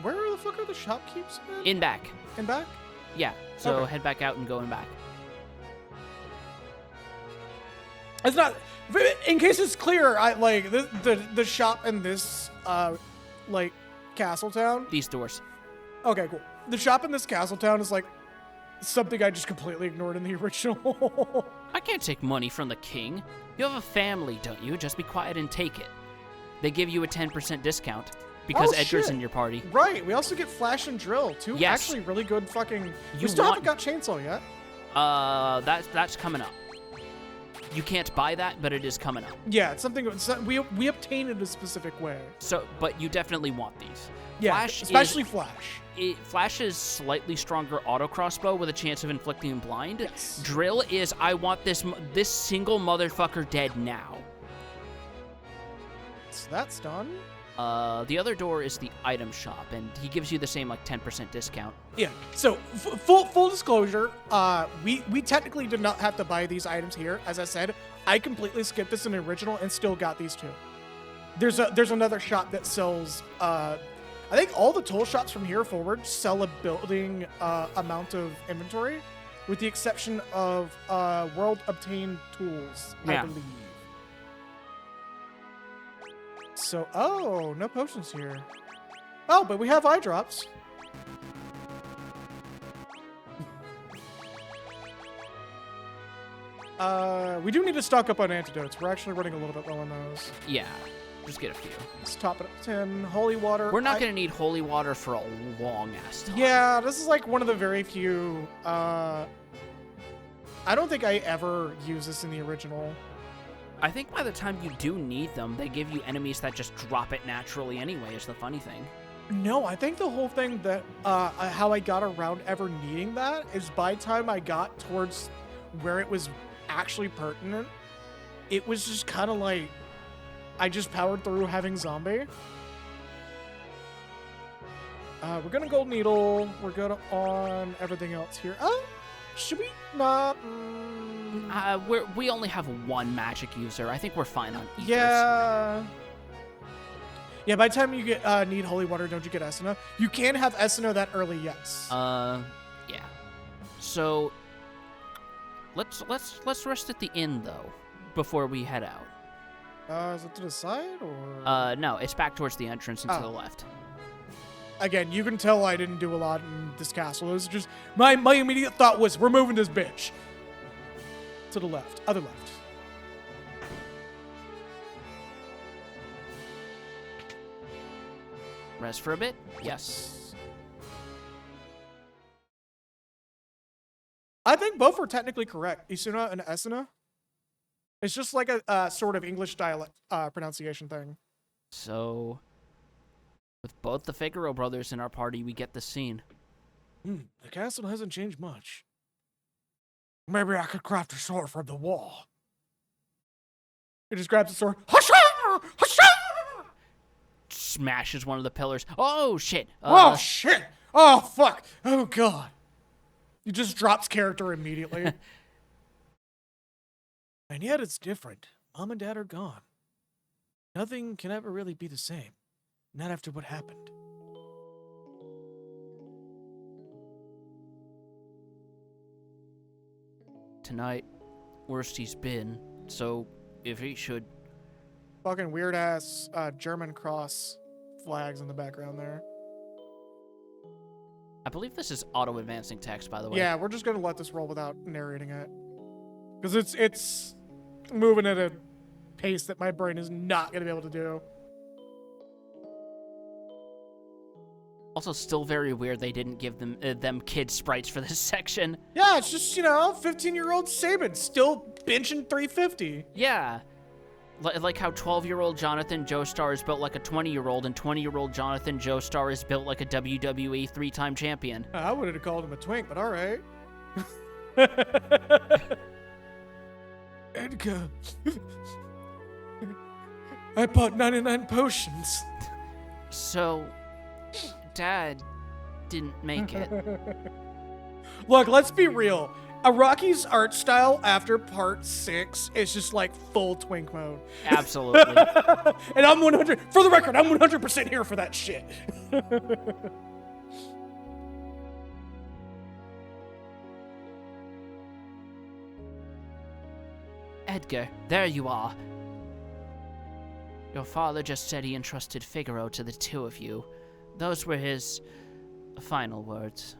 Where the fuck are the shopkeepers again? In back. In back? Yeah. So Okay. head back out and going back. It's not. In case it's clear, I the shop in this castle town. These doors. Okay, cool. The shop in this castle town is something I just completely ignored in the original. I can't take money from the king. You have a family, don't you? Just be quiet and take it. They give you a 10% discount because Oh, Edgar's shit. in your party. Right. We also get Flash and Drill, two Yes. actually really good fucking. You We still want- haven't got Chainsaw yet. That's coming up. You can't buy that, but it is coming up. Yeah, it's something we obtain it a specific way. So, but you definitely want these. Yeah, Flash especially Flash. Flash is slightly stronger auto crossbow with a chance of inflicting blind. Yes. Drill is I want this single motherfucker dead now. So that's done. The other door is the item shop, and he gives you the same 10% discount. Yeah. So full disclosure, we technically did not have to buy these items here. As I said, I completely skipped this in the original and still got these two. There's another shop that sells. I think all the tool shops from here forward sell a building amount of inventory, with the exception of world obtained tools, Yeah. I believe. So, oh, no potions here. Oh, but we have eye drops. We do need to stock up on antidotes. We're actually running a little bit low on those. Yeah, just get a few. Let's top it up to 10. Holy water. We're not going to need holy water for a long ass time. Yeah, this is one of the very few. I don't think I ever use this in the original. I think by the time you do need them, they give you enemies that just drop it naturally anyway, is the funny thing. No, I think the whole thing that how I got around ever needing that is by the time I got towards where it was actually pertinent, it was just kind of I just powered through having zombie. We're gonna gold needle. We're good on everything else here. Should we not? We only have one magic user. I think we're fine on ethers. Yeah. Yeah, by the time you get need holy water, don't you get Esuna? You can have Esuna that early, yes. Yeah. So let's rest at the inn though before we head out. Is it to the side or? No, it's back towards the entrance and to Oh. the left. Again, you can tell I didn't do a lot in this castle. It was just my immediate thought was we're moving this bitch to the left, other left. Rest for a bit? Yes. I think both are technically correct. Isuna and Esuna. It's just like a sort of English dialect pronunciation thing. So With both the Figaro brothers in our party, we get the scene. The castle hasn't changed much. Maybe I could craft a sword from the wall. He just grabs the sword. Hasha! Hasha! Smashes one of the pillars. Oh, shit. Oh, shit! Oh, fuck! Oh, God. He just drops character immediately. And yet it's different. Mom and Dad are gone. Nothing can ever really be the same. Not after what happened. Tonight, worst he's been, so if he should... Fucking weird-ass German cross flags in the background there. I believe this is auto-advancing text, by the way. Yeah, we're just gonna let this roll without narrating it. Because it's moving at a pace that my brain is not gonna be able to do. Also, still very weird they didn't give them kid sprites for this section. Yeah, it's just, 15-year-old Sabin still benching 350. Yeah. Like how 12-year-old Jonathan Joestar is built like a 20-year-old, and 20-year-old Jonathan Joestar is built like a WWE 3-time champion. I would have called him a twink, but all right. Edgar. I bought 99 potions. So, Dad didn't make it. Look, let's be real. Araki's art style after part 6 is just like full twink mode. Absolutely. And I'm 100, for the record, I'm 100% here for that shit. Edgar, there you are. Your father just said he entrusted Figaro to the two of you. Those were his final words.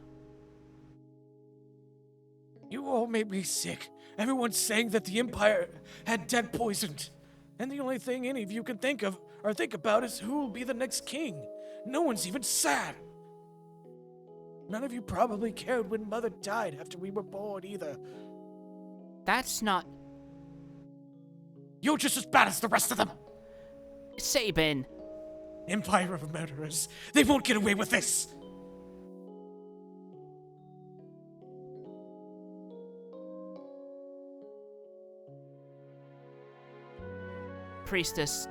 You all made me sick. Everyone's saying that the Empire had Dead poisoned. And the only thing any of you can think of or think about is who will be the next king. No one's even sad. None of you probably cared when Mother died after we were born either. That's not... You're just as bad as the rest of them. Sabin. Empire of murderers. They won't get away with this. Priestess,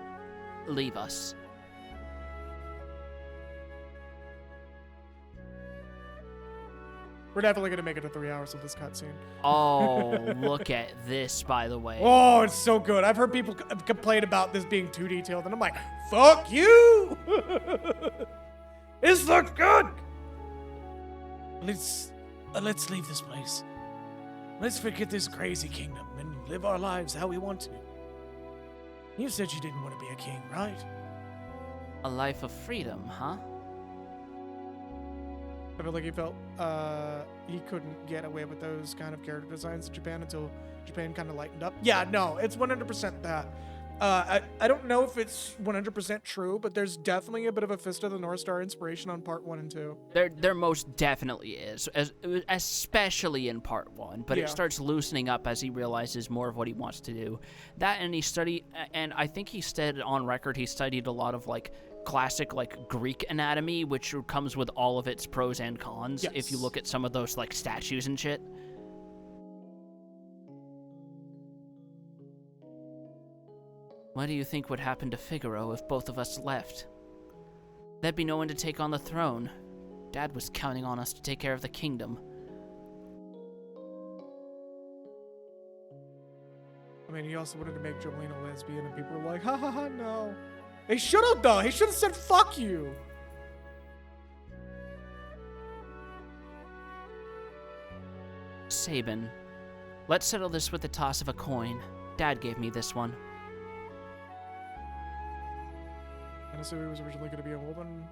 leave us. We're definitely gonna make it to 3 hours of this cutscene. Oh, look at this, by the way. Oh, it's so good. I've heard people complain about this being too detailed, and I'm like, fuck you! This looks good. Let's leave this place. Let's forget this crazy kingdom and live our lives how we want to. You said you didn't want to be a king, right? A life of freedom, huh? I feel like he felt he couldn't get away with those kind of character designs in Japan until Japan kind of lightened up. Yeah, no, it's 100% that. I don't know if it's 100% true, but there's definitely a bit of a Fist of the North Star inspiration on part 1 and 2. There most definitely is, especially in part 1, but Yeah. it starts loosening up as he realizes more of what he wants to do. That, and I think he said on record he studied a lot of like classic like Greek anatomy, which comes with all of its pros and cons. Yes. If you look at some of those like statues and shit. What do you think would happen to Figaro if both of us left? There'd be no one to take on the throne. Dad was counting on us to take care of the kingdom. I mean, he also wanted to make Jolene a lesbian, and people were like, ha ha ha, no. He should have, though. He should have said, fuck you. Sabin, let's settle this with the toss of a coin. Dad gave me this one. Anasui was originally going to be a woman.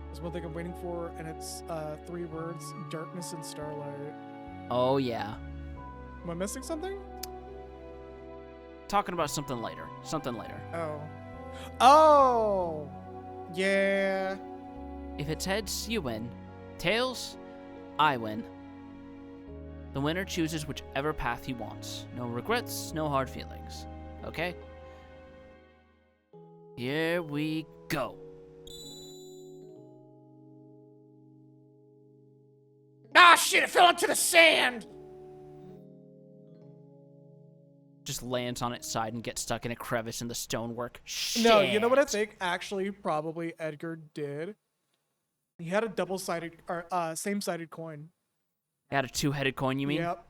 There's one thing I'm waiting for, and it's 3 words, darkness and starlight. Oh yeah. Am I missing something? Talking about something later. Something later. Oh. Oh! Yeah. If it's heads, you win. Tails, I win. The winner chooses whichever path he wants. No regrets, no hard feelings. Okay? Here we go. Ah, shit, it fell into the sand! Just lands on its side and gets stuck in a crevice in the stonework. Shit. No, you know what I think? Actually, probably Edgar did. He had a double-sided, or same-sided coin. Had a two-headed coin, you mean? Yep.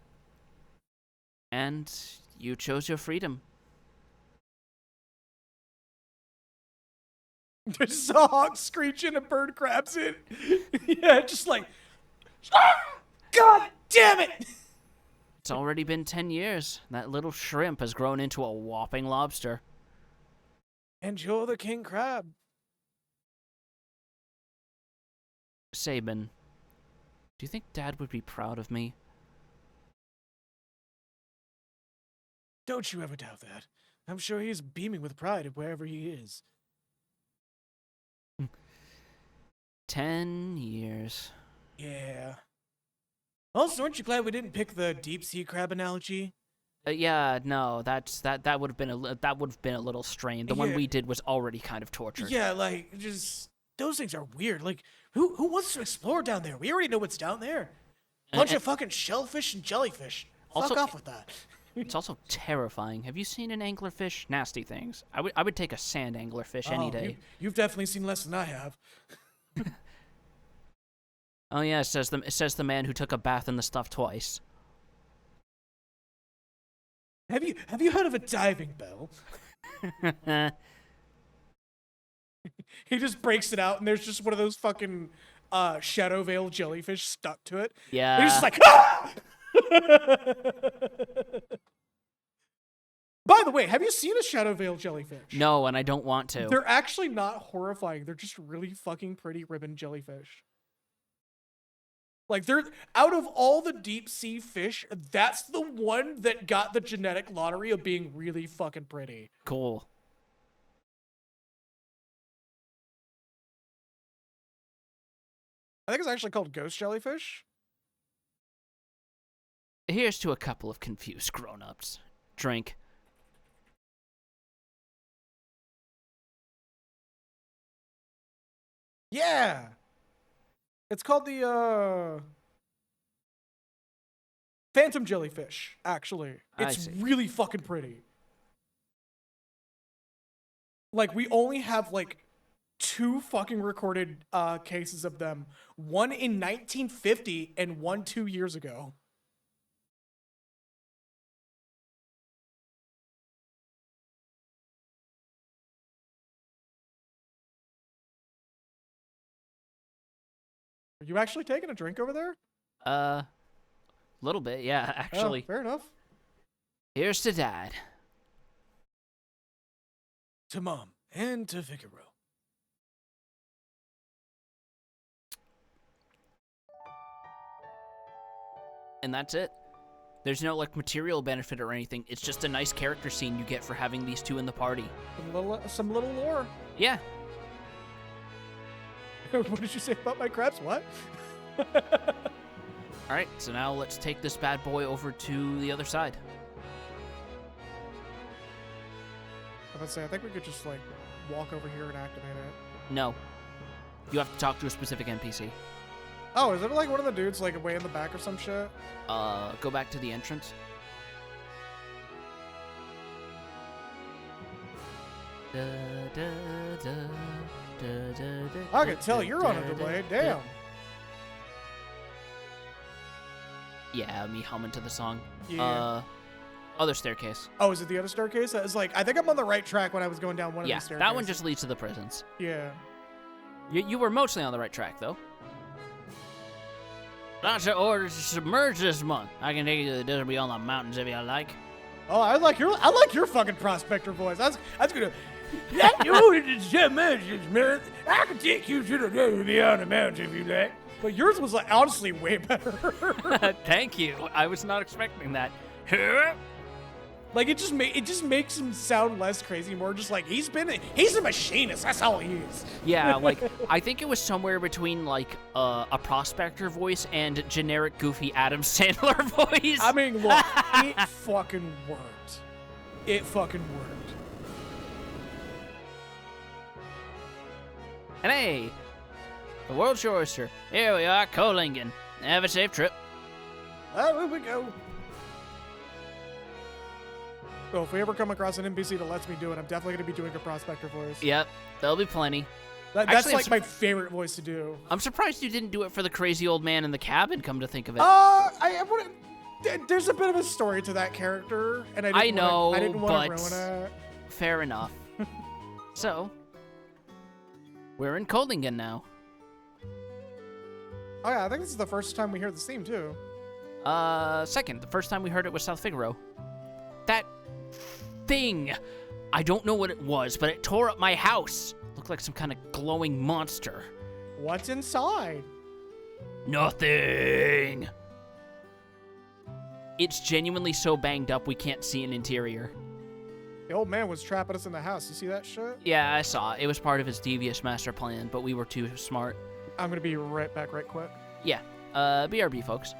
And you chose your freedom. Just a hawk screeching, a bird grabs it. Yeah, just like, God damn it! It's already been 10 years. That little shrimp has grown into a whopping lobster. And you're the king crab. Sabin, do you think Dad would be proud of me? Don't you ever doubt that. I'm sure he's beaming with pride wherever he is. 10 years. Yeah. Also, aren't you glad we didn't pick the deep sea crab analogy? Yeah, no, that would have been a little strained. The one Yeah. we did was already kind of tortured. Yeah, like, just, those things are weird. Like, who wants to explore down there? We already know what's down there. Bunch of fucking shellfish and jellyfish. Also- Fuck off with that. It's also terrifying. Have you seen an anglerfish? Nasty things. I would take a sand anglerfish any day. You've definitely seen less than I have. Oh yeah, it says the man who took a bath in the stuff twice. Have you heard of a diving bell? He just breaks it out, and there's just one of those fucking shadow veil jellyfish stuck to it. Yeah. And he's just like, ah! By the way, have you seen a shadow veil jellyfish? No, and I don't want to. They're actually not horrifying. They're just really fucking pretty ribbon jellyfish. Like, they're out of all the deep sea fish, that's the one that got the genetic lottery of being really fucking pretty. Cool. I think it's actually called ghost jellyfish. Here's to a couple of confused grown-ups. Drink. Yeah. It's called the phantom jellyfish, actually. I It's see. really fucking pretty. Like, we only have like 2 fucking recorded cases of them. One in 1950 and one 2 years ago. Are you actually taking a drink over there? Little bit, yeah, actually. Oh, fair enough. Here's to Dad. To Mom and to Figaro. And that's it. There's no, like, material benefit or anything. It's just a nice character scene you get for having these two in the party. Some little lore. Yeah. What did you say about my crabs? What? Alright, so now let's take this bad boy over to the other side. I was say, I think we could just like walk over here and activate it. No. You have to talk to a specific NPC. Oh, is it like one of the dudes like way in the back or some shit? Go back to the entrance. I can tell you're on a delay. Damn. Yeah, me humming to the song. Yeah. Other staircase. Oh, is it the other staircase? It's like I think I'm on the right track when I was going down one of Yeah, these staircases. that one just leads to the prisons. Yeah. You were mostly on the right track, though. Lots of orders to submerge this month. I can take you to the desert beyond the mountains if you like. Oh, I like your fucking prospector voice. That's good. That order to submerge this month. I can take you to the desert beyond the mountains if you like. But yours was like honestly way better. Thank you. I was not expecting that. Like it just makes him sound less crazy, more just like he's a machinist. That's all he is. Yeah, like I think it was somewhere between like a prospector voice and generic goofy Adam Sandler voice. I mean, look, it fucking worked. It fucking worked. And hey, the world's your oyster. Here we are, Kolingen. Have a safe trip. Oh, here we go. So if we ever come across an NPC that lets me do it, I'm definitely going to be doing a prospector voice. Yep, there'll be plenty. That's Actually, like my favorite voice to do. I'm surprised you didn't do it for the crazy old man in the cabin, come to think of it. I wouldn't. There's a bit of a story to that character, and I didn't want to ruin it. Fair enough. So, we're in Kohlingen now. Oh yeah, I think this is the first time we hear this theme too. Second, the first time we heard it was South Figaro. That thing, I don't know what it was, but it tore up my house. Looked like some kind of glowing monster. What's inside? Nothing. It's genuinely so banged up we can't see an interior. The old man was trapping us in the house. You see that shit? Yeah, I saw it. It was part of his devious master plan, but we were too smart. I'm gonna be right back right quick. Yeah, BRB, folks.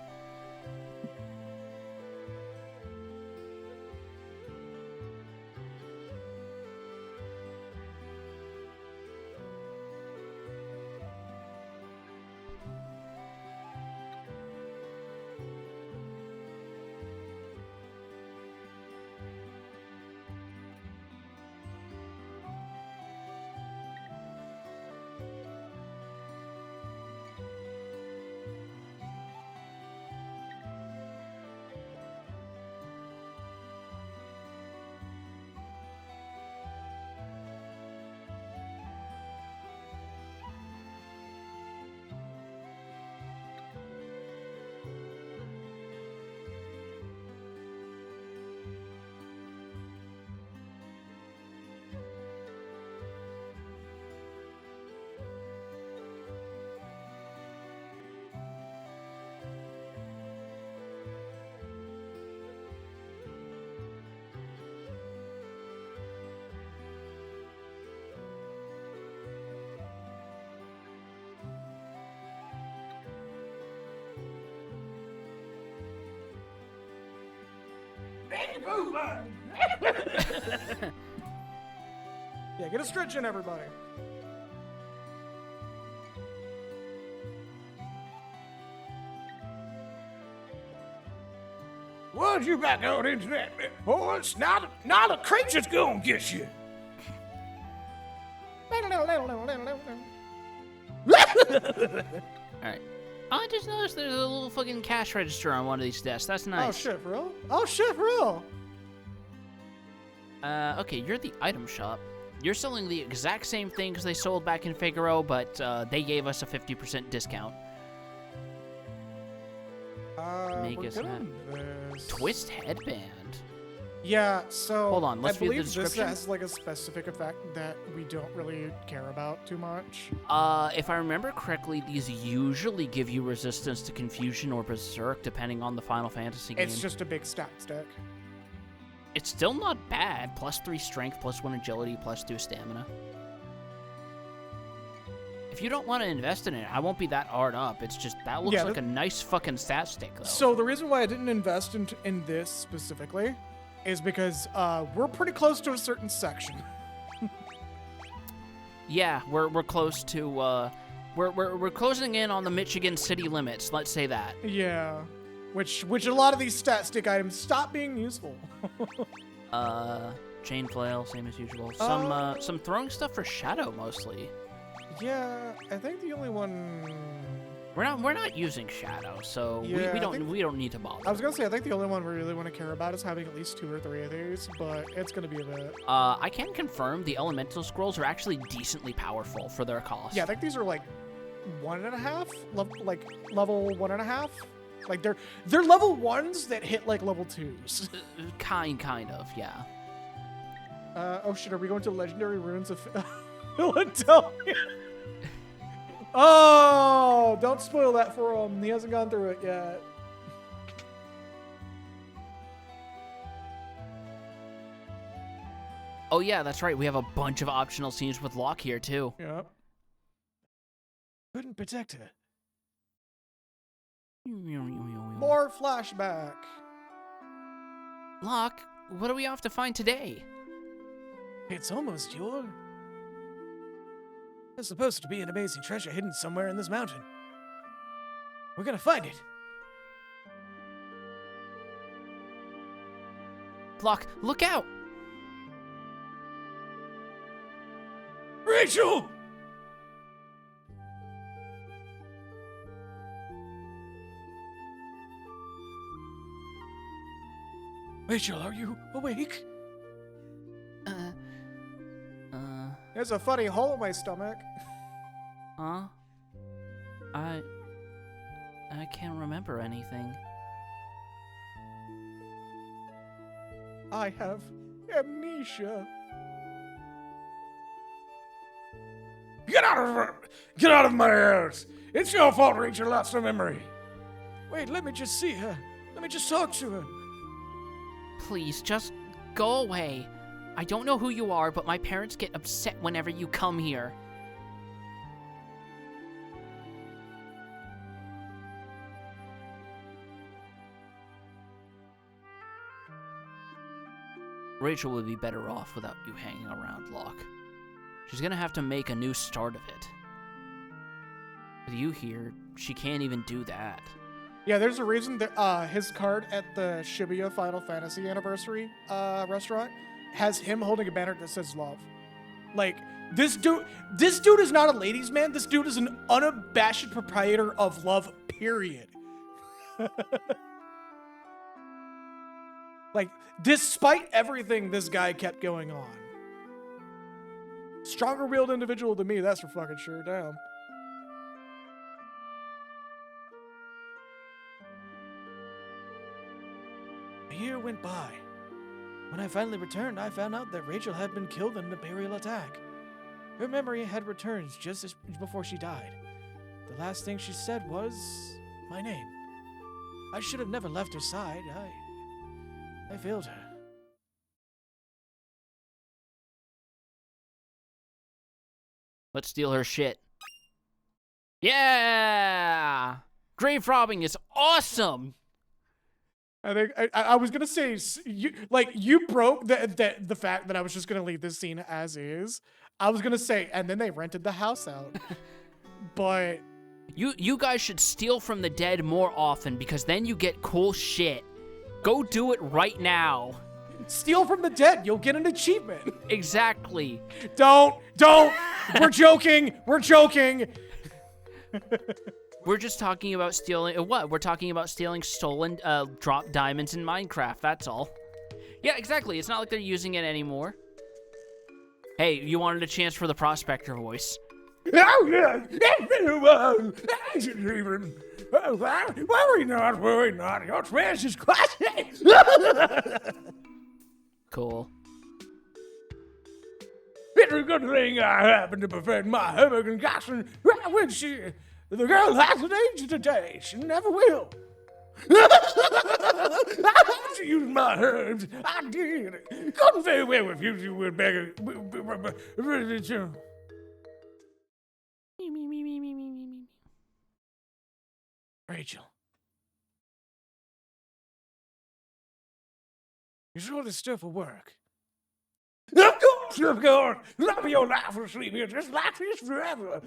Yeah, get a stretch in, everybody. What you back out into that, boys? Now the creature's gonna get you. Alright. I just noticed there's a little fucking cash register on one of these desks. That's nice. Oh shit, for real? Oh shit, for real? Okay, you're the item shop. You're selling the exact same things they sold back in Figaro, but they gave us a 50% discount. Make We're us good happy. on this. Twist headband. Yeah, so Hold on, let's I read the believe this description. has like a specific effect that we don't really care about too much. If I remember correctly, these usually give you resistance to confusion or berserk, depending on the Final Fantasy game. It's just a big stat stick. It's still not bad. +3 strength, +1 agility, +2 stamina. If you don't want to invest in it, I won't be that hard up. It's just, that looks like a nice fucking stat stick, though. So the reason why I didn't invest in this specifically is because we're pretty close to a certain section. Yeah, we're close to, we're closing in on the Michigan city limits, let's say that. Yeah, which a lot of these stat stick items stop being useful. Chain flail, same as usual. Some throwing stuff for Shadow, mostly. Yeah, I think the only one... We're not using Shadow, so Yeah, we don't need to bother. I was gonna say, I think the only one we really want to care about is having at least 2 or 3 of these, but it's gonna be a bit. I can confirm the elemental scrolls are actually decently powerful for their cost. Yeah, I think these are like 1.5, like level 1.5. Like they're level 1s that hit like level 2s. Kind of, yeah. Oh shit, are we going to Legendary Ruins of Philadelphia? Oh, don't spoil that for him. He hasn't gone through it yet. Oh yeah, that's right. We have a bunch of optional scenes with Locke here too. Yep. Couldn't protect her. More flashback. Locke, what do we have to find today? It's almost your... There's supposed to be an amazing treasure hidden somewhere in this mountain. We're gonna find it. Locke, look out! Rachel! Rachel, are you awake? There's a funny hole in my stomach. Huh? I can't remember anything. I have amnesia. Get out of my house! It's your fault Rachel lost her memory. Wait, let me just see her. Let me just talk to her. Please, just go away. I don't know who you are, but my parents get upset whenever you come here. Rachel would be better off without you hanging around, Locke. She's gonna have to make a new start of it. With you here, she can't even do that. Yeah, there's a reason that his card at the Shibuya Final Fantasy Anniversary restaurant has him holding a banner that says love. Like, this dude is not a ladies' man. This dude is an unabashed proprietor of love, period. Like, despite everything this guy kept going on. Stronger-willed individual than me, that's for fucking sure. Damn. A year went by. When I finally returned, I found out that Rachel had been killed in an Imperial attack. Her memory had returned just before she died. The last thing she said was my name. I should have never left her side. I failed her. Let's steal her shit. Yeah! Grave robbing is awesome! I think I was gonna say you broke the fact that I was just gonna leave this scene as is. I was gonna say, and then they rented the house out. But You guys should steal from the dead more often because then you get cool shit. Go do it right now. steal from the dead, you'll get an achievement. Exactly. Don't. We're joking. We're joking. We're just talking about stealing. What? We're talking about stealing stolen drop diamonds in Minecraft. That's all. Yeah, exactly. It's not like they're using it anymore. Hey, you wanted a chance for the prospector voice. Oh, yeah. Everyone, even. Worry not. Your trash is classic. Cool. It's a good thing I happened to perfect my herb concoction right when the girl hasn't aged today. She never will. I had to use my herbs. I did. Couldn't very well refuse you with beggar. Rachel. You sure this stuff will work? Of course. Love your life will sleep here just like this forever.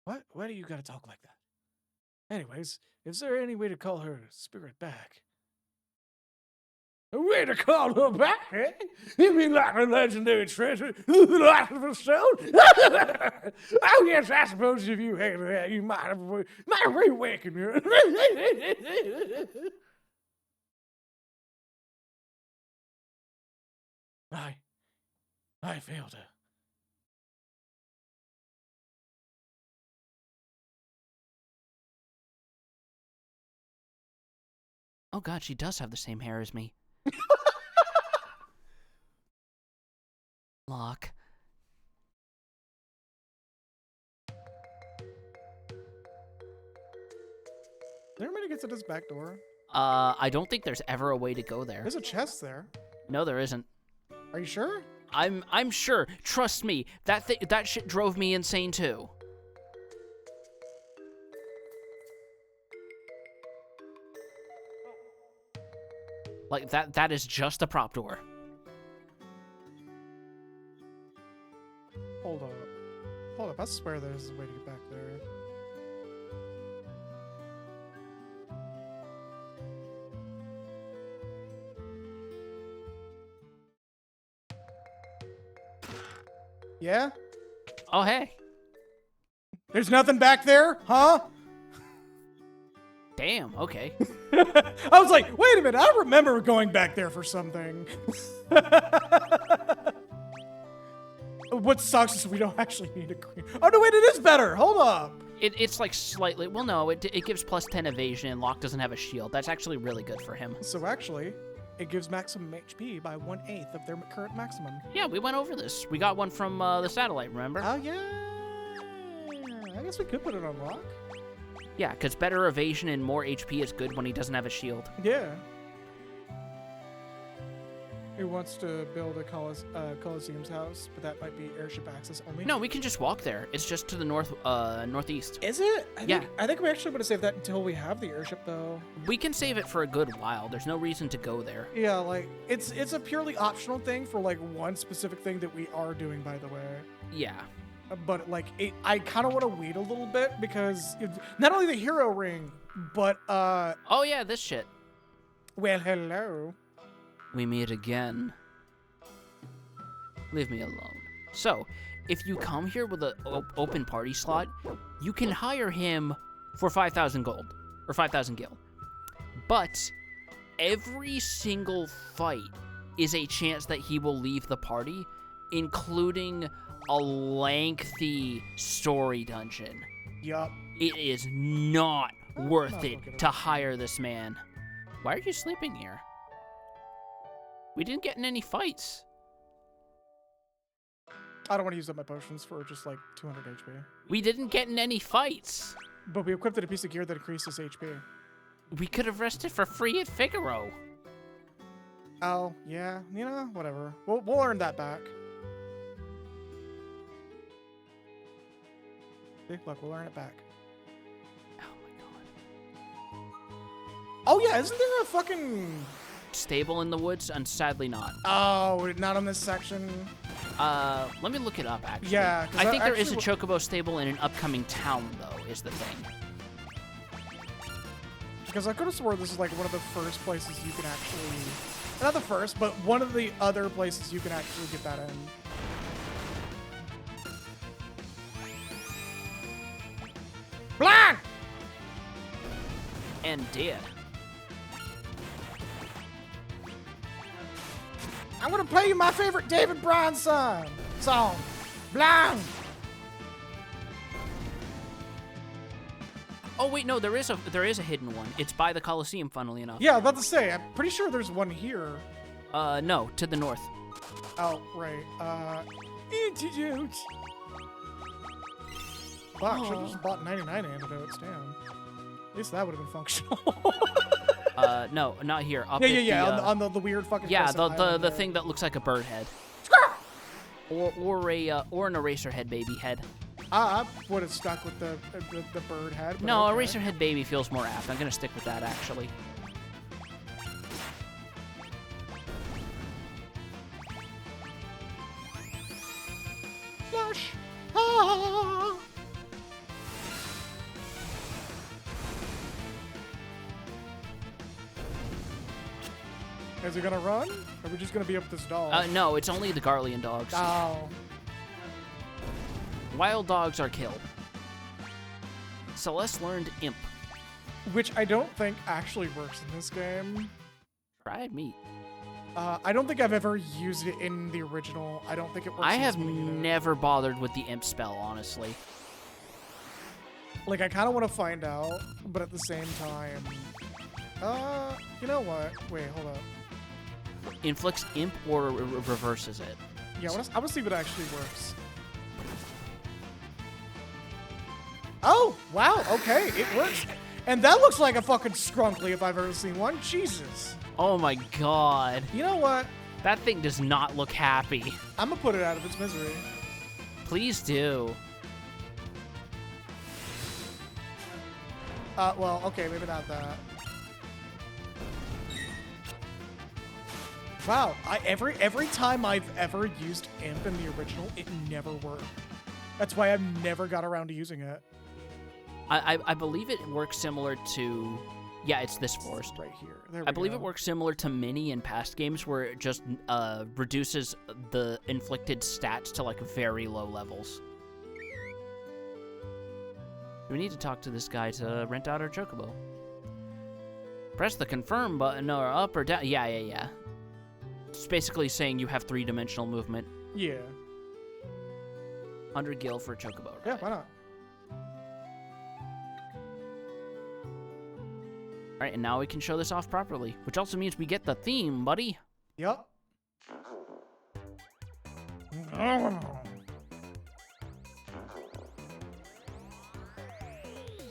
What? Why do you gotta talk like that? Anyways, is there any way to call her spirit back? A way to call her back, eh? You mean like the legendary treasure, the life of a stone? Oh, yes, I suppose if you had that, you might reawaken her. I failed her. Oh god, she does have the same hair as me. Locke. There anybody gets to this back door? I don't think there's ever a way to go there. There's a chest there. No, there isn't. Are you sure? I'm sure. Trust me. That shit drove me insane too. Like that is just a prop door. Hold I swear there's a way to get back there. Yeah? Oh, hey. There's nothing back there? Huh? Damn, okay. I was like, wait a minute, I remember going back there for something. What sucks is we don't actually need a green. Oh, no, wait, it is better. Hold up. It's like slightly, well, no, it gives plus 10 evasion, and Locke doesn't have a shield. That's actually really good for him. So actually, it gives maximum HP by 1/8 of their current maximum. Yeah, we went over this. We got one from the satellite, remember? Oh, yeah. I guess we could put it on Locke. Yeah, because better evasion and more HP is good when he doesn't have a shield. Yeah. Who wants to build a Coliseum's house, but that might be airship access only? No, we can just walk there. It's just to the northeast. Is it? Yeah. I think we actually want to save that until we have the airship, though. We can save it for a good while. There's no reason to go there. Yeah, like, it's a purely optional thing for, like, one specific thing that we are doing, by the way. Yeah. But, like, I kind of want to wait a little bit because not only the hero ring, but, Oh, yeah, this shit. well, hello. We meet again. Leave me alone. So, if you come here with an open party slot, you can hire him for 5,000 gold, or 5,000 gil. But every single fight is a chance that he will leave the party, including a lengthy story dungeon. Yup. It is not worth I'll it look it to up. hire this man. Why are you sleeping here? We didn't get in any fights. I don't want to use up my potions for just, like, 200 HP. We didn't get in any fights. But we equipped it a piece of gear that increases HP. We could have rested for free at Figaro. Oh, yeah. You know, whatever. We'll earn that back. See, look, we'll earn it back. Oh my god. Oh, yeah, isn't there a fucking... Stable in the woods? And sadly not. Oh, not on this section. Let me look it up, actually. Yeah, 'cause I think there is a actually chocobo stable in an upcoming town, though, is the thing. Because I could have swore this is like one of the first places you can actually... Not the first, but one of the other places you can actually get that in. Blind! And dead. I'm gonna play you my favorite David Bryan song. Blind! Oh wait, no, there is a hidden one. It's by the Coliseum, funnily enough. Yeah, I was about to say, I'm pretty sure there's one here. No, to the north. Oh, right. Antidote. Wow, I should've just bought 99 antidotes, damn. At least that would have been functional. No, not here. Up yeah, at the, on the weird fucking yeah, crescent the island there. thing that looks like a bird head. or an eraser head baby head. I would have stuck with the bird head. but No, okay. eraser head baby feels more apt. I'm gonna stick with that actually. Flush. Ah. Is he gonna run? Or are we just gonna be up with this dog? No, it's only the Garlean dogs. Oh. Wild dogs are killed. Celeste learned Imp. Which I don't think actually works in this game. Fried meat. I don't think I've ever used it in the original. I don't think it works. I in have this one either. never bothered with the Imp spell, honestly. Like, I kind of want to find out, but at the same time... you know what? Wait, hold up. Inflicts Imp or reverses it. Yeah, I want to see what actually works. Oh, wow, okay, it works. And that looks like a fucking skrunkly if I've ever seen one. Jesus. Oh my god. You know what? That thing does not look happy. I'm gonna put it out of its misery. Please do. Well, okay, maybe not that. Wow, every time I've ever used Imp in the original, it never worked. That's why I've never got around to using it. I believe it works similar to... Yeah, it's this forest. Right here. There we I believe go. it works similar to Mini in past games where it just reduces the inflicted stats to, like, very low levels. We need to talk to this guy to rent out our chocobo. Press the confirm button or up or down. Yeah. It's basically saying you have 3-dimensional movement. Yeah. 100 gil for a chocobo ride. Yeah, why not? Alright, and now we can show this off properly, which also means we get the theme, buddy. Yup.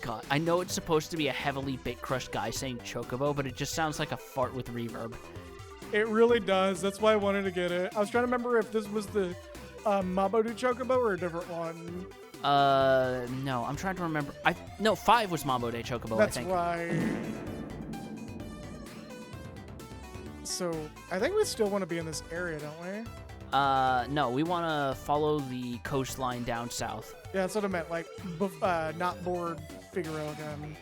God, I know it's supposed to be a heavily bit-crushed guy saying chocobo, but it just sounds like a fart with reverb. It really does. That's why I wanted to get it. I was trying to remember if this was the Mabodu Chocobo or a different one. No, I'm trying to remember. No, 5 was Mambo Day Chocobo, That's I think. right. So, I think we still want to be in this area, don't we? No, we want to follow the coastline down south. Yeah, that's what I meant. Like, not bored Figaro again.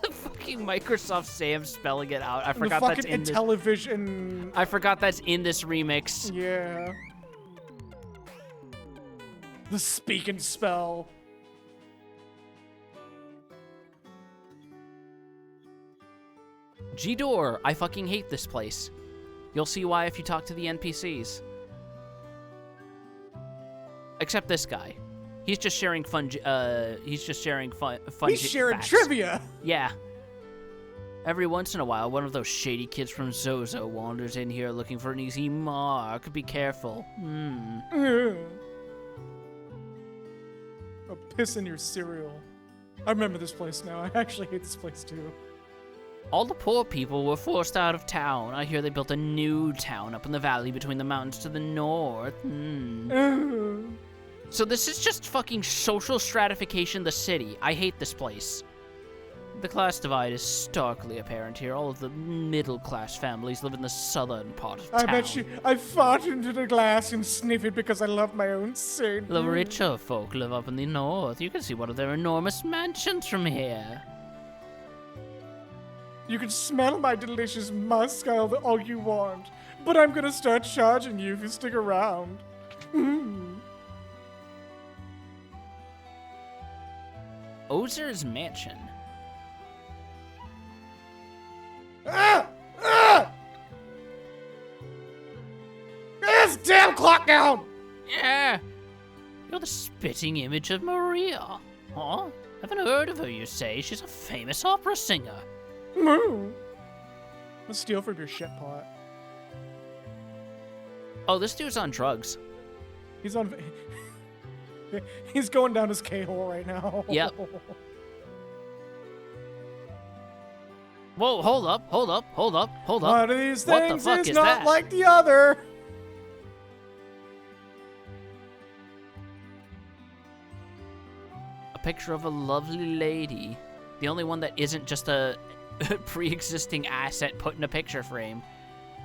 The fucking Microsoft Sam spelling it out. I The forgot that's fucking in this. Intellivision. I forgot that's in this remix. Yeah. The speak and spell. G-Door, I fucking hate this place. You'll see why if you talk to the NPCs. Except this guy. He's just sharing fun. He's just sharing fun. He's sharing facts. trivia. Yeah. Every once in a while, one of those shady kids from Zozo wanders in here looking for an easy mark. Be careful. A piss in your cereal. I remember this place now. I actually hate this place too. All the poor people were forced out of town. I hear they built a new town up in the valley between the mountains to the north. So this is just fucking social stratification, the city. I hate this place. The class divide is starkly apparent here. All of the middle-class families live in the southern part of town. I bet you I fart into the glass and sniff it because I love my own sin. The richer folk live up in the north. You can see one of their enormous mansions from here. You can smell my delicious musk all you want, but I'm gonna start charging you if you stick around. Ozer's mansion. This damn clock down! Yeah. You're the spitting image of Maria. Huh? Haven't heard of her, you say? She's a famous opera singer. Let's steal from your shit pot. Oh, this dude's on drugs. He's on. He's going down his K-hole right now. Yep. Whoa, hold up. One of these What the things fuck is is not that? like the other. A picture of a lovely lady. The only one that isn't just a pre-existing asset put in a picture frame.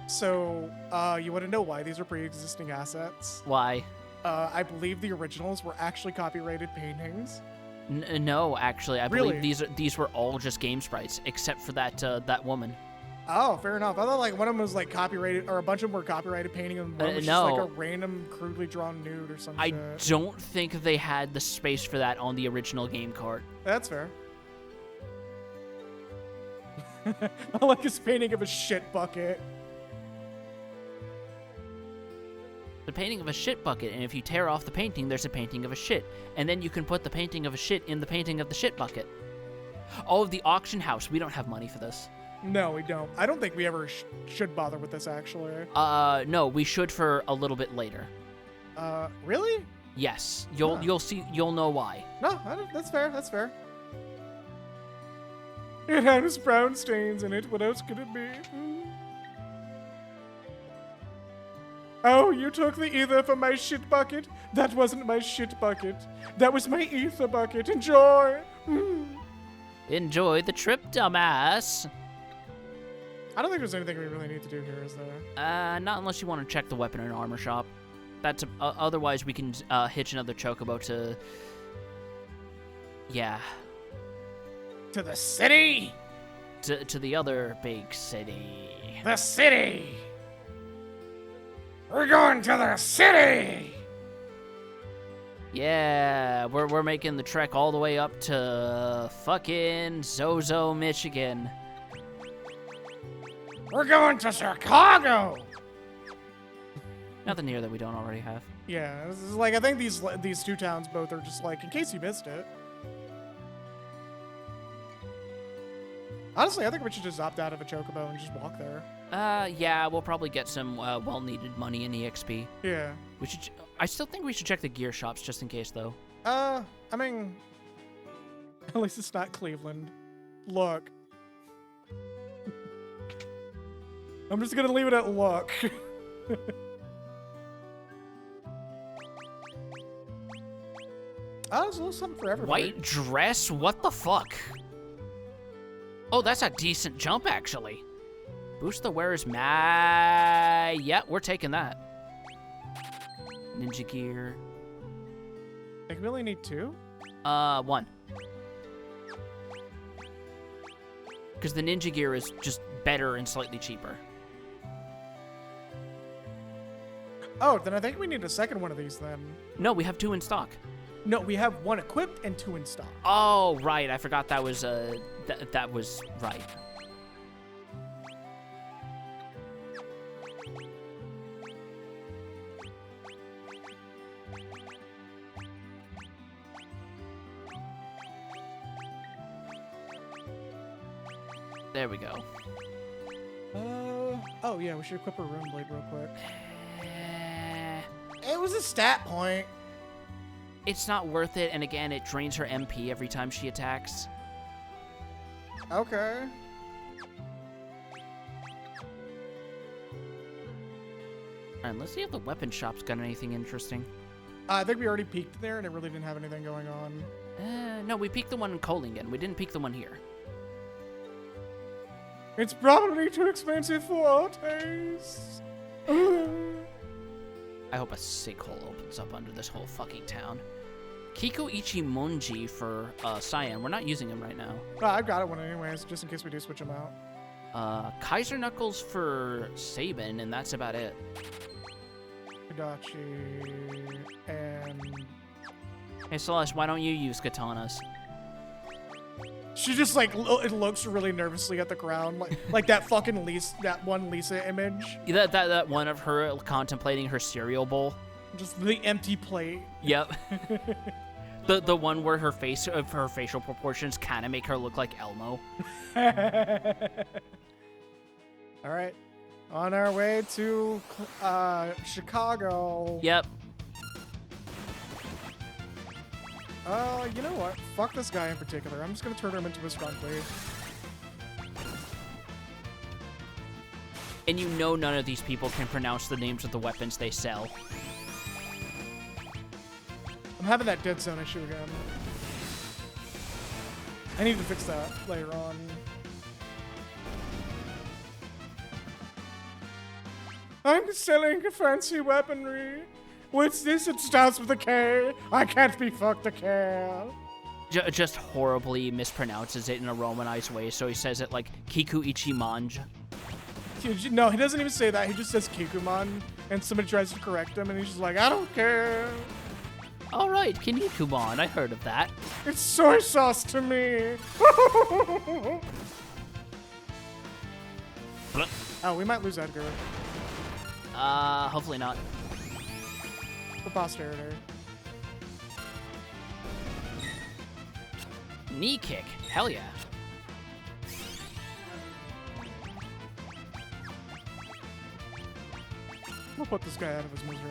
So, you want to know why these are pre-existing assets? Why? I believe the originals were actually copyrighted paintings. No, actually, I Really? believe these were all just game sprites, except for that woman. Oh, fair enough. I thought like one of them was like copyrighted, or a bunch of them were copyrighted painting, and one was just like no. a random crudely drawn nude or some I shit. don't think they had the space for that on the original game cart. That's fair. I like his painting of a shit bucket. The painting of a shit bucket, and if you tear off the painting, there's a painting of a shit. And then you can put the painting of a shit in the painting of the shit bucket. Oh, the auction house. We don't have money for this. No, we don't. I don't think we ever should bother with this, actually. No, we should for a little bit later. Really? Yes, Huh. you'll know why. No, that's fair. That's fair. It has brown stains in it. What else could it be? Oh, you took the ether from my shit bucket? That wasn't my shit bucket. That was my ether bucket. Enjoy. Enjoy the trip, dumbass. I don't think there's anything we really need to do here, is there? Not unless you want to check the weapon and armor shop. That's otherwise we can hitch another chocobo to. Yeah. To the city. To the other big city. The city. We're going to the city. Yeah, we're making the trek all the way up to fucking Zozo, Michigan. We're going to Chicago. Nothing here that we don't already have. Yeah, this is like I think these two towns both are just like in case you missed it. Honestly, I think we should just opt out of a chocobo and just walk there. Yeah, we'll probably get some well-needed money in EXP. Yeah. We should. I still think we should check the gear shops just in case, though. I mean, at least it's not Cleveland. Look. I'm just gonna leave it at look. Oh, there's a little something for everybody. White dress? What the fuck? Oh, that's a decent jump, actually. Boost the wearer's yeah, we're taking that. Ninja gear. I think we only need 2? 1. Because the ninja gear is just better and slightly cheaper. Oh, then I think we need a second one of these then. No, we have 2 in stock. No, we have 1 equipped and 2 in stock. Oh, right. I forgot that was that was right. There we go. Oh yeah, we should equip a rune blade real quick. Eh, It was a stat point. it's not worth it, and again, it drains her MP every time she attacks. Okay. Alright, let's see if the weapon shop's got anything interesting. I think we already peeked there and it really didn't have anything going on. No, we peeked the one in Kolingen. We didn't peek the one here. It's probably too expensive for our taste. I hope a sinkhole opens up under this whole fucking town. Kiko Ichimonji for Cyan. We're not using him right now. Well, I've got it one anyways, just in case we do switch them out. Kaiser Knuckles for Sabin, and that's about it. Hidachi and Hey Celeste, why don't you use katanas? she just like it looks really nervously at the ground, like that fucking that one Lisa image, That one of her contemplating her cereal bowl. just the empty plate. Yep. the one where her facial proportions kind of make her look like Elmo. All right, on our way to Chicago. Yep. You know what? Fuck this guy in particular. I'm just gonna turn him into a strong blade. And you know none of these people can pronounce the names of the weapons they sell. I'm having that dead zone issue again. I need to fix that later on. I'm selling fancy weaponry. What's this? It starts with a K. I can't be fucked a K. Just horribly mispronounces it in a Romanized way, so he says it like Kiku Ichimonj. No, he doesn't even say that. He just says Kikumon, and somebody tries to correct him, and he's just like, I don't care. All right, Kinnikuman, I heard of that. It's soy sauce to me. Oh, we might lose Edgar. Hopefully not. For posterity. Knee kick, hell yeah. We'll put this guy out of his misery.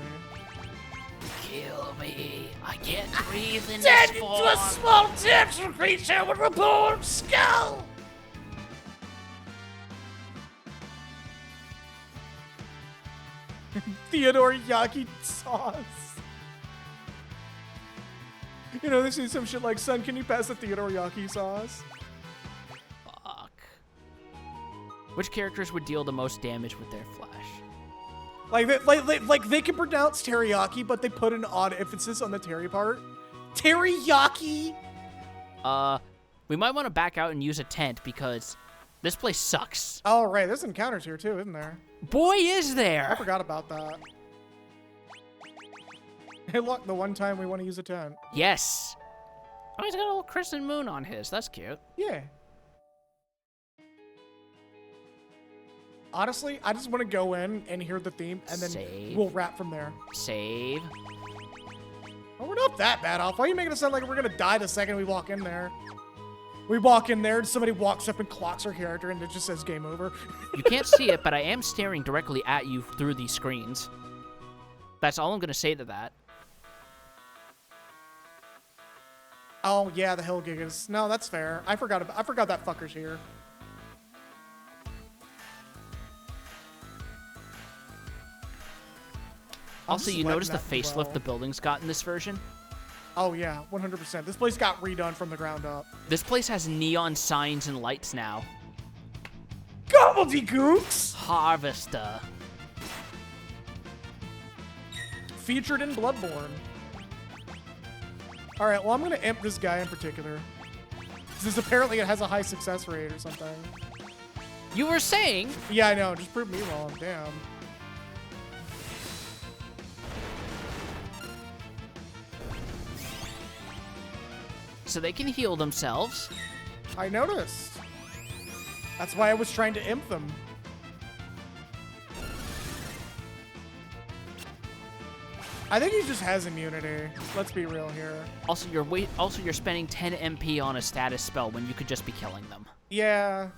Kill me, I can't breathe in Turned this into form. a small turtle creature with a bald skull. Theodore Yaki sauce. You know, they say some shit like, son, can you pass the Theodore Yaki sauce? Fuck. Which characters would deal the most damage with their flash? Like they can pronounce teriyaki, but they put an odd emphasis on the terry part. Teriyaki. We might want to back out and use a tent because this place sucks. Oh, right. There's encounters here, too, isn't there? Boy, is I there! forgot about that. Hey, look, the one time we want to use a tent. Yes. Oh, he's got a little crescent moon on his. That's cute. Yeah. Honestly, I just want to go in and hear the theme, and then Save. we'll wrap from there. Save. Oh, we're not that bad off. Why are you making it sound like we're going to die the second we walk in there? We walk in there, and somebody walks up and clocks our character, and it just says game over. You can't see it, but I am staring directly at you through these screens. That's all I'm going to say to that. Oh, yeah, the hill gigas. No, that's fair. I forgot that fucker's here. Also, you notice the sweating that facelift well. the building's got in this version? Oh, yeah, 100%. This place got redone from the ground up. This place has neon signs and lights now. Gobbledygooks! Harvester. Featured in Bloodborne. Alright, well, I'm going to imp this guy in particular. Since apparently it has a high success rate or something. You were saying? Yeah, I know. Just prove me wrong. Damn. So they can heal themselves. I noticed. That's why I was trying to imp them. I think he just has immunity. Let's be real here. Also, you're spending 10 MP on a status spell when you could just be killing them. Yeah.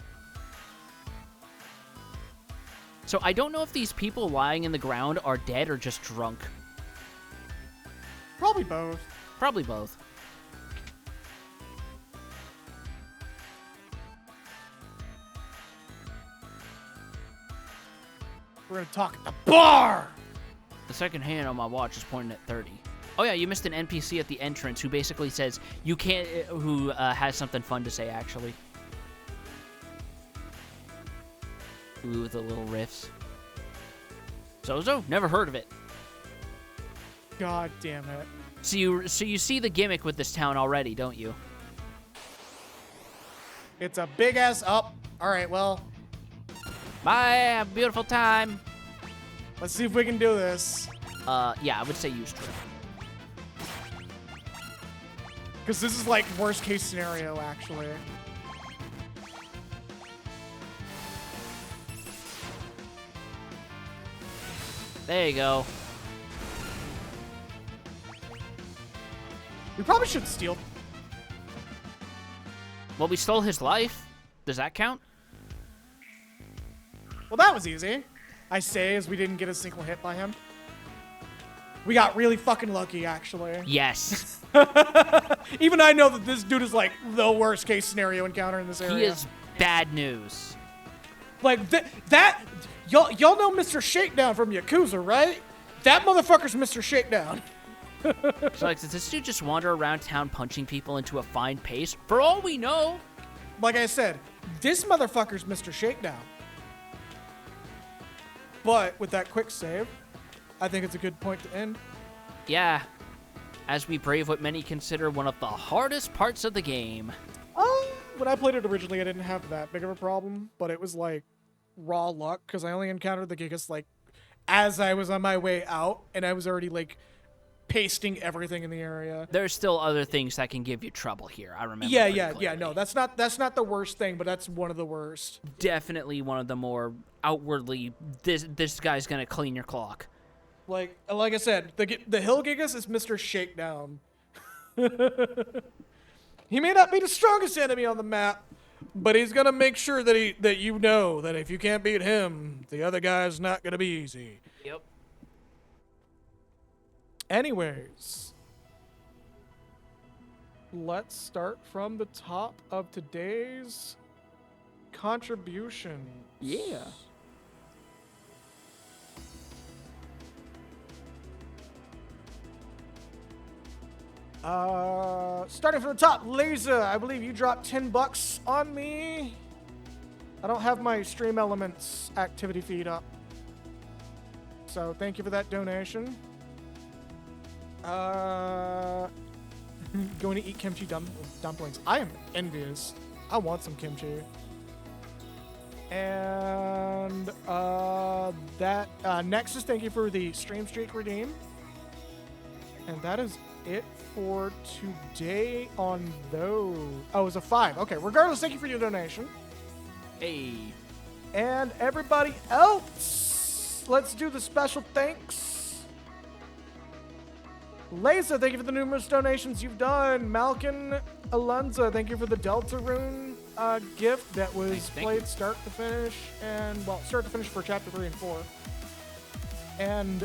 So I don't know if these people lying in the ground are dead or just drunk. Probably both. Probably both. We're gonna talk at the bar! The second hand on my watch is pointing at 30. Oh yeah, you missed an NPC at the entrance who basically says you can't. Who has something fun to say actually. Ooh, the little riffs. So never heard of it. God damn it. So you see the gimmick with this town already, don't you? It's a big ass up. Alright, well, Bye, have a beautiful time. let's see if we can do this. Yeah, I would say use drift. Because this is like worst case scenario, actually. There you go. We probably should steal. Well, we stole his life. Does that count? Well, that was easy. I say as we didn't get a single hit by him. We got really fucking lucky, actually. Yes. Even I know that this dude is like the worst case scenario encounter in this area. He is bad news. Like that y'all know Mr. Shakedown from Yakuza, right? That motherfucker's Mr. Shakedown. So, like, does this dude just wander around town punching people into a fine pace? For all we know. Like I said, this motherfucker's Mr. Shakedown. But with that quick save, I think it's a good point to end. Yeah. As we brave what many consider one of the hardest parts of the game. When I played it originally, I didn't have that big of a problem, but it was like raw luck because I only encountered the Gigas like as I was on my way out, and I was already like pasting everything in the area. There's still other things that can give you trouble here. I remember. Yeah, pretty yeah, clearly. yeah. No, that's not the worst thing, but that's one of the worst. Definitely one of the more outwardly. This guy's gonna clean your clock. Like I said, the Hill Gigas is Mr. Shakedown. He may not be the strongest enemy on the map, but he's gonna make sure that you know that if you can't beat him, the other guy's not gonna be easy. Yep. Anyways, let's start from the top of today's contributions. Yeah. Starting from the top, Laser, I believe you dropped $10 on me. I don't have my Stream Elements activity feed up. So thank you for that donation. Going to eat kimchi dumplings. I am envious. I want some kimchi. And Nexus, thank you for the stream streak redeem. And that is it for today on those. Oh, it was a 5. Okay, regardless, thank you for your donation. Hey. And everybody else, let's do the special thanks. Leza, thank you for the numerous donations you've done. Malkin Alonzo, thank you for the Delta Rune gift that was played start to finish, and well, start to finish for chapter 3 and 4. And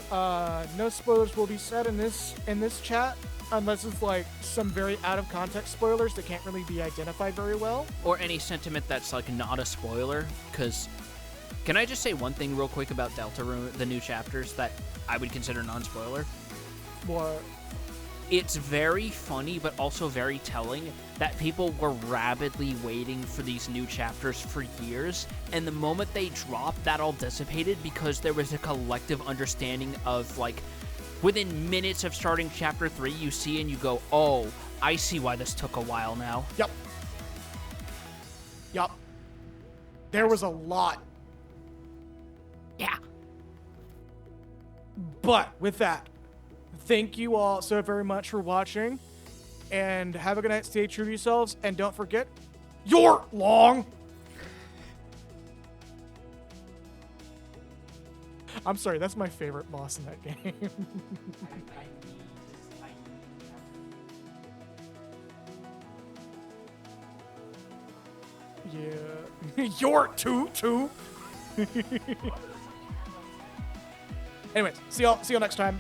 no spoilers will be said in this chat, unless it's like some very out of context spoilers that can't really be identified very well. Or any sentiment that's like not a spoiler, because can I just say one thing real quick about Deltarune, the new chapters that I would consider non-spoiler? What? It's very funny, but also very telling that people were rabidly waiting for these new chapters for years, and the moment they dropped, that all dissipated because there was a collective understanding of, like, within minutes of starting chapter 3, you see and you go, oh, I see why this took a while now. Yep. There was a lot. Yeah. But with that, thank you all so very much for watching, and have a good night. Stay true to yourselves, and don't forget, you're long. I'm sorry, that's my favorite boss in that game. Yeah. You're two. Anyways, see y'all next time.